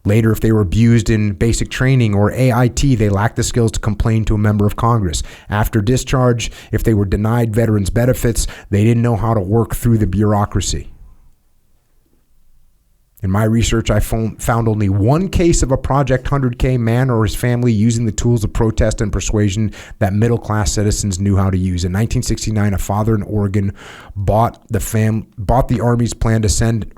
Later, if they were abused in basic training or AIT, they lacked the skills to complain to a member of Congress. After discharge, if they were denied veterans benefits, they didn't know how to work through the bureaucracy. In my research, I found only one case of a Project 100K man or his family using the tools of protest and persuasion that middle-class citizens knew how to use. In 1969, a father in Oregon fought the Army's plan to send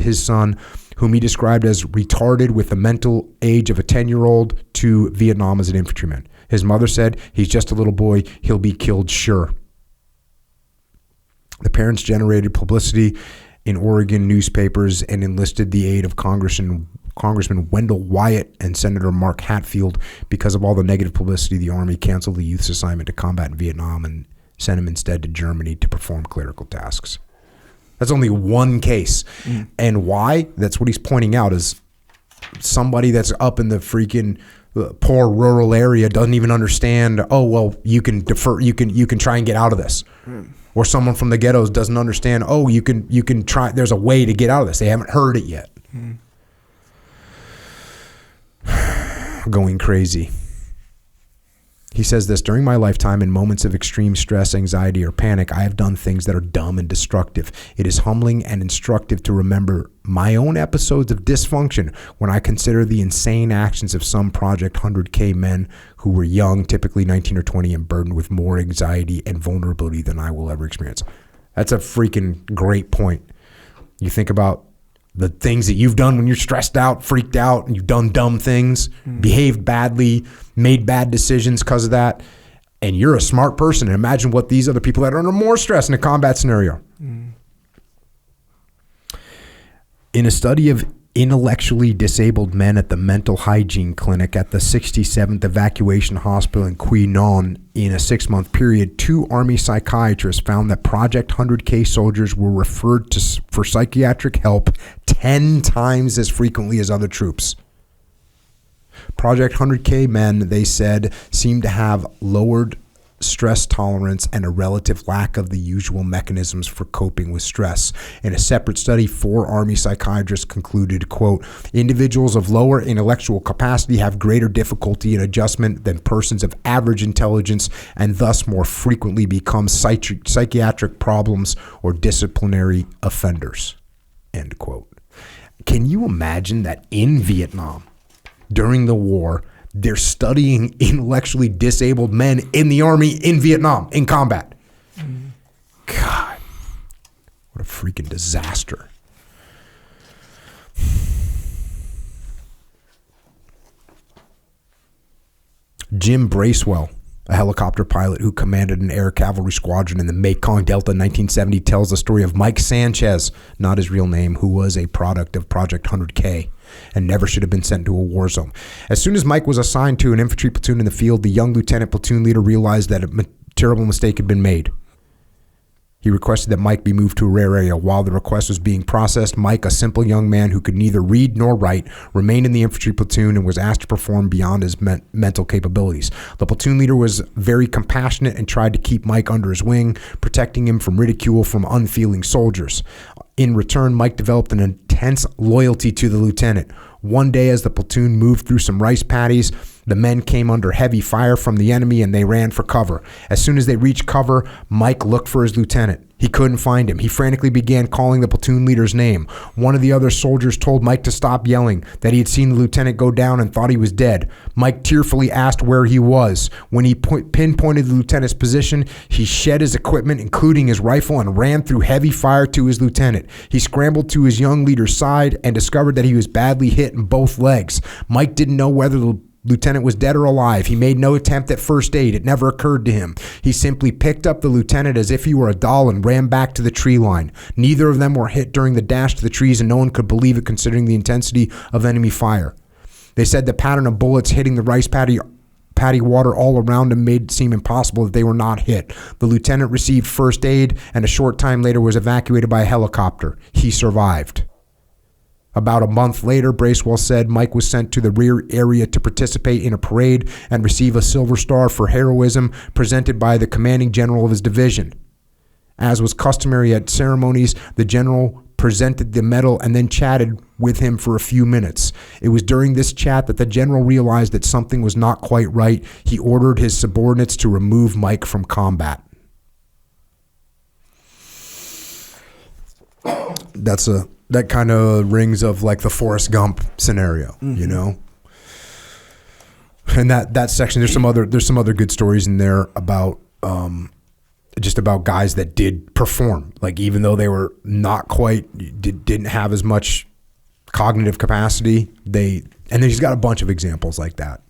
his son, whom he described as retarded with the mental age of a 10-year-old, to Vietnam as an infantryman. His mother said, "He's just a little boy. He'll be killed, sure." The parents generated publicity in Oregon newspapers and enlisted the aid of Congressman Wendell Wyatt and Senator Mark Hatfield. Because of all the negative publicity, the Army canceled the youth's assignment to combat in Vietnam and sent him instead to Germany to perform clerical tasks. That's only one case. And why? That's what he's pointing out, is somebody that's up in the freaking poor rural area doesn't even understand, oh, well, you can defer, you can try and get out of this. Or someone from the ghettos doesn't understand, oh, you can try, there's a way to get out of this. They haven't heard it yet. Going crazy. He says this, during my lifetime, in moments of extreme stress, anxiety, or panic, I have done things that are dumb and destructive. It is humbling and instructive to remember my own episodes of dysfunction when I consider the insane actions of some Project 100K men who were young, typically 19 or 20, and burdened with more anxiety and vulnerability than I will ever experience. That's a freaking great point. You think about the things that you've done when you're stressed out, freaked out, and you've done dumb things, behaved badly, made bad decisions because of that, and you're a smart person. And imagine what these other people that are under more stress in a combat scenario. In a study of intellectually disabled men at the mental hygiene clinic at the 67th Evacuation Hospital in Quy Nhon in a 6-month period, 2 Army psychiatrists found that Project 100K soldiers were referred to for psychiatric help 10 times as frequently as other troops. Project 100K men, they said, seemed to have lowered stress tolerance and a relative lack of the usual mechanisms for coping with stress. In a separate study, 4 Army psychiatrists concluded, quote, individuals of lower intellectual capacity have greater difficulty in adjustment than persons of average intelligence and thus more frequently become psychiatric problems or disciplinary offenders, end quote. Can you imagine that in Vietnam, during the war, they're studying intellectually disabled men in the Army in Vietnam, in combat? God, what a freaking disaster. Jim Bracewell, a helicopter pilot who commanded an air cavalry squadron in the Mekong Delta in 1970, tells the story of Mike Sanchez, not his real name, who was a product of Project 100K and never should have been sent to a war zone. As soon as Mike was assigned to an infantry platoon in the field, the young lieutenant platoon leader realized that a terrible mistake had been made. He requested that Mike be moved to a rare area. While the request was being processed, Mike, a simple young man who could neither read nor write, remained in the infantry platoon and was asked to perform beyond his mental capabilities. The platoon leader was very compassionate and tried to keep Mike under his wing, protecting him from ridicule from unfeeling soldiers. In return, Mike developed an intense loyalty to the lieutenant. One day, as the platoon moved through some rice paddies, the men came under heavy fire from the enemy and they ran for cover. As soon as they reached cover, Mike looked for his lieutenant. He couldn't find him. He frantically began calling the platoon leader's name. One of the other soldiers told Mike to stop yelling, that he had seen the lieutenant go down and thought he was dead. Mike tearfully asked where he was. When he pinpointed the lieutenant's position, he shed his equipment, including his rifle, and ran through heavy fire to his lieutenant. He scrambled to his young leader's side and discovered that he was badly hit in both legs. Mike didn't know whether the lieutenant was dead or alive. He made no attempt at first aid. It never occurred to him. He simply picked up the lieutenant as if he were a doll and ran back to the tree line. Neither of them were hit during the dash to the trees, and no one could believe it considering the intensity of enemy fire. They said the pattern of bullets hitting the rice paddy water all around him made it seem impossible that they were not hit. The lieutenant received first aid and a short time later was evacuated by a helicopter. He survived. About a month later, Bracewell said Mike was sent to the rear area to participate in a parade and receive a Silver Star for heroism presented by the commanding general of his division. As was customary at ceremonies, the general presented the medal and then chatted with him for a few minutes. It was during this chat that the general realized that something was not quite right. He ordered his subordinates to remove Mike from combat. That kind of rings of like the Forrest Gump scenario, you know. And that section, there's some other good stories in there about just about guys that did perform, like even though they were not quite didn't have as much cognitive capacity, and then he's got a bunch of examples like that.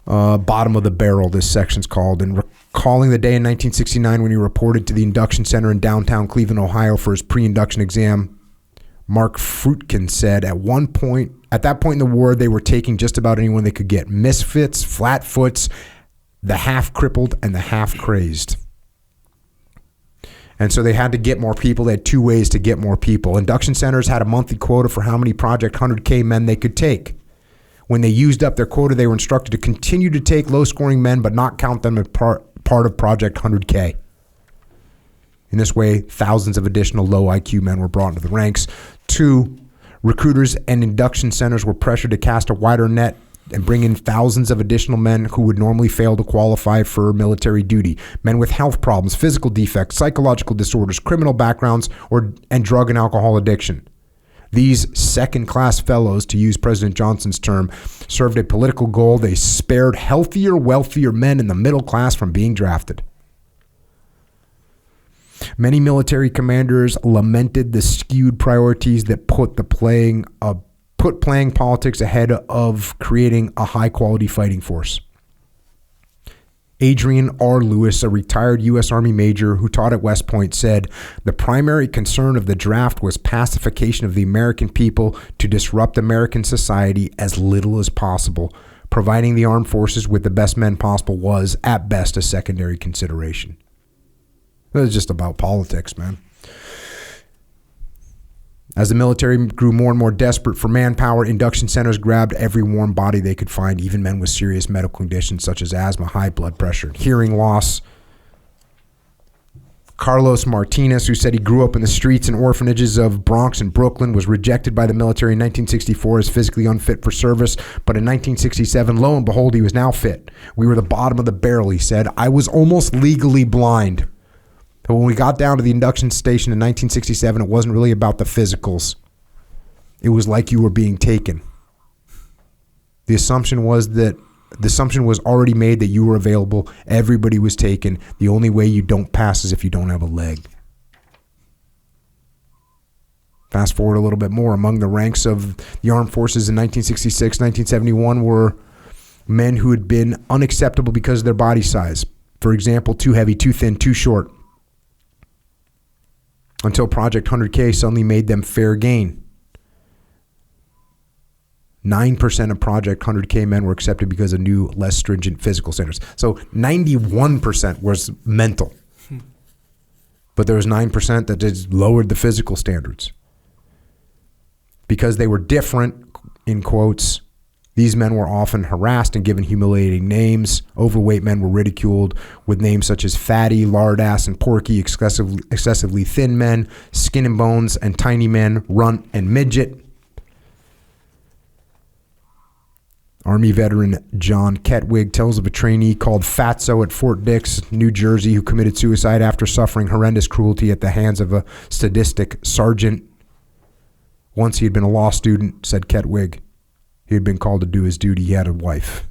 Bottom of the barrel, this section's called. And recalling the day in 1969 when he reported to the induction center in downtown Cleveland, Ohio for his pre-induction exam, Mark Fruitkin said at that point in the war, they were taking just about anyone they could get. Misfits, flatfoots, the half-crippled, and the half-crazed. And so they had to get more people. They had 2 ways to get more people. Induction centers had a monthly quota for how many Project 100K men they could take. When they used up their quota, they were instructed to continue to take low-scoring men but not count them as part of Project 100K. In this way, thousands of additional low IQ men were brought into the ranks. 2, recruiters and induction centers were pressured to cast a wider net and bring in thousands of additional men who would normally fail to qualify for military duty. Men with health problems, physical defects, psychological disorders, criminal backgrounds, and drug and alcohol addiction. These second-class fellows, to use President Johnson's term, served a political goal. They spared healthier, wealthier men in the middle class from being drafted. Many military commanders lamented the skewed priorities that put playing politics ahead of creating a high-quality fighting force. Adrian R. Lewis, a retired U.S. Army major who taught at West Point, said, "The primary concern of the draft was pacification of the American people to disrupt American society as little as possible. Providing the armed forces with the best men possible was, at best, a secondary consideration." It was just about politics, man. As the military grew more and more desperate for manpower, induction centers grabbed every warm body they could find, even men with serious medical conditions such as asthma, high blood pressure, and hearing loss. Carlos Martinez, who said he grew up in the streets and orphanages of Bronx and Brooklyn, was rejected by the military in 1964 as physically unfit for service. But in 1967, lo and behold, he was now fit. "We were the bottom of the barrel," he said. "I was almost legally blind." But when we got down to the induction station in 1967, it wasn't really about the physicals. It was like you were being taken. The assumption was already made that you were available. Everybody was taken. The only way you don't pass is if you don't have a leg. Fast forward a little bit more. Among the ranks of the armed forces in 1966, 1971 were men who had been unacceptable because of their body size. For example, too heavy, too thin, too short. Until Project 100K suddenly made them fair game. 9% of Project 100K men were accepted because of new, less stringent physical standards. So 91% was mental. But there was 9% that just lowered the physical standards. Because they were different, in quotes, these men were often harassed and given humiliating names. Overweight men were ridiculed with names such as fatty, lard ass, and porky. Excessively thin men, skin and bones, and tiny men, runt and midget. Army veteran John Ketwig tells of a trainee called Fatso at Fort Dix, New Jersey, who committed suicide after suffering horrendous cruelty at the hands of a sadistic sergeant. Once he had been a law student, said Ketwig. He had been called to do his duty. He had a wife.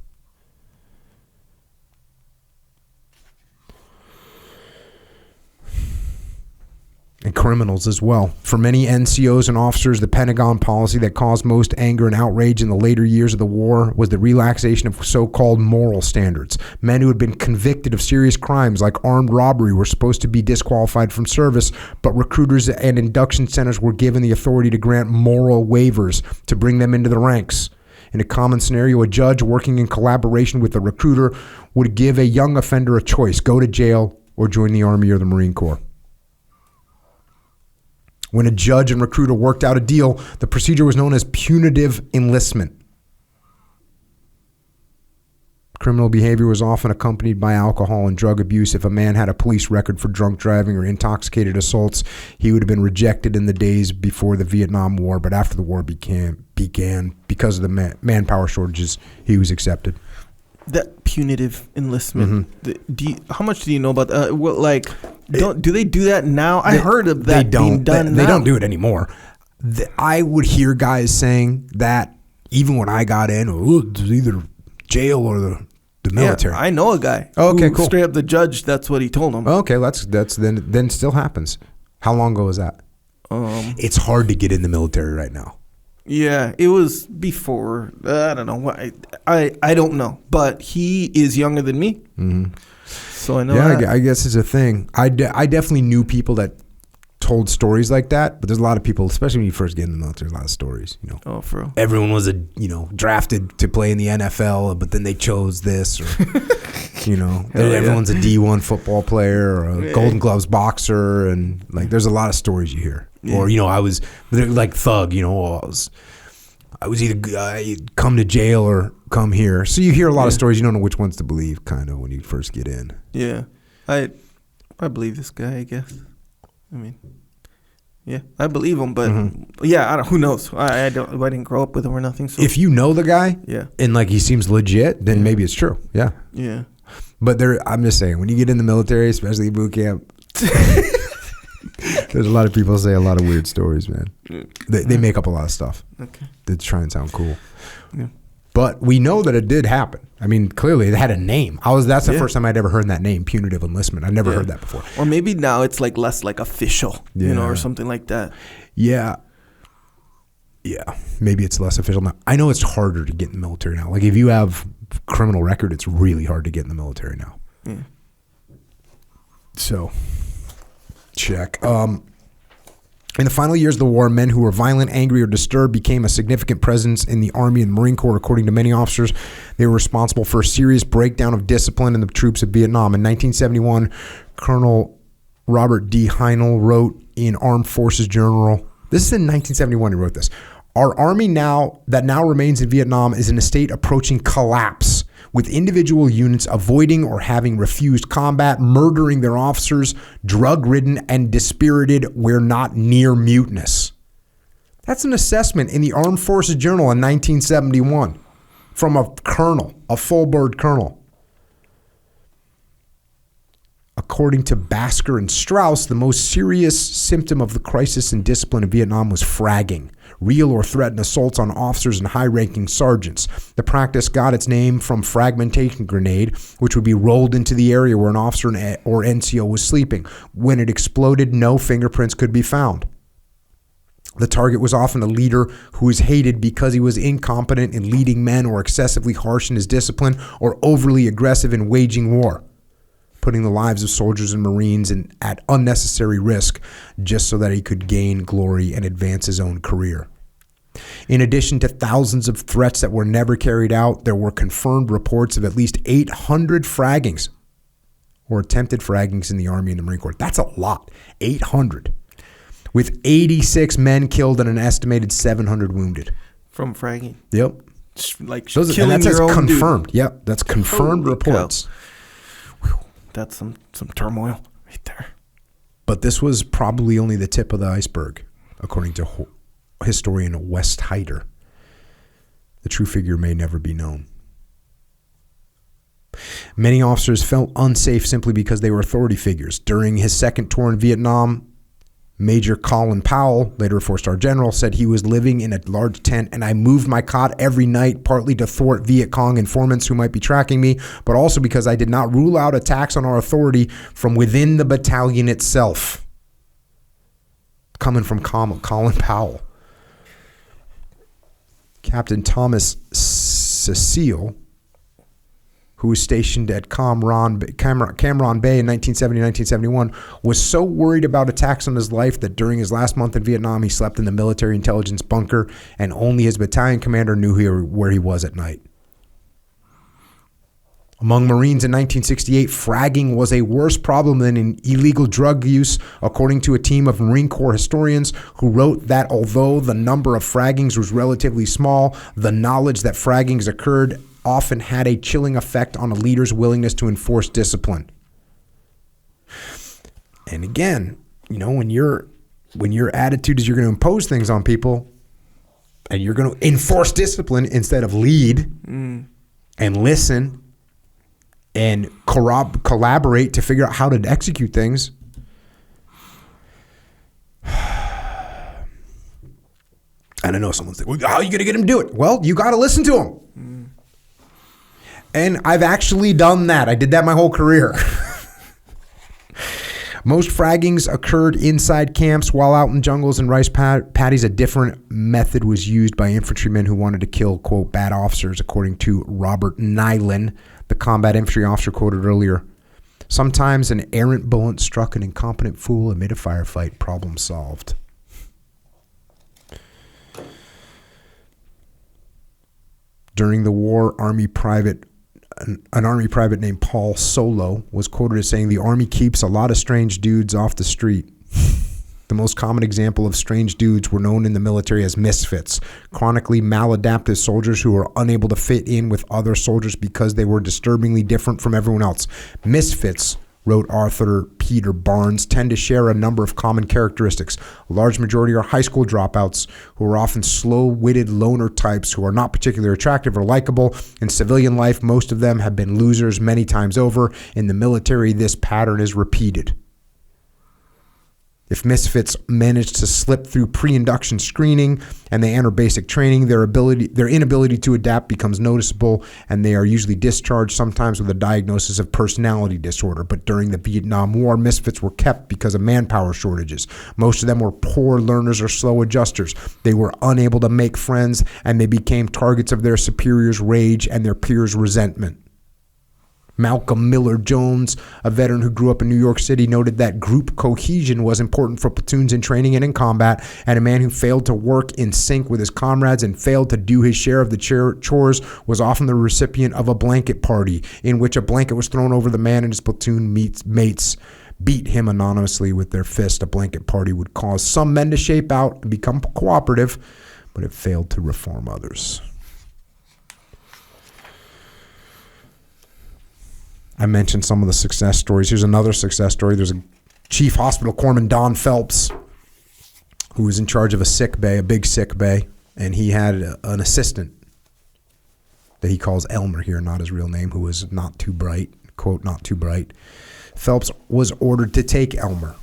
And criminals as well. For many NCOs and officers, the Pentagon policy that caused most anger and outrage in the later years of the war was the relaxation of so-called moral standards. Men who had been convicted of serious crimes like armed robbery were supposed to be disqualified from service, but recruiters and induction centers were given the authority to grant moral waivers to bring them into the ranks. In a common scenario, a judge working in collaboration with the recruiter would give a young offender a choice: go to jail or join the Army or the Marine Corps. When a judge and recruiter worked out a deal, the procedure was known as punitive enlistment. Criminal behavior was often accompanied by alcohol and drug abuse. If a man had a police record for drunk driving or intoxicated assaults, he would have been rejected in the days before the Vietnam War, but after the war began because of the manpower shortages, he was accepted. That punitive enlistment. How much do you know about that? Do they do that now? I heard of that being done. They don't do it anymore. I would hear guys saying that even when I got in, it's either jail or the military. Yeah, I know a guy. Oh, okay, cool. Straight up the judge, that's what he told him. Okay, that's then it still happens. How long ago was that? It's hard to get in the military right now. Yeah, it was before. I don't know. I don't know. But he is younger than me. Mm-hmm. So I know that. I guess it's a thing. I definitely knew people that told stories like that, but there's a lot of people, especially when you first get in the military, a lot of stories, you know. Oh, for real. Everyone was drafted to play in the NFL, but then they chose this, or everyone's a D1 football player or a Golden Gloves boxer, and there's a lot of stories you hear. Yeah. Or I was like thug, I was either come to jail or come here. So you hear a lot of stories. You don't know which ones to believe, kind of, when you first get in. Yeah, I believe this guy, I guess. I mean, yeah, I believe him, but I don't. Who knows? I didn't grow up with him or nothing. So if you know the guy, yeah, and he seems legit, then maybe it's true. Yeah, yeah. But I'm just saying, when you get in the military, especially boot camp, there's a lot of people say a lot of weird stories, man. They make up a lot of stuff. Okay. To try and sound cool. Yeah. But we know that it did happen. I mean, clearly it had a name. That's the first time I'd ever heard that name, punitive enlistment. I've never heard that before. Or maybe now it's less official, or something like that. Yeah. Yeah. Maybe it's less official now. I know it's harder to get in the military now. If you have criminal record, it's really hard to get in the military now. So, check. In the final years of the war, men who were violent, angry, or disturbed became a significant presence in the Army and Marine Corps. According to many officers, they were responsible for a serious breakdown of discipline in the troops of Vietnam. In 1971, Colonel Robert D. Heinel wrote in Armed Forces Journal, this is in 1971 he wrote this, "Our army now remains in Vietnam is in a state approaching collapse, with individual units avoiding or having refused combat, murdering their officers, drug-ridden and dispirited where not near mutinous." That's an assessment in the Armed Forces Journal in 1971 from a colonel, a full-bird colonel. According to Basker and Strauss, the most serious symptom of the crisis in discipline in Vietnam was fragging, real or threatened assaults on officers and high-ranking sergeants. The practice got its name from fragmentation grenade, which would be rolled into the area where an officer or NCO was sleeping. When it exploded, no fingerprints could be found. The target was often a leader who was hated because he was incompetent in leading men or excessively harsh in his discipline or overly aggressive in waging war, putting the lives of soldiers and Marines at unnecessary risk just so that he could gain glory and advance his own career. In addition to thousands of threats that were never carried out, there were confirmed reports of at least 800 fraggings or attempted fraggings in the Army and the Marine Corps. That's a lot, 800, with 86 men killed and an estimated 700 wounded. From fragging? Yep. Like Those, killing and that's your own confirmed. dude. Yep, that's confirmed Holy reports. cow. That's some turmoil right there. But this was probably only the tip of the iceberg, according to historian West Hyder. The true figure may never be known. Many officers felt unsafe simply because they were authority figures. During his second tour in Vietnam, Major Colin Powell, later a four-star general, said he was living in a large tent and I moved my cot every night, partly to thwart Viet Cong informants who might be tracking me, but also because I did not rule out attacks on our authority from within the battalion itself. Coming from Colin Powell. Captain Thomas Cecile, who was stationed at Cam Ranh Bay in 1970-1971, was so worried about attacks on his life that during his last month in Vietnam, he slept in the military intelligence bunker, and only his battalion commander knew where he was at night. Among Marines in 1968, fragging was a worse problem than illegal drug use, according to a team of Marine Corps historians who wrote that although the number of fraggings was relatively small, the knowledge that fraggings occurred often had a chilling effect on a leader's willingness to enforce discipline. And again, when your attitude is you're going to impose things on people and you're going to enforce discipline instead of lead and listen and collaborate to figure out how to execute things. And I know someone's like, well, how are you going to get him to do it? Well, you got to listen to him. And I've actually done that. I did that my whole career. Most fraggings occurred inside camps while out in jungles and rice paddies. A different method was used by infantrymen who wanted to kill, quote, bad officers, according to Robert Nyland, the combat infantry officer quoted earlier. Sometimes an errant bullet struck an incompetent fool amid a firefight. Problem solved. During the war, an Army private named Paul Solo was quoted as saying, "The Army keeps a lot of strange dudes off the street." The most common example of strange dudes were known in the military as misfits, chronically maladaptive soldiers who were unable to fit in with other soldiers because they were disturbingly different from everyone else. Misfits, wrote Arthur Peter Barnes, tend to share a number of common characteristics. A large majority are high school dropouts who are often slow-witted loner types who are not particularly attractive or likable. In civilian life, most of them have been losers many times over. In the military, this pattern is repeated. If misfits manage to slip through pre-induction screening and they enter basic training, their inability to adapt becomes noticeable, and they are usually discharged, sometimes with a diagnosis of personality disorder. But during the Vietnam War, misfits were kept because of manpower shortages. Most of them were poor learners or slow adjusters. They were unable to make friends, and they became targets of their superiors' rage and their peers' resentment. Malcolm Miller Jones, a veteran who grew up in New York City, noted that group cohesion was important for platoons in training and in combat, and a man who failed to work in sync with his comrades and failed to do his share of the chores was often the recipient of a blanket party, in which a blanket was thrown over the man and his platoon mates beat him anonymously with their fist. A blanket party would cause some men to shape out and become cooperative, but it failed to reform others. I mentioned some of the success stories. Here's another success story. There's a chief hospital corpsman, Don Phelps, who was in charge of a sick bay, a big sick bay, and he had an assistant that he calls Elmer here, not his real name, who was not too bright, quote, not too bright. Phelps was ordered to take Elmer,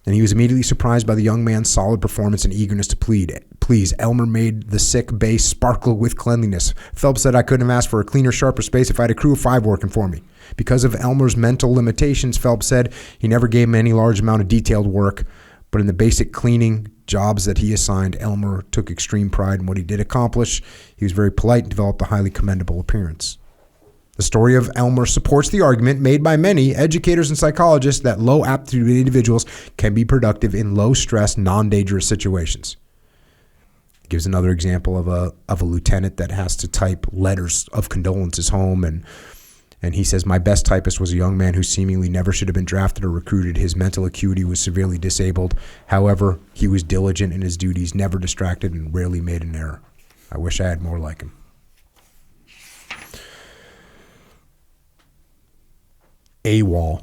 and he was immediately surprised by the young man's solid performance and eagerness to please. Elmer made the sick bay sparkle with cleanliness. Phelps said, "I couldn't have asked for a cleaner, sharper space if I had a crew of 5 working for me." Because of Elmer's mental limitations, Phelps said he never gave him any large amount of detailed work, but in the basic cleaning jobs that he assigned, Elmer took extreme pride in what he did accomplish. He was very polite and developed a highly commendable appearance. The story of Elmer supports the argument made by many educators and psychologists that low aptitude individuals can be productive in low stress, non-dangerous situations. It gives another example of a lieutenant that has to type letters of condolences home, and he says, "My best typist was a young man who seemingly never should have been drafted or recruited. His mental acuity was severely disabled. However, he was diligent in his duties, never distracted, and rarely made an error. I wish I had more like him." AWOL,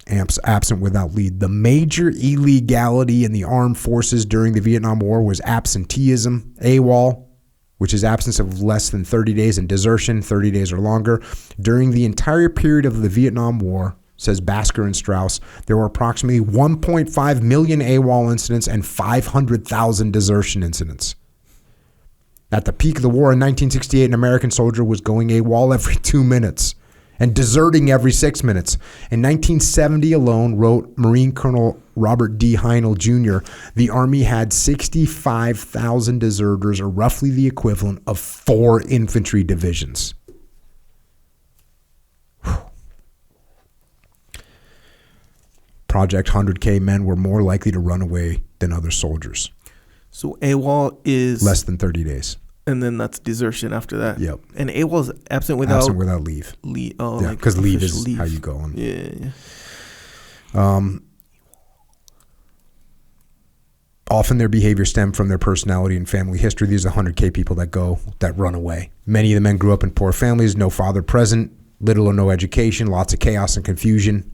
absent without leave. The major illegality in the armed forces during the Vietnam War was absenteeism, AWOL, which is absence of less than 30 days, and desertion, 30 days or longer. During the entire period of the Vietnam War, says Basker and Strauss, there were approximately 1.5 million AWOL incidents and 500,000 desertion incidents. At the peak of the war in 1968, an American soldier was going AWOL every 2 minutes and deserting every 6 minutes. In 1970 alone, wrote Marine Colonel Robert D. Heinel Jr., the Army had 65,000 deserters, or roughly the equivalent of 4 infantry divisions. Whew. Project 100K men were more likely to run away than other soldiers. So AWOL is less than 30 days. And then that's desertion after that. Yep. And AWOL is absent without leave. Oh, yeah, because like leave is leave. how you go on. Yeah. Often their behavior stemmed from their personality and family history. These are 100K people that run away. Many of the men grew up in poor families, no father present, little or no education, lots of chaos and confusion.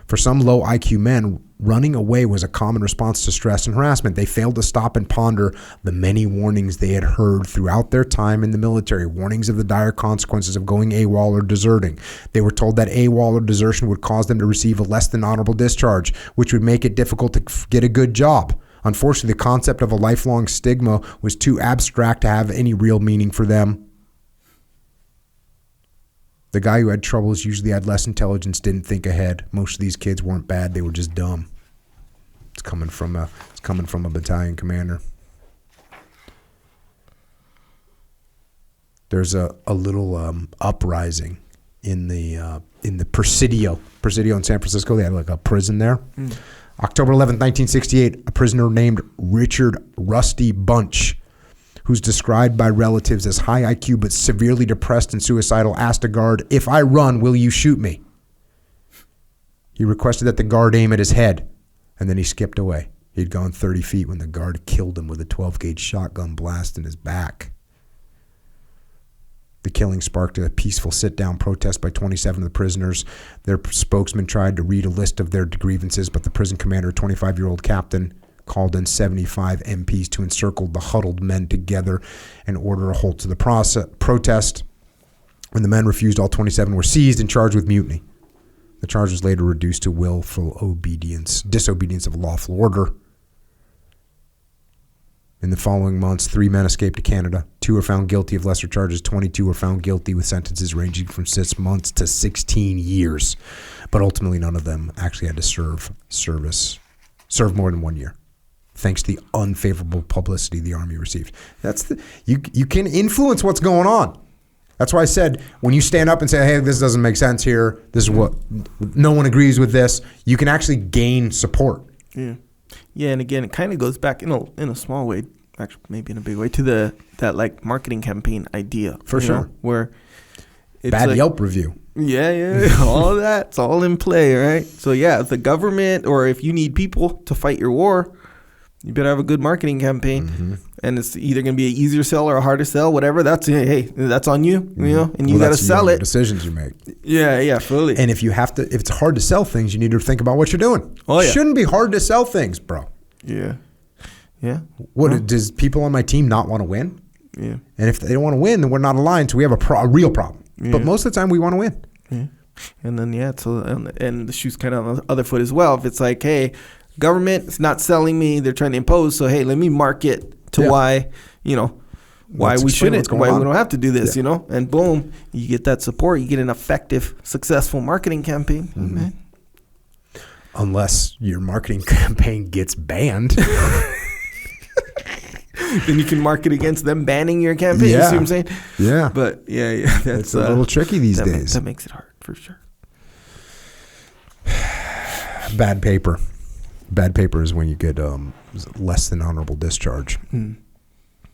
For some low IQ men, running away was a common response to stress and harassment. They failed to stop and ponder the many warnings they had heard throughout their time in the military, warnings of the dire consequences of going AWOL or deserting. They were told that AWOL or desertion would cause them to receive a less than honorable discharge, which would make it difficult to get a good job. Unfortunately, the concept of a lifelong stigma was too abstract to have any real meaning for them. The guy who had troubles usually had less intelligence, didn't think ahead. Most of these kids weren't bad, they were just dumb. It's coming from a battalion commander. There's a little uprising in the Presidio in San Francisco. They had like a prison there. October 11th, 1968, a prisoner named Richard Rusty Bunch, who's described by relatives as high IQ but severely depressed and suicidal, asked a guard, "If I run, will you shoot me?" He requested that the guard aim at his head, and then he skipped away. He'd gone 30 feet when the guard killed him with a 12-gauge shotgun blast in his back. The killing sparked a peaceful sit-down protest by 27 of the prisoners. Their spokesman tried to read a list of their grievances, but the prison commander, a 25-year-old captain, called in 75 MPs to encircle the huddled men together and order a halt to the protest. When the men refused, all 27 were seized and charged with mutiny. The charge was later reduced to willful disobedience of lawful order. In the following months, 3 men escaped to Canada. 2 were found guilty of lesser charges. 22 were found guilty with sentences ranging from 6 months to 16 years. But ultimately, none of them actually had to serve more than 1 year, thanks to the unfavorable publicity the Army received. You can influence what's going on. That's why I said, when you stand up and say, hey, this doesn't make sense here, this is what, no one agrees with this, you can actually gain support. Yeah. Yeah, and again, it kind of goes back in a small way, actually maybe in a big way, to that like marketing campaign idea. For sure. Know, where it's bad like, Yelp review. Yeah, all of that's all in play, right? So yeah, if the government or if you need people to fight your war, you better have a good marketing campaign. Mm-hmm. And it's either going to be an easier sell or a harder sell, whatever. That's that's on you, you know, and you got to sell it. Decisions you make. Yeah, fully. And if it's hard to sell things, you need to think about what you're doing. Oh, yeah. It shouldn't be hard to sell things, bro. Yeah. Does people on my team not want to win? Yeah. And if they don't want to win, then we're not aligned, so we have a real problem. Yeah. But most of the time, we want to win. Yeah. And then and the shoe's kind of on the other foot as well. If it's like, hey, government is not selling me, they're trying to impose, so hey, let me market to why, why we shouldn't, why we don't have to do this, and boom, you get that support, you get an effective, successful marketing campaign. Mm-hmm. Man. Unless your marketing campaign gets banned. Then you can market against them banning your campaign. Yeah. You see what I'm saying? Yeah. But yeah, that's a little tricky these days. That makes it hard for sure. Bad paper. Bad paper is when you get less than honorable discharge.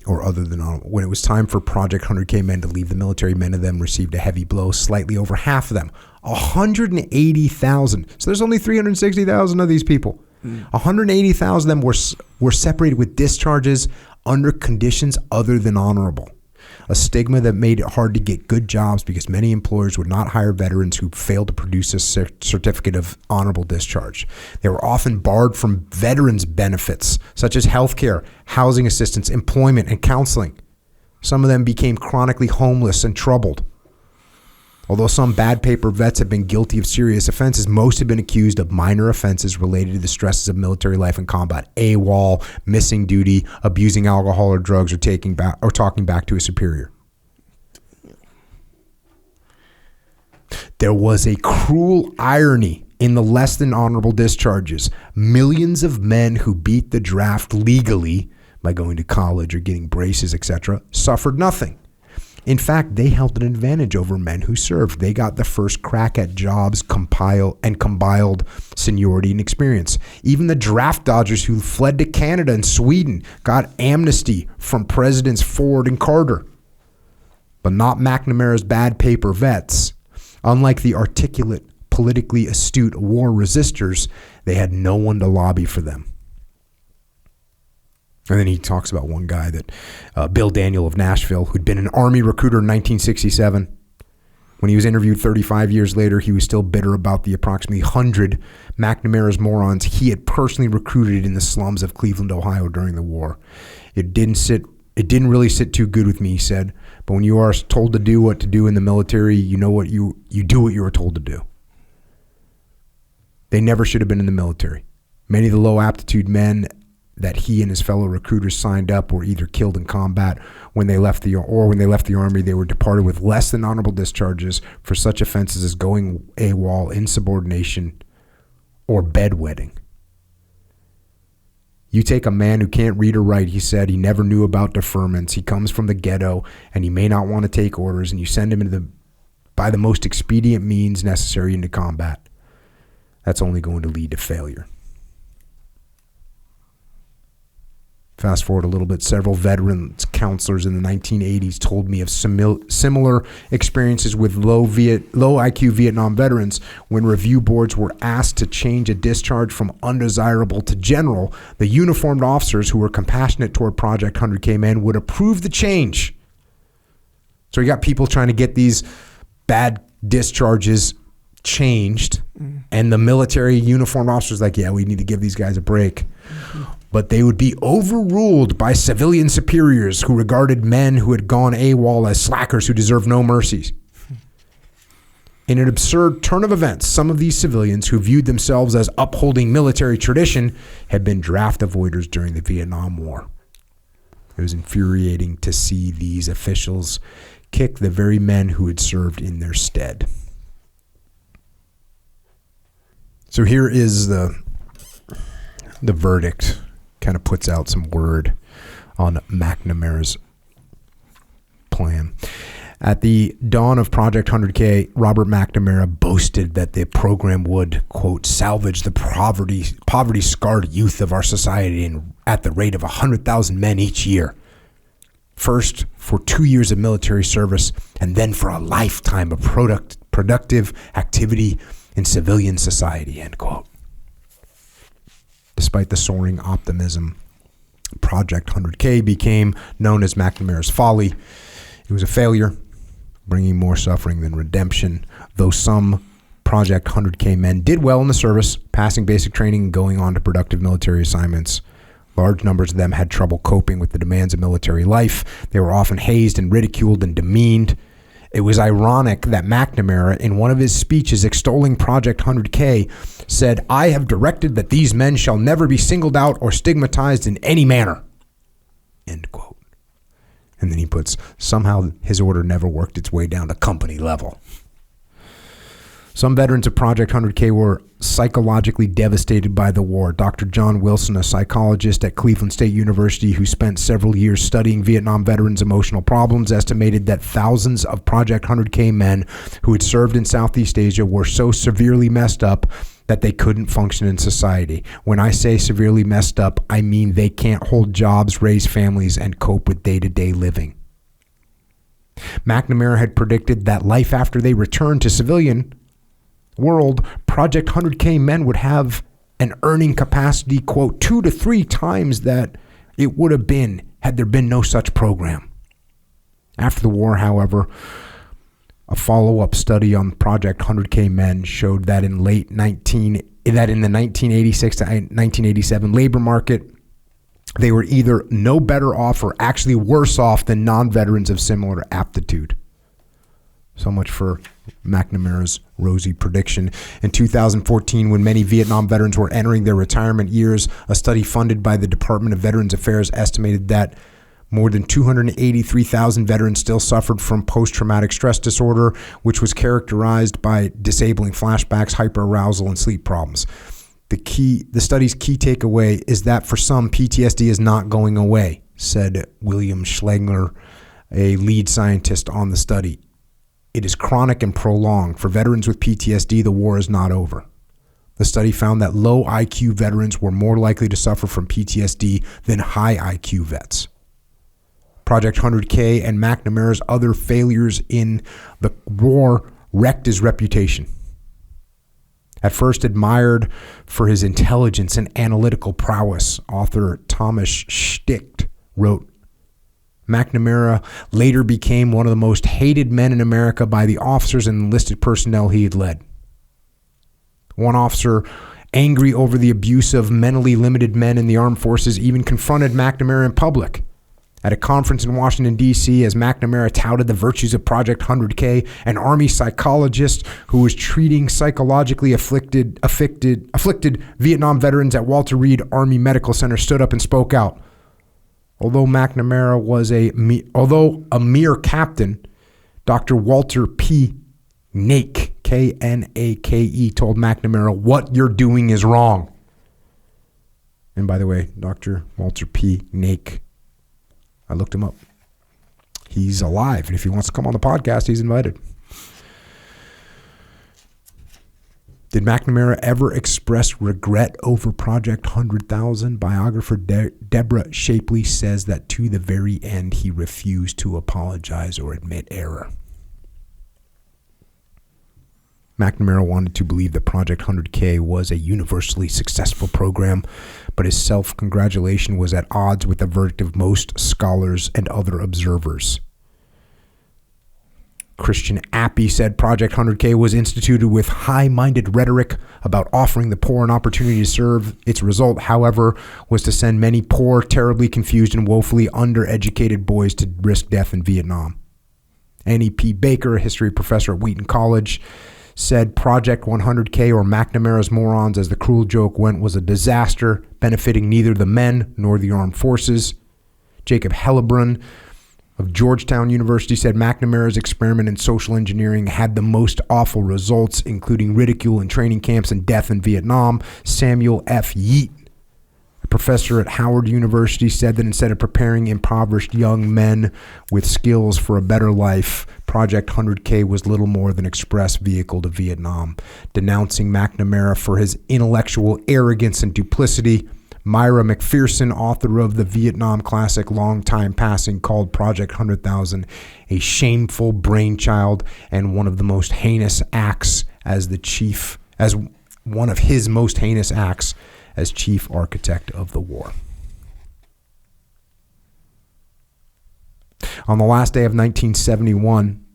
Or other than honorable. When it was time for Project 100K men to leave the military, many of them received a heavy blow. Slightly over half of them, 180,000. So there's only 360,000 of these people. 180,000 of them were separated with discharges under conditions other than honorable. A stigma that made it hard to get good jobs because many employers would not hire veterans who failed to produce a certificate of honorable discharge. They were often barred from veterans' benefits, such as health care, housing assistance, employment, and counseling. Some of them became chronically homeless and troubled. Although some bad paper vets have been guilty of serious offenses, most have been accused of minor offenses related to the stresses of military life in combat: AWOL, missing duty, abusing alcohol or drugs, or talking back to a superior. There was a cruel irony in the less than honorable discharges. Millions of men who beat the draft legally by going to college or getting braces, etc., suffered nothing. In fact, they held an advantage over men who served. They got the first crack at jobs, compiled seniority and experience. Even the draft dodgers who fled to Canada and Sweden got amnesty from Presidents Ford and Carter. But not McNamara's bad paper vets. Unlike the articulate, politically astute war resistors, they had no one to lobby for them. And then he talks about one guy that, Bill Daniel of Nashville, who'd been an Army recruiter in 1967. When he was interviewed 35 years later, he was still bitter about the approximately 100 McNamara's morons he had personally recruited in the slums of Cleveland, Ohio during the war. It didn't really sit too good with me, he said. But when you are told to do what to do in the military, you know what you do what you were told to do. They never should have been in the military. Many of the low aptitude men that he and his fellow recruiters signed up were either killed in combat when they left the Army. They were departed with less than honorable discharges for such offenses as going AWOL, insubordination, or bedwetting. You take a man who can't read or write, he said, he never knew about deferments, he comes from the ghetto, and he may not want to take orders, and you send him by the most expedient means necessary into combat. That's only going to lead to failure. Fast forward a little bit, several veterans counselors in the 1980s told me of similar experiences with low IQ Vietnam veterans. When review boards were asked to change a discharge from undesirable to general, the uniformed officers who were compassionate toward Project 100K men would approve the change. So you got people trying to get these bad discharges changed, and the military uniformed officers like, yeah, we need to give these guys a break. But they would be overruled by civilian superiors who regarded men who had gone AWOL as slackers who deserved no mercies. In an absurd turn of events, some of these civilians who viewed themselves as upholding military tradition had been draft avoiders during the Vietnam War. It was infuriating to see these officials kick the very men who had served in their stead. So here is the verdict. Kind of puts out some word on McNamara's plan. At the dawn of Project 100K, Robert McNamara boasted that the program would, quote, salvage the poverty-scarred youth of our society at the rate of 100,000 men each year. First for 2 years of military service, and then for a lifetime of productive activity in civilian society, end quote. Despite the soaring optimism, Project 100K became known as McNamara's Folly. It was a failure, bringing more suffering than redemption, though some Project 100K men did well in the service, passing basic training and going on to productive military assignments. Large numbers of them had trouble coping with the demands of military life. They were often hazed and ridiculed and demeaned. It was ironic that McNamara, in one of his speeches extolling Project 100K, said, "I have directed that these men shall never be singled out or stigmatized in any manner." End quote. And then he puts, somehow his order never worked its way down to company level. Some veterans of Project 100K were psychologically devastated by the war. Dr. John Wilson, a psychologist at Cleveland State University who spent several years studying Vietnam veterans' emotional problems, estimated that thousands of Project 100K men who had served in Southeast Asia were so severely messed up that they couldn't function in society. When I say severely messed up, I mean they can't hold jobs, raise families, and cope with day-to-day living. McNamara had predicted that life after they returned to civilian world, Project 100K men would have an earning capacity, quote, 2 to 3 times that it would have been had there been no such program. After the war, however, a follow-up study on Project 100K men showed that in the 1986 to 1987 labor market, they were either no better off or actually worse off than non-veterans of similar aptitude. So much for McNamara's rosy prediction. In 2014, when many Vietnam veterans were entering their retirement years, a study funded by the Department of Veterans Affairs estimated that more than 283,000 veterans still suffered from post-traumatic stress disorder, which was characterized by disabling flashbacks, hyperarousal, and sleep problems. The study's key takeaway is that for some, PTSD is not going away, said William Schlagler, a lead scientist on the study. It is chronic and prolonged. For veterans with PTSD, the war is not over. The study found that low IQ veterans were more likely to suffer from PTSD than high IQ vets. Project 100K and McNamara's other failures in the war wrecked his reputation. At first admired for his intelligence and analytical prowess, author Thomas Sticht wrote, McNamara later became one of the most hated men in America by the officers and enlisted personnel he had led. One officer, angry over the abuse of mentally limited men in the armed forces, even confronted McNamara in public. At a conference in Washington, D.C., as McNamara touted the virtues of Project 100K, an Army psychologist who was treating psychologically afflicted Vietnam veterans at Walter Reed Army Medical Center stood up and spoke out. Although McNamara was a mere captain, Dr. Walter P. Nake, Knake, told McNamara, "What you're doing is wrong." And by the way, Dr. Walter P. Nake, I looked him up. He's alive, and if he wants to come on the podcast, he's invited. Did McNamara ever express regret over Project 100,000? Biographer Deborah Shapley says that to the very end, he refused to apologize or admit error. McNamara wanted to believe that Project 100K was a universally successful program, but his self-congratulation was at odds with the verdict of most scholars and other observers. Christian Appy said Project 100K was instituted with high-minded rhetoric about offering the poor an opportunity to serve. Its result, however, was to send many poor, terribly confused, and woefully undereducated boys to risk death in Vietnam. Annie P. Baker, a history professor at Wheaton College, said Project 100K, or McNamara's morons as the cruel joke went, was a disaster benefiting neither the men nor the armed forces. Jacob Hellebrun of Georgetown University said McNamara's experiment in social engineering had the most awful results, including ridicule in training camps and death in Vietnam. Samuel F. Yeat, a professor at Howard University, said that instead of preparing impoverished young men with skills for a better life, Project 100K was little more than an express vehicle to Vietnam. Denouncing McNamara for his intellectual arrogance and duplicity, Myra McPherson, author of the Vietnam classic Long Time Passing, called Project 100,000 a shameful brainchild and one of the most heinous acts as one of his most heinous acts as chief architect of the war. On the last day of 1971,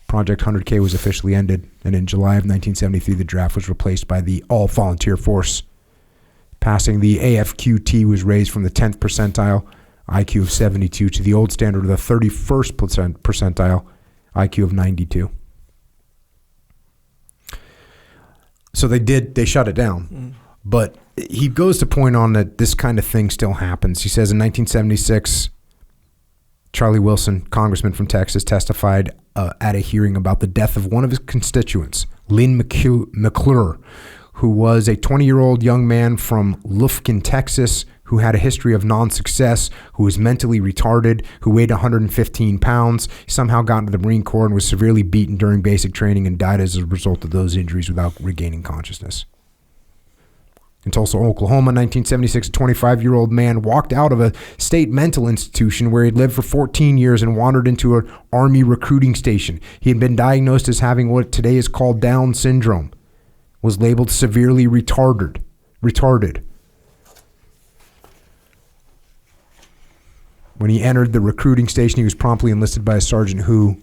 Project 100K was officially ended, and in July of 1973, the draft was replaced by the all-volunteer force. Passing the AFQT was raised from the 10th percentile, IQ of 72, to the old standard of the 31st percentile, IQ of 92. So they shut it down. But he goes to point on that this kind of thing still happens. He says in 1976, Charlie Wilson, congressman from Texas, testified at a hearing about the death of one of his constituents, Lynn McClure, who was a 20-year-old young man from Lufkin, Texas, who had a history of non-success, who was mentally retarded, who weighed 115 pounds. He somehow got into the Marine Corps and was severely beaten during basic training and died as a result of those injuries without regaining consciousness. In Tulsa, Oklahoma, 1976, a 25-year-old man walked out of a state mental institution where he'd lived for 14 years and wandered into an Army recruiting station. He had been diagnosed as having what today is called Down syndrome, was labeled severely retarded. When he entered the recruiting station, he was promptly enlisted by a sergeant who,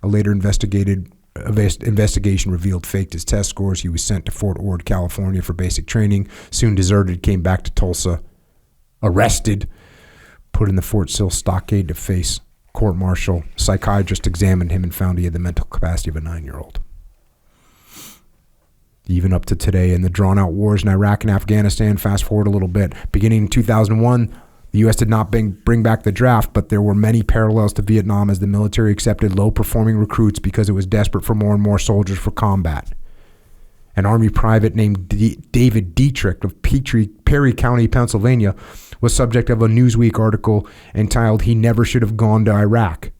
a later investigation revealed, faked his test scores. He was sent to Fort Ord, California for basic training, soon deserted, came back to Tulsa, arrested, put in the Fort Sill stockade to face court-martial. Psychiatrist examined him and found he had the mental capacity of a 9-year-old. Even up to today, in the drawn-out wars in Iraq and Afghanistan, fast forward a little bit, beginning in 2001, the U.S. did not bring back the draft, but there were many parallels to Vietnam as the military accepted low-performing recruits because it was desperate for more and more soldiers for combat. An Army private named David Dietrich of Perry County, Pennsylvania, was subject of a Newsweek article entitled "He Never Should Have Gone to Iraq."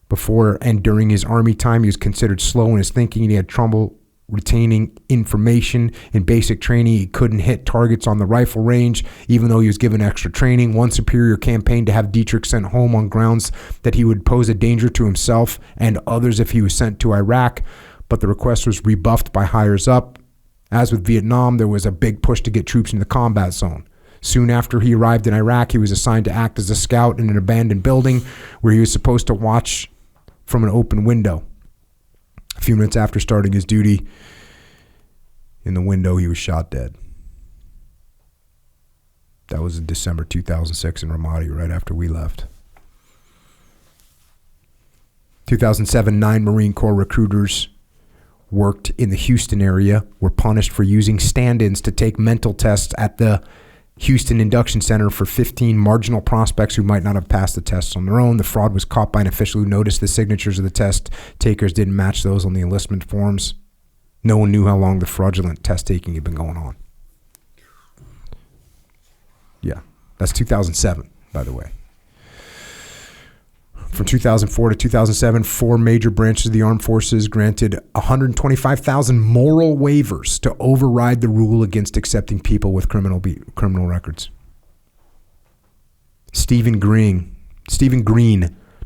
Before and during his Army time, he was considered slow in his thinking, and he had trouble retaining information. In basic training, he couldn't hit targets on the rifle range, even though he was given extra training. One superior campaigned to have Dietrich sent home on grounds that he would pose a danger to himself and others if he was sent to Iraq, but the request was rebuffed by higher up. As with Vietnam, there was a big push to get troops into the combat zone. Soon after he arrived in Iraq, he was assigned to act as a scout in an abandoned building where he was supposed to watch from an open window. A few minutes after starting his duty in the window, he was shot dead. That was in December 2006 in Ramadi, right after we left. 2007, 9 Marine Corps recruiters worked in the Houston area were punished for using stand-ins to take mental tests at the Houston Induction Center for 15 marginal prospects who might not have passed the tests on their own. The fraud was caught by an official who noticed the signatures of the test takers didn't match those on the enlistment forms. No one knew how long the fraudulent test taking had been going on. Yeah, that's 2007, by the way. From 2004 to 2007, 4 major branches of the armed forces granted 125,000 moral waivers to override the rule against accepting people with criminal records. Stephen Green,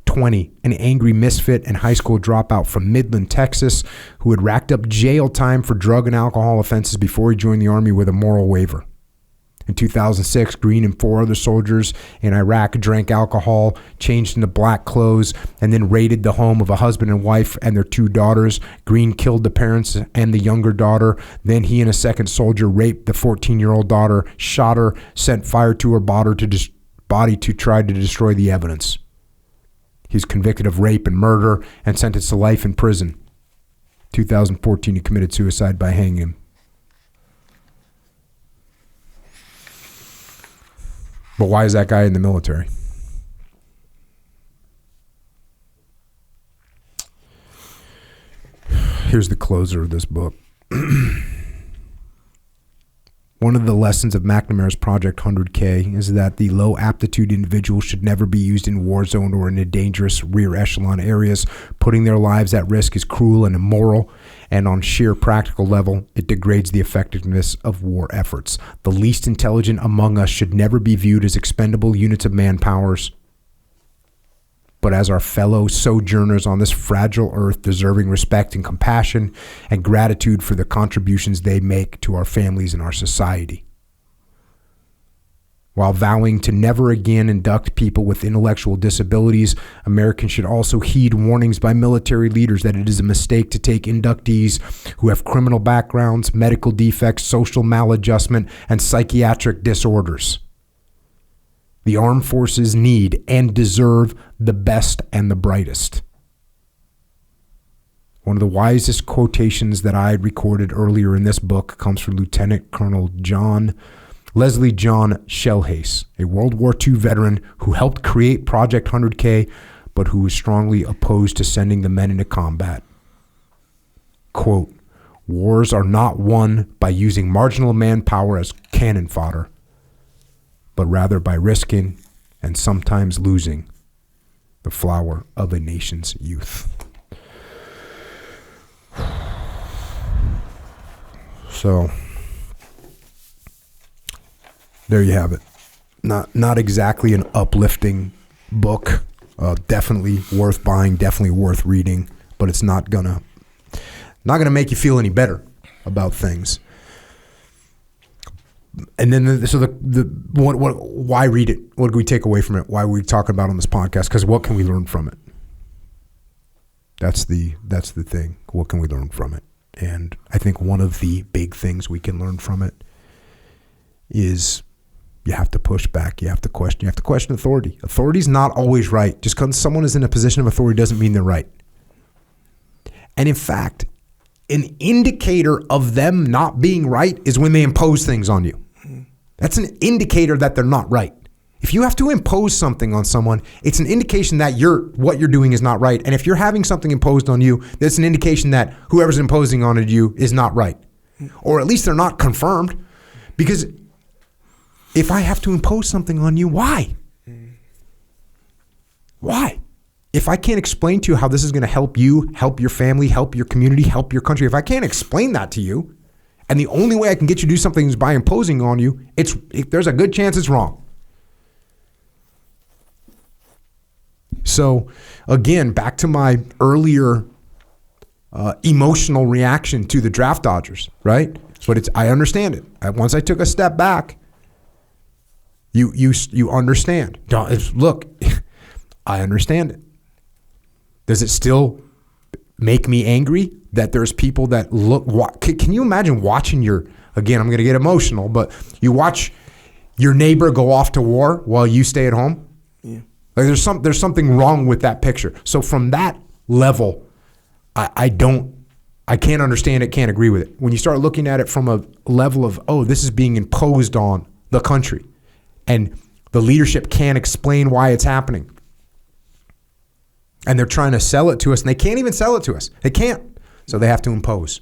20, an angry misfit and high school dropout from Midland, Texas, who had racked up jail time for drug and alcohol offenses before he joined the Army with a moral waiver. In 2006, Green and 4 other soldiers in Iraq drank alcohol, changed into black clothes, and then raided the home of a husband and wife and their 2 daughters. Green killed the parents and the younger daughter. Then he and a second soldier raped the 14-year-old daughter, shot her, sent fire to her body to try to destroy the evidence. He was convicted of rape and murder and sentenced to life in prison. 2014, he committed suicide by hanging him. But why is that guy in the military? Here's the closer of this book. One One of the lessons of McNamara's Project 100K is that the low aptitude individuals should never be used in war zone or in dangerous rear echelon areas. Putting their lives at risk is cruel and immoral, and on sheer practical level, it degrades the effectiveness of war efforts. The least intelligent among us should never be viewed as expendable units of manpowers, but as our fellow sojourners on this fragile earth, deserving respect and compassion and gratitude for the contributions they make to our families and our society. While vowing to never again induct people with intellectual disabilities, Americans should also heed warnings by military leaders that it is a mistake to take inductees who have criminal backgrounds, medical defects, social maladjustment, and psychiatric disorders. The armed forces need and deserve the best and the brightest. One of the wisest quotations that I had recorded earlier in this book comes from Lieutenant Colonel Leslie John Shellhace, a World War II veteran who helped create Project 100K, but who was strongly opposed to sending the men into combat. Quote, "Wars are not won by using marginal manpower as cannon fodder, but rather by risking and sometimes losing the flower of a nation's youth." So there you have it. Not exactly an uplifting book. Definitely worth buying, definitely worth reading, but it's not gonna make you feel any better about things. And then why read it? What do we take away from it? Why are we talking about it on this podcast? Because what can we learn from it? That's the thing. What can we learn from it? And I think one of the big things we can learn from it is you have to push back. You have to question. You have to question authority. Authority's not always right. Just because someone is in a position of authority doesn't mean they're right. And in fact, an indicator of them not being right is when they impose things on you. That's an indicator that they're not right. If you have to impose something on someone, it's an indication that what you're doing is not right. And if you're having something imposed on you, that's an indication that whoever's imposing on you is not right. Or at least they're not confirmed. Because if I have to impose something on you, why? Why? If I can't explain to you how this is going to help you, help your family, help your community, help your country, if I can't explain that to you, and the only way I can get you to do something is by imposing on you, there's a good chance it's wrong. So, again, back to my earlier emotional reaction to the draft dodgers, right? But I understand it. Once I took a step back, you understand. Look, I understand it. Does it still make me angry that there's people that look? Can you imagine watching again, I'm going to get emotional, but you watch your neighbor go off to war while you stay at home? Yeah. Like there's something wrong with that picture. So from that level, I can't understand it, can't agree with it. When you start looking at it from a level of, this is being imposed on the country, and the leadership can't explain why it's happening. And they're trying to sell it to us, and they can't even sell it to us. They can't. So they have to impose.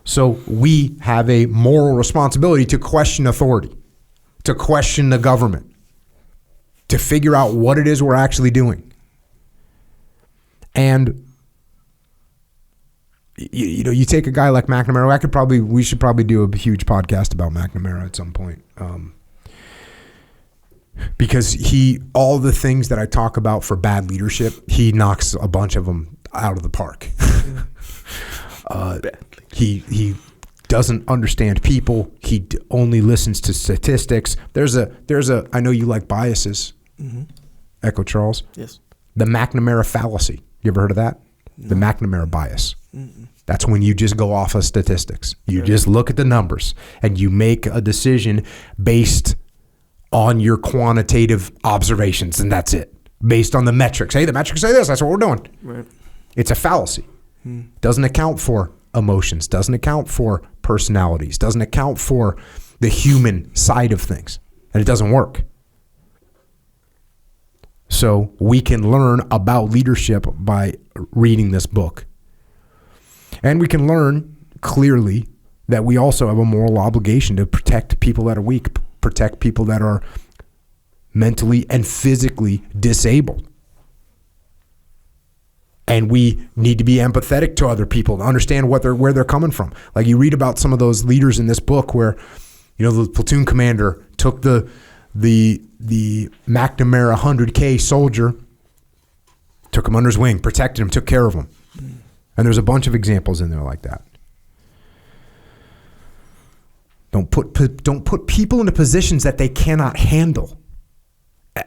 So we have a moral responsibility to question authority, to question the government, to figure out what it is we're actually doing. And you take a guy like McNamara. We should probably do a huge podcast about McNamara at some point. Because all the things that I talk about for bad leadership, he knocks a bunch of them out of the park. He doesn't understand people. He only listens to statistics. There's a I know you like biases. Mm-hmm. Echo Charles. Yes. The McNamara fallacy. You ever heard of that? No. The McNamara bias. Mm-mm. That's when you just go off of statistics. You just look at the numbers and you make a decision based on your quantitative observations, and that's it. Based on the metrics. Hey, the metrics say this, that's what we're doing. Right. It's a fallacy. Doesn't account for emotions, doesn't account for personalities, doesn't account for the human side of things. And it doesn't work. So we can learn about leadership by reading this book. And we can learn clearly that we also have a moral obligation to protect people that are weak, protect people that are mentally and physically disabled. And we need to be empathetic to other people to understand where they're coming from. Like you read about some of those leaders in this book where, the platoon commander took the McNamara 100K soldier, took him under his wing, protected him, took care of him. And there's a bunch of examples in there like that. Don't put people into positions that they cannot handle.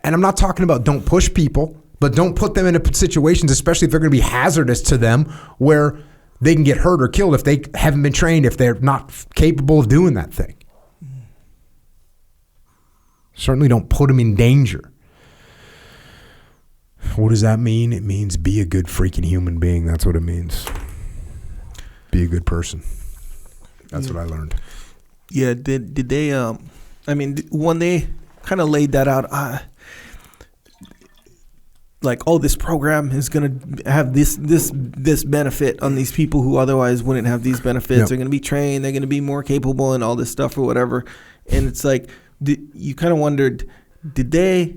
And I'm not talking about don't push people, but don't put them into situations, especially if they're going to be hazardous to them, where they can get hurt or killed if they haven't been trained, if they're not capable of doing that thing. Certainly don't put them in danger. What does that mean? It means be a good freaking human being. That's what it means. Be a good person. That's what I learned. Yeah, did they, when they kind of laid that out, this program is going to have this benefit on these people who otherwise wouldn't have these benefits. Yep. They're going to be trained, they're going to be more capable and all this stuff or whatever. And it's like, you kind of wondered, did they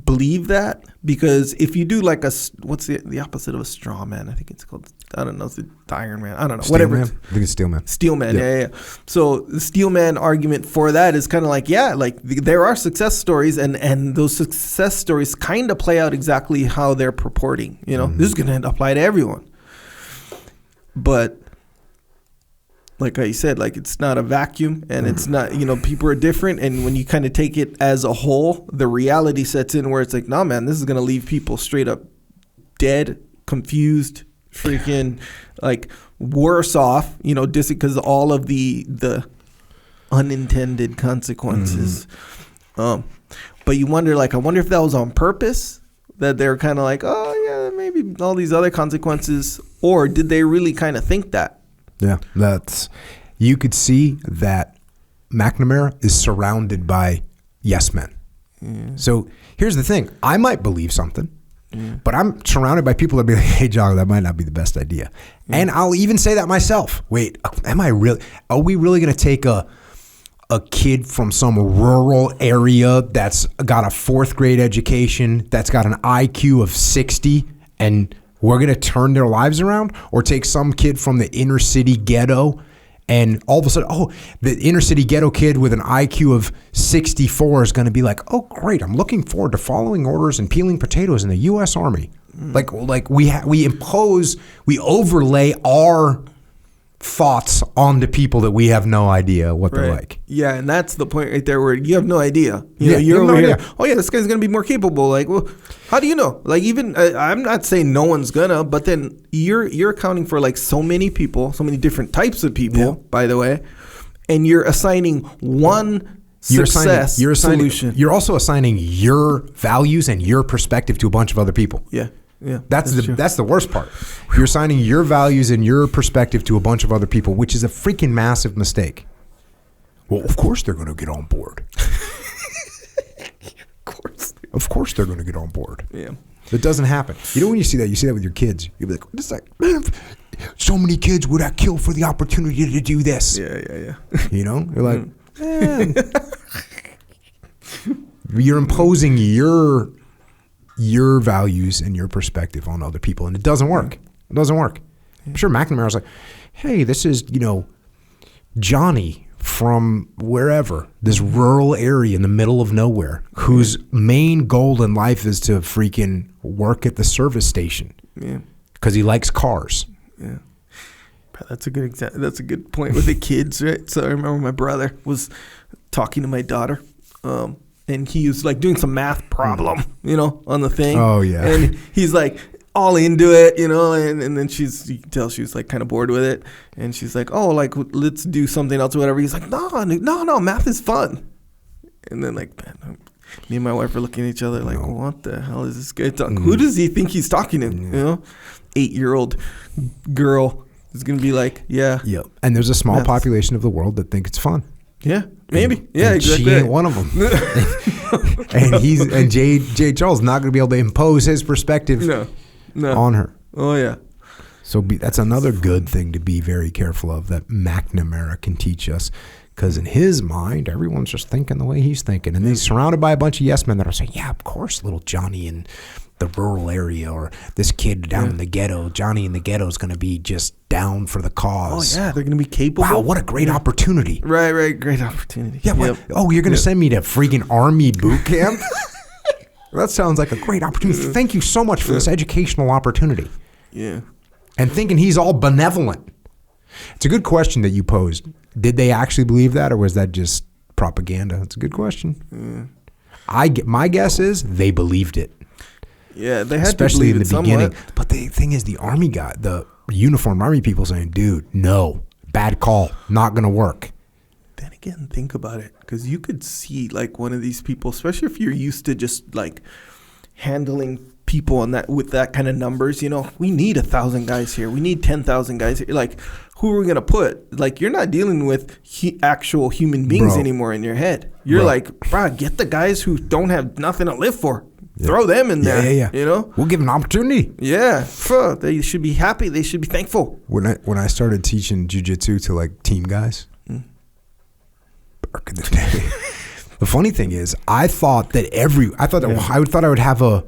believe that? Because if you do like what's the opposite of a straw man? I think it's called, I don't know, it's the Iron Man. I don't know. Steel whatever. Man? I think it's Steel Man. Steel Man, yeah. So the Steel Man argument for that is kind of like, there are success stories and those success stories kind of play out exactly how they're purporting. This is going to apply to everyone. But like I said, it's not a vacuum and it's not, people are different. And when you kind of take it as a whole, the reality sets in where it's like, no, man, this is going to leave people straight up dead, confused, freaking worse off, just because all of the unintended consequences. But you wonder, I wonder if that was on purpose, that they're kind of like, oh, yeah, maybe all these other consequences, or did they really kind of think that? Yeah, you could see that McNamara is surrounded by yes men. So here's the thing. I might believe something, but I'm surrounded by people that be like, hey, Jocko, that might not be the best idea. And I'll even say that myself. Wait, are we really going to take a kid from some rural area that's got a 4th grade education, that's got an IQ of 60, and we're going to turn their lives around? Or take some kid from the inner city ghetto and all of a sudden, the inner city ghetto kid with an IQ of 64 is going to be like, oh, great, I'm looking forward to following orders and peeling potatoes in the U.S. Army. We overlay our thoughts onto people that we have no idea what they're like. Yeah, and that's the point right there where you have no idea. You're over here. Oh yeah, this guy's gonna be more capable. Well, how do you know? Even I'm not saying no one's gonna, but then you're accounting for so many people, so many different types of people. By the way, and you're assigning one success solution. You're also assigning your values and your perspective to a bunch of other people. Yeah. Yeah, that's the worst part. You're assigning your values and your perspective to a bunch of other people, which is a freaking massive mistake. Well, of course they're going to get on board. Of course they're going to get on board. Yeah. It doesn't happen. When you see that with your kids. You'll be like, man, so many kids would I kill for the opportunity to do this? Yeah. You're like, man. You're imposing your values and your perspective on other people, and it doesn't work. I'm sure McNamara's like, hey, this is, Johnny from wherever, this rural area in the middle of nowhere, whose main goal in life is to freaking work at the service station. Yeah. Because he likes cars. Yeah. That's a good that's a good point with the kids, right? So I remember my brother was talking to my daughter, and he was doing some math problem, on the thing. Oh, yeah. And he's all into it, and then you can tell she was kind of bored with it. And she's like, oh, let's do something else or whatever. He's like, no, math is fun. And then me and my wife are looking at each other what the hell is this guy talking? Who does he think he's talking to? 8-year-old girl is going to be like, yeah. Yep. And there's a small population of the world that think it's fun. Yeah, maybe. Yeah, exactly. She ain't one of them. and Jay Charles not going to be able to impose his perspective on her. Oh yeah. So that's another good thing to be very careful of that McNamara can teach us. Because in his mind, everyone's just thinking the way he's thinking. And he's surrounded by a bunch of yes men that are saying, yeah, of course, little Johnny in the rural area, or this kid down in the ghetto, Johnny in the ghetto is going to be just down for the cause. Oh, yeah, they're going to be capable. Wow, what a great opportunity. Right, great opportunity. Yeah, oh, you're going to send me to freaking Army boot camp? That sounds like a great opportunity. Thank you so much for this educational opportunity. Yeah. And thinking he's all benevolent. It's a good question that you posed. Did they actually believe that, or was that just propaganda? It's a good question. My guess is they believed it. Yeah, they had especially to believe in the it beginning. somewhat. But the thing is, the army guy, the uniformed army people saying, dude, no, bad call, not going to work. Then again, think about it, because you could see like one of these people, especially if you're used to just like handling people on that with that kind of numbers. You know, we need 1,000 guys here. We need 10,000 guys here. Like, who are we gonna put? Like, you're not dealing with actual human beings anymore in your head. You're like, bro, get the guys who don't have nothing to live for. Throw them in there. Yeah. You know, we'll give them an opportunity. Yeah, they should be happy. They should be thankful. When I started teaching jiu-jitsu to like team guys, back in the day, the funny thing is, I thought I would have a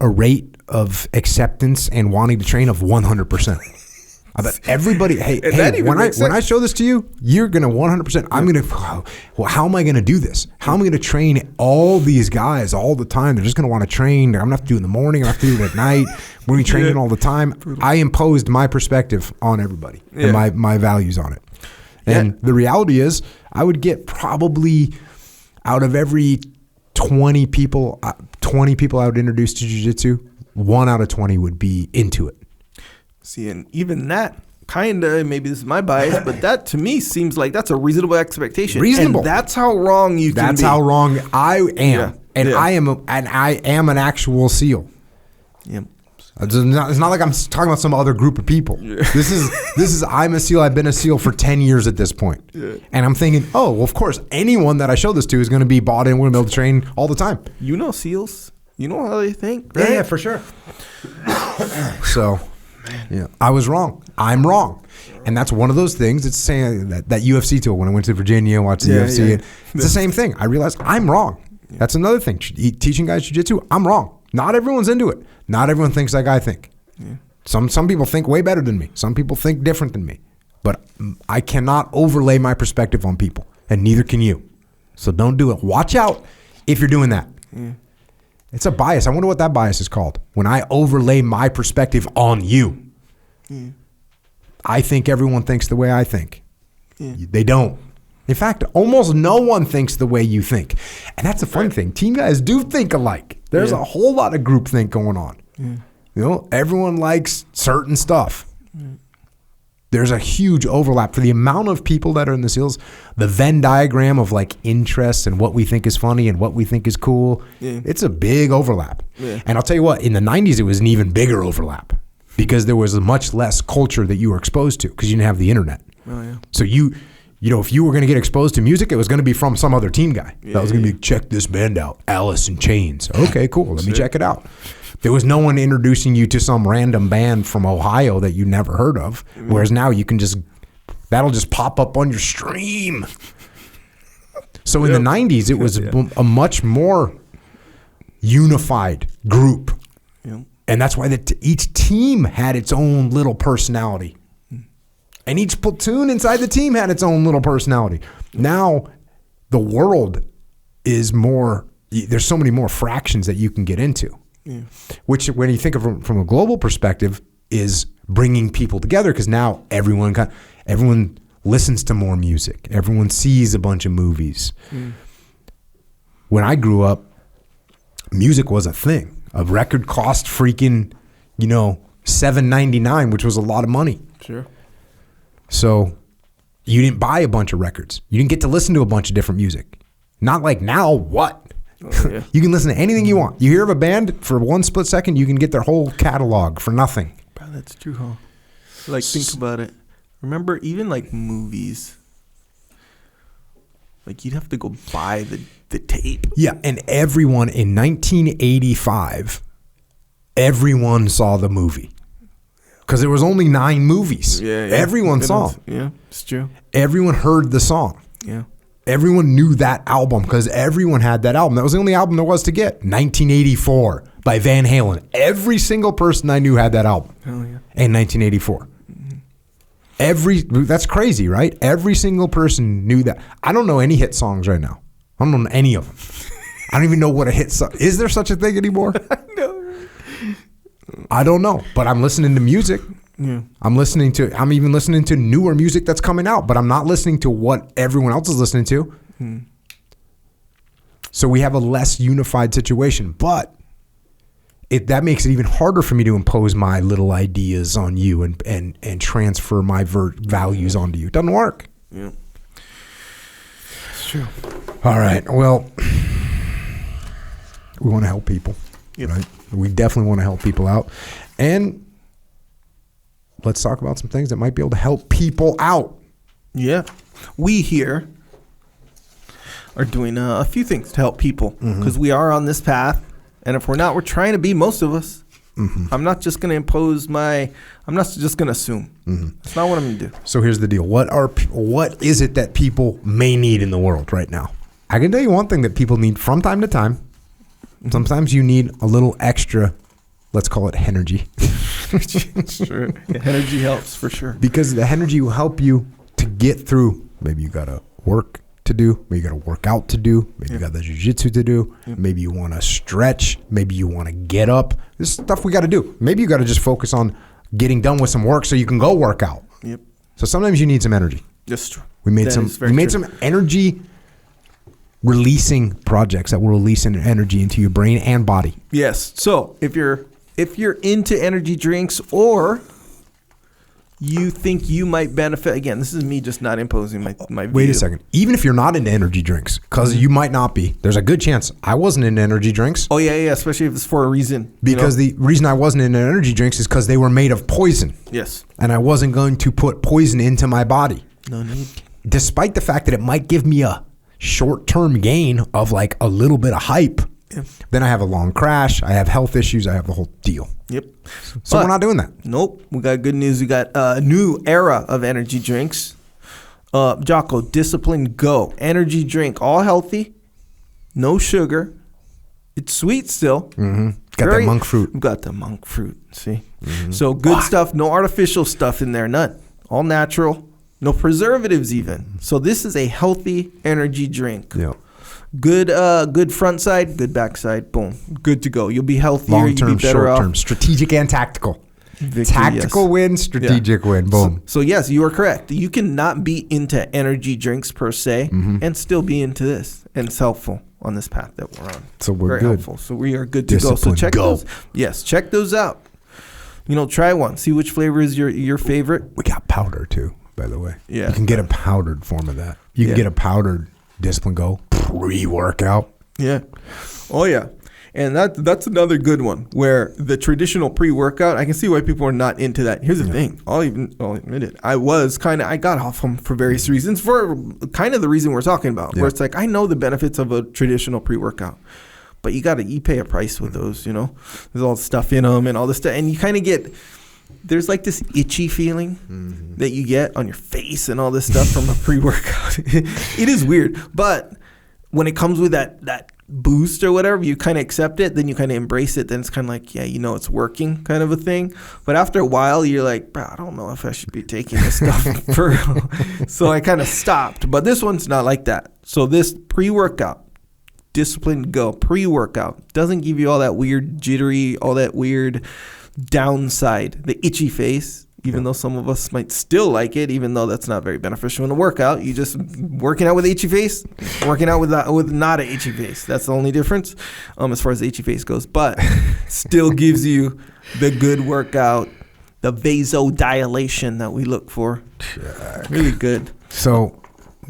rate of acceptance and wanting to train of 100%. I bet everybody, hey, when I show this to you, you're going to 100%, I'm going to, well, how am I going to do this? How am I going to train all these guys all the time? They're just going to want to train. I'm going to have to do it in the morning. I'm going to have to do it at night. We're going to be training all the time. I imposed my perspective on everybody and my values on it. And the reality is, I would get probably out of every 20 people I would introduce to jiu-jitsu, 1 out of 20 would be into it. See, and even that kind of, maybe this is my bias, but that to me seems like that's a reasonable expectation. Reasonable. And that's how wrong you can be. That's how wrong I am. I am an actual SEAL. Yeah. It's not like I'm talking about some other group of people. Yeah. This is I'm a SEAL. I've been a SEAL for 10 years at this point. Yeah. And I'm thinking, oh, well, of course, anyone that I show this to is going to be bought in. We're going to be able to train all the time. You know SEALs. You know how they think, right? Yeah, for sure. So, yeah, I was wrong. I'm wrong. And that's one of those things. It's saying that UFC tool. When I went to Virginia, watched the UFC, it's the same thing. I realized I'm wrong. Yeah. That's another thing. Teaching guys jiu-jitsu, I'm wrong. Not everyone's into it. Not everyone thinks like I think. Yeah. Some people think way better than me. Some people think different than me. But I cannot overlay my perspective on people, and neither can you. So don't do it. Watch out if you're doing that. Yeah. It's a bias. I wonder what that bias is called. When I overlay my perspective on you. Yeah. I think everyone thinks the way I think. Yeah. They don't. In fact, almost no one thinks the way you think. And that's the funny thing. Team guys do think alike. There's a whole lot of groupthink going on. Yeah. You know, everyone likes certain stuff. Yeah. There's a huge overlap for the amount of people that are in the SEALs. The Venn diagram of like interests and what we think is funny and what we think is cool. Yeah. It's a big overlap. Yeah. And I'll tell you what, in the 90s, it was an even bigger overlap because there was much less culture that you were exposed to because you didn't have the internet. Oh, yeah. So you know, if you were going to get exposed to music, it was going to be from some other team guy. Yeah, that was going to be, check this band out, Alice in Chains. Okay, cool. Let me check it out. There was no one introducing you to some random band from Ohio that you never heard of. Whereas now you can that'll just pop up on your stream. So in the 90s, it was a much more unified group. Yep. And that's why each team had its own little personality. And each platoon inside the team had its own little personality. Now, the world is more, there's so many more fractions that you can get into. Yeah. Which, when you think of it from a global perspective, is bringing people together because now everyone listens to more music. Everyone sees a bunch of movies. Mm. When I grew up, music was a thing. A record cost freaking, $7.99, which was a lot of money. Sure. So you didn't buy a bunch of records. You didn't get to listen to a bunch of different music. Not like now, what? Oh, yeah. You can listen to anything you want. You hear of a band, for one split second, you can get their whole catalog for nothing. Bro, that's true, huh? Like, think about it. Remember, even like movies, like you'd have to go buy the tape. Yeah, and everyone in 1985, everyone saw the movie. Because there was only 9 movies. Yeah. Everyone saw. Yeah, it's true. Everyone heard the song. Yeah. Everyone knew that album because everyone had that album. That was the only album there was to get. 1984 by Van Halen. Every single person I knew had that album. Hell yeah. In 1984. That's crazy, right? Every single person knew that. I don't know any hit songs right now. I don't know any of them. I don't even know what a hit song is. There such a thing anymore? I don't know, but I'm listening to music. Yeah. I'm even listening to newer music that's coming out, but I'm not listening to what everyone else is listening to. So we have a less unified situation, but that makes it even harder for me to impose my little ideas on you and transfer my values onto you. It doesn't work. Yeah. It's true. All right. Well, we want to help people. Yep. Right? We definitely want to help people out. And let's talk about some things that might be able to help people out. Yeah. We here are doing a few things to help people because we are on this path. And if we're not, we're trying to be, most of us. I'm not just going to impose I'm not just going to assume. That's not what I'm going to do. So here's the deal. What is it that people may need in the world right now? I can tell you one thing that people need from time to time. Sometimes you need a little extra, let's call it energy. Sure. Yeah, energy helps for sure. Because the energy will help you to get through. Maybe you got to work to do. Maybe you got to work out to do. Maybe you got the jiu-jitsu to do. Maybe you want to stretch. Maybe you want to get up. This is stuff we got to do. Maybe you got to just focus on getting done with some work so you can go work out. Yep. So sometimes you need some energy. That's true. We made some energy releasing projects that will release energy into your brain and body. Yes. So if you're into energy drinks or you think you might benefit, again, this is me just not imposing my view. Wait a second. Even if you're not into energy drinks, because you might not be, there's a good chance I wasn't into energy drinks. Oh, yeah, especially if it's for a reason. Because the reason I wasn't into energy drinks is because they were made of poison. Yes. And I wasn't going to put poison into my body. No need. Despite the fact that it might give me a short-term gain of like a little bit of hype. Yeah. Then I have a long crash. I have health issues. I have the whole deal. Yep. So we're not doing that. Nope. We got good news. We got a new era of energy drinks. Jocko, Discipline Go. Energy drink. All healthy. No sugar. It's sweet still. Got that monk fruit. We got the monk fruit. See? So good stuff. No artificial stuff in there. None. All natural. No preservatives even. So this is a healthy energy drink. Yeah. Good front side, good back side. Boom. Good to go. You'll be healthier. Long-term, you'll be better short-term, off. strategic and tactical. Victory, Tactical win, strategic win. Boom. So yes, you are correct. You cannot be into energy drinks per se and still be into this. And it's helpful on this path that we're on. So we're very good. helpful. So we are good to Discipline, go. So check go. those. Yes, check those out. Try one. See which flavor is your favorite. We got powder too, by the way. Yeah. You can get a powdered form of that. You can get a powdered Discipline Go pre-workout. Yeah. Oh, yeah. And that's another good one where the traditional pre-workout, I can see why people are not into that. Here's the thing. I'll admit it. I got off them for various reasons, for kind of the reason we're talking about, where it's like, I know the benefits of a traditional pre-workout, but you pay a price with those, There's all the stuff in them and all this stuff. And you kind of there's like this itchy feeling that you get on your face and all this stuff from a pre-workout. It is weird, but when it comes with that boost or whatever, you kind of accept it, then you kind of embrace it, then it's kind of like, yeah, it's working kind of a thing. But after a while, you're like, bro, I don't know if I should be taking this stuff for so I kind of stopped. But this one's not like that. So this pre-workout, Discipline Go, pre-workout, doesn't give you all that weird jittery, all that weird downside, the itchy face, even though some of us might still like it, even though that's not very beneficial in a workout. You just working out with itchy face, working out with not an itchy face. That's the only difference as far as the itchy face goes. But still gives you the good workout, the vasodilation that we look for. Really good. So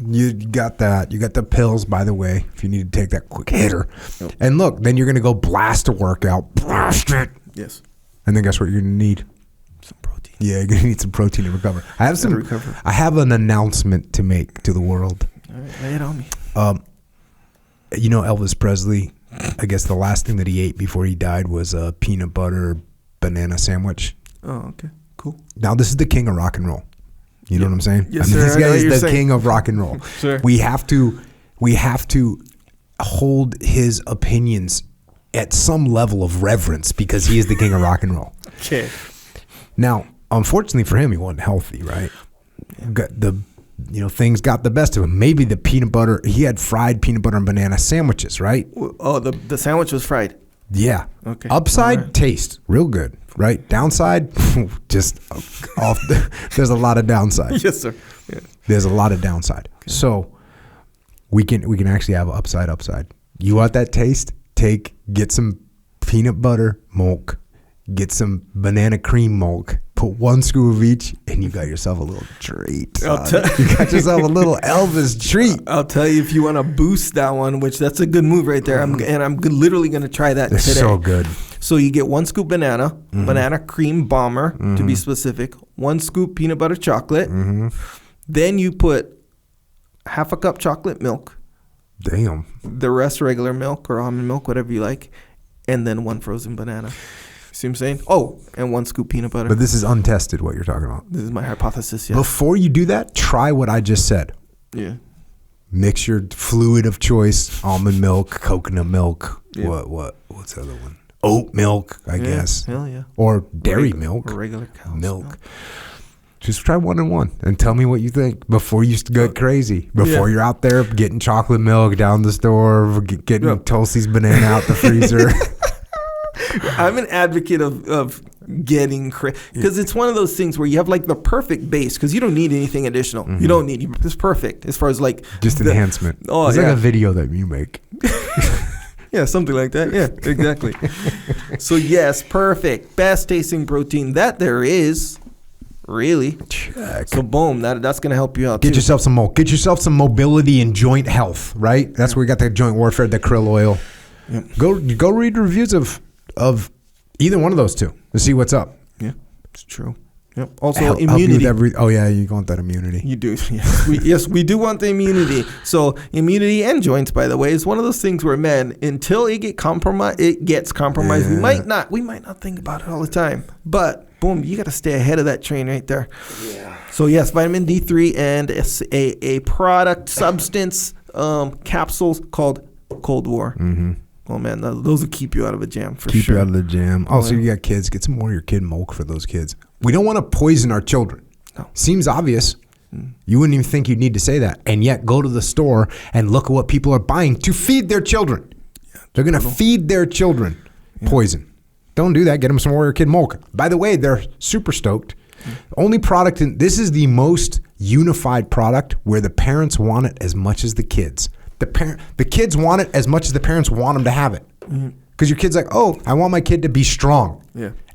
you got that. You got the pills, by the way, if you need to take that quick hitter. Yep. And look, then you're going to go blast a workout. Blast it. Yes. And then guess what you're going to need? Some protein. Yeah, you're going to need some protein to recover. I have an announcement to make to the world. All right, lay it on me. Elvis Presley, I guess the last thing that he ate before he died was a peanut butter banana sandwich. Oh, okay. Cool. Now, this is the king of rock and roll. You know what I'm saying? Yes, I mean, sir. this guy is the king of rock and roll. Sure. We have to hold his opinions at some level of reverence because he is the king of rock and roll. Okay. Now, unfortunately for him, he wasn't healthy, right? Things got the best of him. Maybe the peanut butter. He had fried peanut butter and banana sandwiches, right? Oh, the sandwich was fried. Yeah. Okay. Upside, taste real good, right? Downside, just off. There's a lot of downside. Yes, sir. Yeah. There's a lot of downside. Okay. So we can actually have upside. You want that taste? Get some peanut butter milk, get some banana cream milk, put 1 scoop of each, and you got yourself a little treat. You got yourself a little Elvis treat. I'll tell you, if you want to boost that one, which that's a good move right there. I'm literally going to try that It's today. so good. So you get 1 scoop banana cream bomber to be specific, 1 scoop peanut butter chocolate. Then you put 1/2 cup chocolate milk. Damn. The rest regular milk or almond milk, whatever you like, and then 1 frozen banana. See what I'm saying? Oh, and 1 scoop peanut butter. But this is untested, what you're talking about. This is my hypothesis, yeah. Before you do that, try what I just said. Yeah. Mix your fluid of choice, almond milk, coconut milk, Yeah. what's the other one? Oat milk, I guess. Hell yeah. Or dairy milk. Or regular cow's milk. Just try 1 and 1 and tell me what you think before you get crazy. Before you're out there getting chocolate milk down the store, getting Tulsi's banana out the freezer. I'm an advocate of getting because it's one of those things where you have like the perfect base because you don't need anything additional. You don't need it's perfect as far as like just enhancement. Oh, it's like a video that you make. Yeah, something like that. Yeah, exactly. So yes, perfect, best tasting protein that there is. Really? Check. So boom, that's gonna help you out. Get yourself some Get yourself some mobility and joint health. Right. That's where we got the joint warfare, the krill oil. Yep. Go read reviews of either one of those two to see what's up. Yeah, it's true. Yep. Also, immunity. You want that immunity. You do. Yes, we do want the immunity. So immunity and joints, by the way, is one of those things where, man, until it gets compromised. Yeah. We might not think about it all the time, but boom, you got to stay ahead of that train right there. Yeah. So yes, vitamin D3 and a product substance capsules called Cold War. Mm-hmm. Oh man, those will keep you out of a jam for sure. Keep you out of the jam. Also, you got kids. Get some more of your kid milk for those kids. We don't want to poison our children. No. Seems obvious. You wouldn't even think you'd need to say that. And yet go to the store and look at what people are buying to feed their children. Yeah, they're going to feed their children poison. Don't do that. Get them some Warrior Kid milk. By the way, they're super stoked. Only product this is the most unified product where the parents want it as much as the kids. The kids want it as much as the parents want them to have it. Because your kid's like, oh, I want my kid to be strong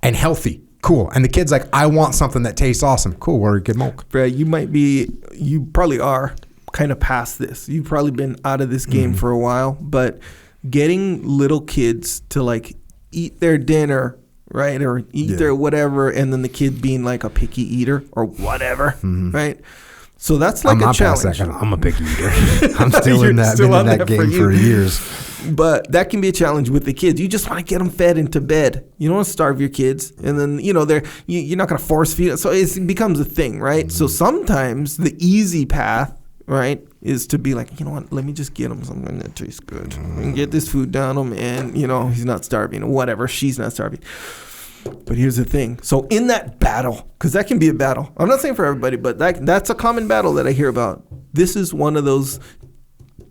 and healthy. Cool. And the kid's like, I want something that tastes awesome. Cool. Warrior Kid milk. Brad, you probably are kind of past this. You've probably been out of this game for a while. But getting little kids to like eat their dinner, right? Or eat their whatever. And then the kid being like a picky eater or whatever, right? So that's like a challenge. I'm a picky eater. I'm still in that game for years. But that can be a challenge with the kids. You just want to get them fed into bed. You don't want to starve your kids, and then you're not going to force feed it. So it becomes a thing, right? So sometimes the easy path, right, is to be like, you know what? Let me just get him something that tastes good and get this food down him, and he's not starving or whatever. She's not starving. But here's the thing. So in that battle, because that can be a battle. I'm not saying for everybody, but that's a common battle that I hear about. This is one of those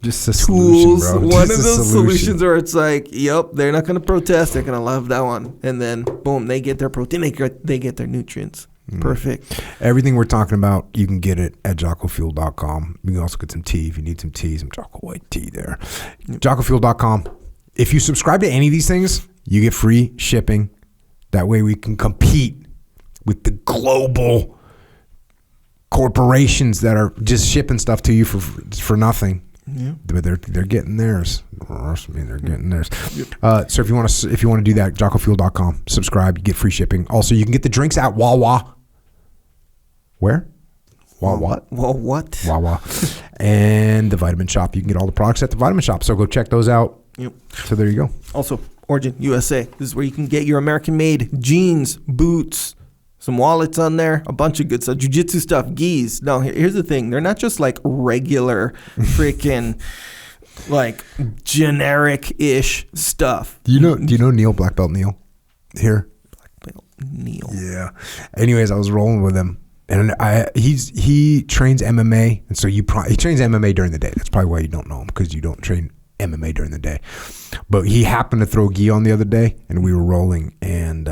just a tools, solution, bro. One of those solutions where it's like, yep, they're not going to protest. They're going to love that one. And then, boom, they get their protein. They get their nutrients. Perfect. Everything we're talking about, you can get it at jockofuel.com. You can also get some tea if you need some tea, some Jocko white tea there. Jockofuel.com. If you subscribe to any of these things, you get free shipping. That way we can compete with the global corporations that are just shipping stuff to you for nothing. Yeah. But they're getting theirs. Trust me, they're getting theirs. Yep. So if you want to do that, jockofuel.com. Subscribe, you get free shipping. Also, you can get the drinks at Wawa. Where? Wawa. Wawa. And the Vitamin Shop. You can get all the products at the Vitamin Shop. So go check those out. Yep. So there you go. Also, Origin USA. This is where you can get your American-made jeans, boots, some wallets on there, a bunch of good stuff, jiu-jitsu stuff, gis. No, here's the thing. They're not just like regular freaking like generic-ish stuff. Do you know Neil, Black Belt Neil here? Black Belt Neil. Yeah. Anyways, I was rolling with him. And he trains MMA, and so he trains MMA during the day. That's probably why you don't know him, because you don't train MMA during the day. But he happened to throw gi on the other day, and we were rolling, and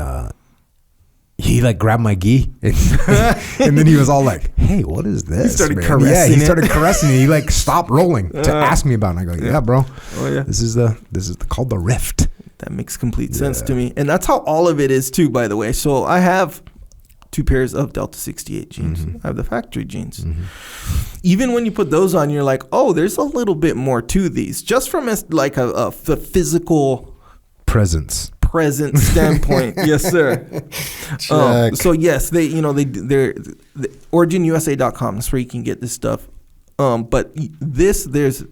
he like grabbed my gi, and then he was all like, "Hey, what is this?" He started man? caressing. Yeah, he started caressing me. He like stopped rolling to ask me about it. And I go, "Yeah, bro. Oh yeah. This is called the Rift." That makes complete sense to me, and that's how all of it is too. By the way, so I have 2 pairs of Delta 68 jeans. Mm-hmm. I have the factory jeans. Mm-hmm. Even when you put those on, you're like, oh, there's a little bit more to these, just from a physical present standpoint. Yes, sir. So yes, they're originusa.com. That's where you can get this stuff. But there's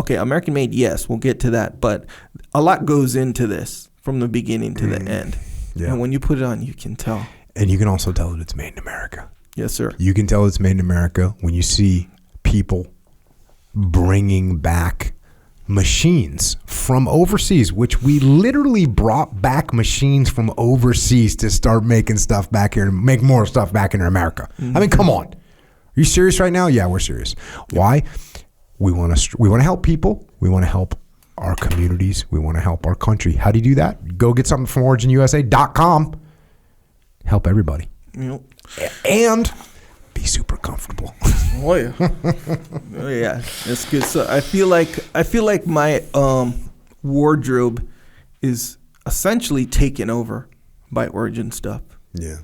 American made. Yes, we'll get to that. But a lot goes into this from the beginning to the end. Yeah. And when you put it on, you can tell. And you can also tell that it's made in America. Yes, sir. You can tell it's made in America when you see people bringing back machines from overseas, which we literally brought back machines from overseas to start making stuff back here and make more stuff back in America. Mm-hmm. I mean, come on. Are you serious right now? Yeah, we're serious. Why? We want to help people. We want to help our communities. We want to help our country. How do you do that? Go get something from originusa.com. Help everybody. Yep. And be super comfortable. Oh yeah. Oh yeah. That's good. So I feel like my wardrobe is essentially taken over by Origin stuff. Yeah.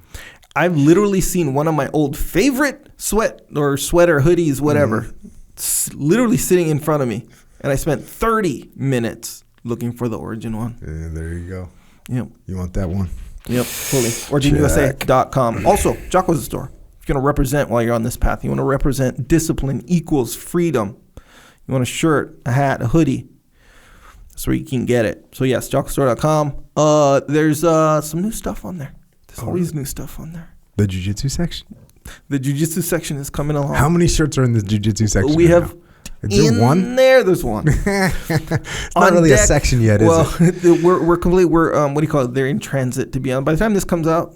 I've literally seen one of my old favorite sweater, hoodies, whatever, literally sitting in front of me. And I spent 30 minutes looking for the Origin one. Yeah, there you go. Yep. You want that one? Yep, fully. OriginUSA.com. Also, Jocko's store. If you want to represent while you're on this path, you want to represent discipline equals freedom. You want a shirt, a hat, a hoodie. That's where you can get it. So, yes, JockoStore.com. There's some new stuff on there. There's always new stuff on there. The jiu-jitsu section? The jiu-jitsu section is coming along. How many shirts are in the jiu-jitsu section? We have... Now? Is there one? There's one. It's not really a section yet, is it? We're complete. We're what do you call it? They're in transit to be on. By the time this comes out,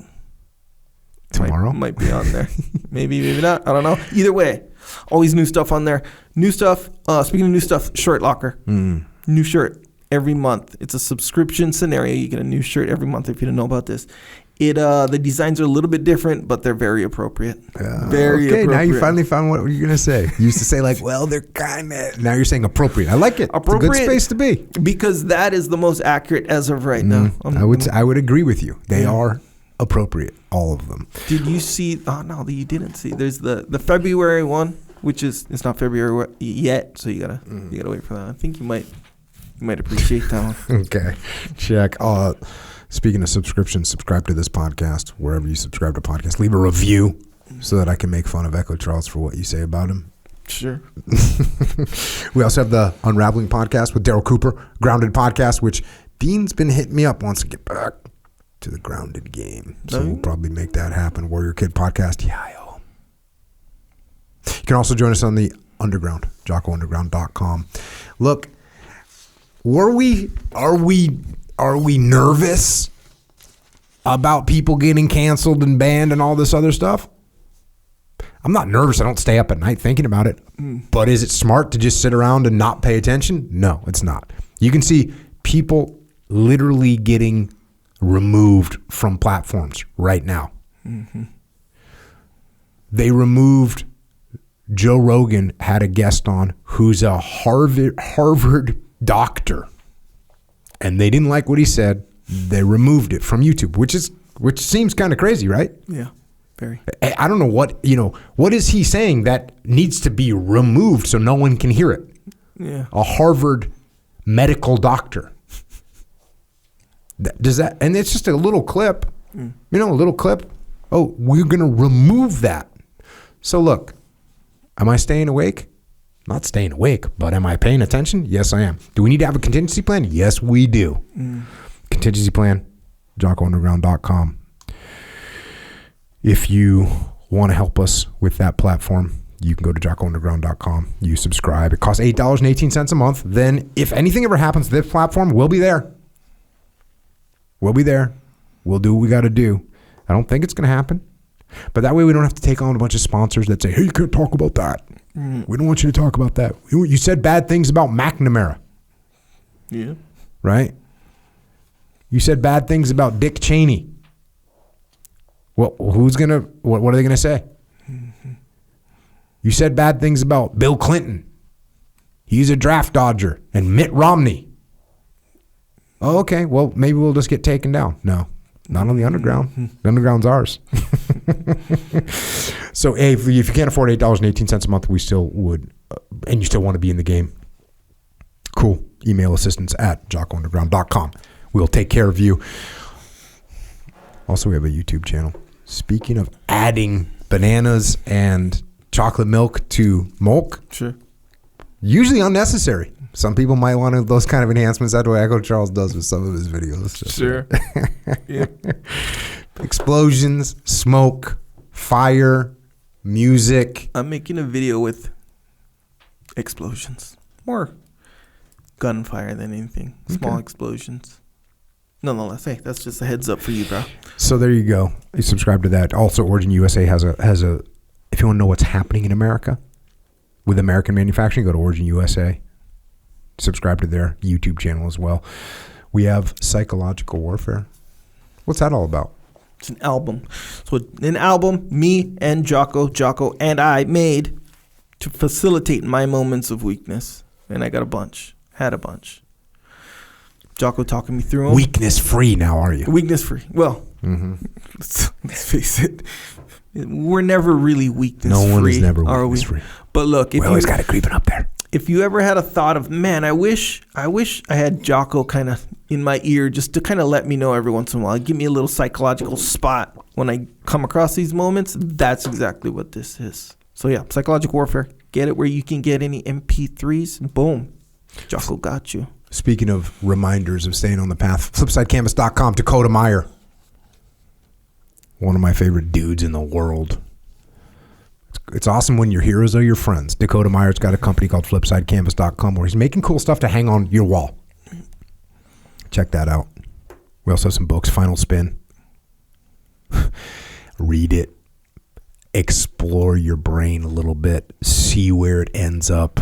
tomorrow might be on there. maybe not. I don't know. Either way, always new stuff on there. New stuff. Speaking of new stuff, Shirt Locker. New shirt every month. It's a subscription scenario. You get a new shirt every month if you don't know about this. The designs are a little bit different, but they're very appropriate. Very appropriate. Now you finally found what you're gonna say. You used to say like, well, they're kind of. Now you're saying appropriate. I like it. Appropriate. It's a good space to be. Because that is the most accurate as of right now. I would agree with you. They are appropriate, all of them. Did you see? Oh no, you didn't see. There's the February one, which is it's not February yet, so you gotta wait for that. I think you might appreciate that one. Okay, check. Speaking of subscriptions, subscribe to this podcast wherever you subscribe to podcasts. Leave a review so that I can make fun of Echo Charles for what you say about him. Sure. We also have the Unraveling podcast with Daryl Cooper, Grounded podcast, which Dean's been hitting me up wants to get back to the grounded game. So we'll probably make that happen. Warrior Kid podcast. Yeah, yo. You can also join us on the Underground, JockoUnderground.com. Look, are we nervous about people getting canceled and banned and all this other stuff? I'm not nervous. I don't stay up at night thinking about it. But is it smart to just sit around and not pay attention? No, it's not. You can see people literally getting removed from platforms right now. Mm-hmm. They removed Joe Rogan, had a guest on who's a Harvard doctor. And they didn't like what he said. They removed it from YouTube, which seems kind of crazy, right? Yeah, very. I don't know what is he saying that needs to be removed so no one can hear it? Yeah. A Harvard medical doctor. Does that? And it's just a little clip. A little clip. Oh, we're going to remove that. So look, am I staying awake? Not staying awake, but am I paying attention? Yes, I am. Do we need to have a contingency plan? Yes, we do. Contingency plan, JockoUnderground.com. If you want to help us with that platform, you can go to jockounderground.com. You subscribe. It costs $8.18 a month. Then if anything ever happens to this platform, we'll be there. We'll be there. We'll do what we got to do. I don't think it's going to happen. But that way we don't have to take on a bunch of sponsors that say, hey, you can't talk about that. We don't want you to talk about that. You said bad things about McNamara. Yeah. Right? You said bad things about Dick Cheney. Well, what are they going to say? You said bad things about Bill Clinton. He's a draft dodger. And Mitt Romney. Oh, okay. Well, maybe we'll just get taken down. No, not on the underground. The underground's ours. So, hey, if you can't afford $8.18 a month, we still would, and you still want to be in the game, cool. Email assistance at jockounderground.com. We'll take care of you. Also, we have a YouTube channel. Speaking of adding bananas and chocolate milk to milk, sure, usually unnecessary. Some people might want those kind of enhancements. That's what Echo Charles does with some of his videos. Sure. Yep. Explosions, smoke, fire, music. I'm making a video with explosions. More gunfire than anything. Small explosions. Nonetheless, hey, that's just a heads up for you, bro. So there you go. You subscribe to that. Also, Origin USA has a. If you want to know what's happening in America with American manufacturing, go to Origin USA. Subscribe to their YouTube channel as well. We have Psychological Warfare. What's that all about? It's an album. So an album me and Jocko and I made to facilitate my moments of weakness. And I got a bunch. Had a bunch. Jocko talking me through them. Weakness free now, are you? Weakness free. Well, let's face it. We're never really weakness free. No one is never weakness free. But look, we always got it creeping up there. If you ever had a thought of, man, I wish I had Jocko kind of in my ear just to kind of let me know every once in a while, give me a little psychological spot when I come across these moments, that's exactly what this is. So yeah, Psychological Warfare. Get it where you can get any MP3s. Boom. Jocko got you. Speaking of reminders of staying on the path, flipsidecanvas.com, Dakota Meyer. One of my favorite dudes in the world. It's awesome when your heroes are your friends. Dakota Meyer's got a company called flipsidecanvas.com where he's making cool stuff to hang on your wall. Check that out. We also have some books, Final Spin. Read it. Explore your brain a little bit. See where it ends up.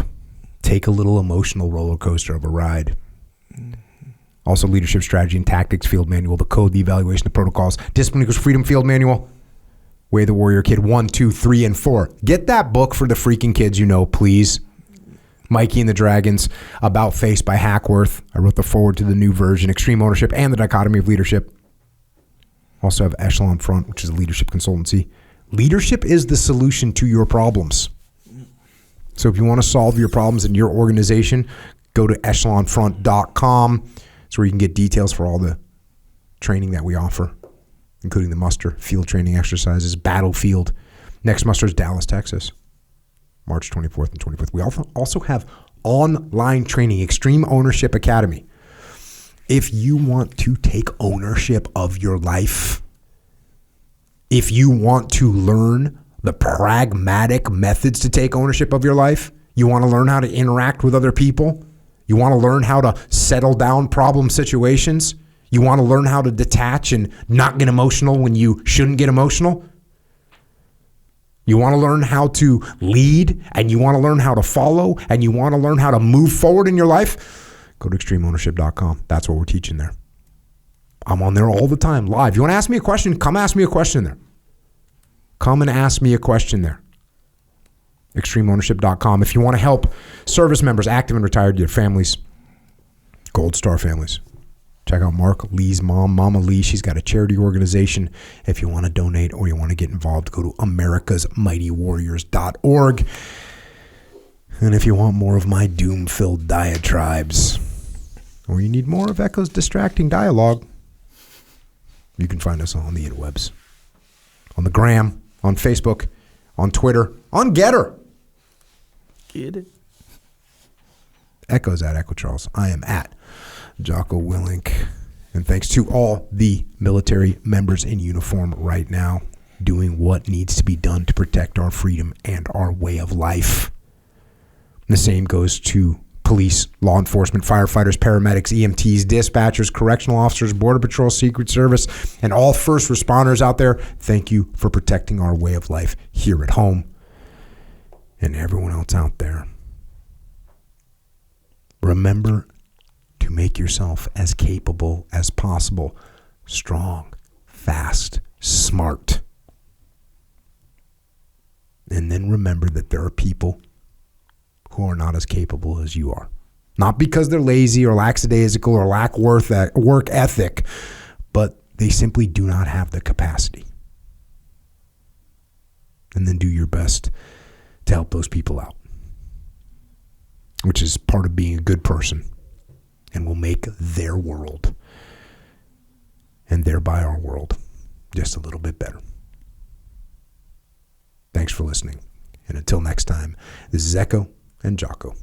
Take a little emotional roller coaster of a ride. Also, Leadership Strategy and Tactics Field Manual, the Code, the Evaluation, the Protocols, Discipline Equals Freedom Field Manual, Way of the Warrior Kid 1, 2, 3, and 4. Get that book for the freaking kids you know, please. Mikey and the Dragons, About Face by Hackworth. I wrote the foreword to the new version, Extreme Ownership and the Dichotomy of Leadership. Also have Echelon Front, which is a leadership consultancy. Leadership is the solution to your problems. So if you want to solve your problems in your organization, go to echelonfront.com. It's where you can get details for all the training that we offer, including the muster, field training exercises, battlefield. Next muster is Dallas, Texas, March 24th and 25th. We also have online training, Extreme Ownership Academy. If you want to take ownership of your life, if you want to learn the pragmatic methods to take ownership of your life, you want to learn how to interact with other people, you want to learn how to settle down problem situations, you want to learn how to detach and not get emotional when you shouldn't get emotional, you want to learn how to lead, and you want to learn how to follow, and you want to learn how to move forward in your life, go to extremeownership.com. That's what we're teaching there. I'm on there all the time, live. You want to ask me a question? Come ask me a question there. Come and ask me a question there. extremeownership.com. If you want to help service members, active and retired, your families, Gold Star families, check out Mark Lee's mom, Mama Lee. She's got a charity organization. If you want to donate or you want to get involved, go to americasmightywarriors.org. And if you want more of my doom-filled diatribes, or you need more of Echo's distracting dialogue, you can find us on the interwebs. On the gram, on Facebook, on Twitter, on Getter. Get it? Echo's at Echo Charles. I am at Jocko Willink. And thanks to all the military members in uniform right now. doing what needs to be done to protect our freedom and our way of life. The same goes to police, law enforcement, firefighters, paramedics, EMTs, dispatchers, correctional officers, Border Patrol, Secret Service, and all first responders out there. Thank you for protecting our way of life here at home. And everyone else out there, remember to make yourself as capable as possible. Strong, fast, smart. And then remember that there are people who are not as capable as you are. Not because they're lazy or lackadaisical or lack work ethic, but they simply do not have the capacity. And then do your best to help those people out, which is part of being a good person, and will make their world, and thereby our world, just a little bit better. Thanks for listening. And until next time, this is Echo and Jocko.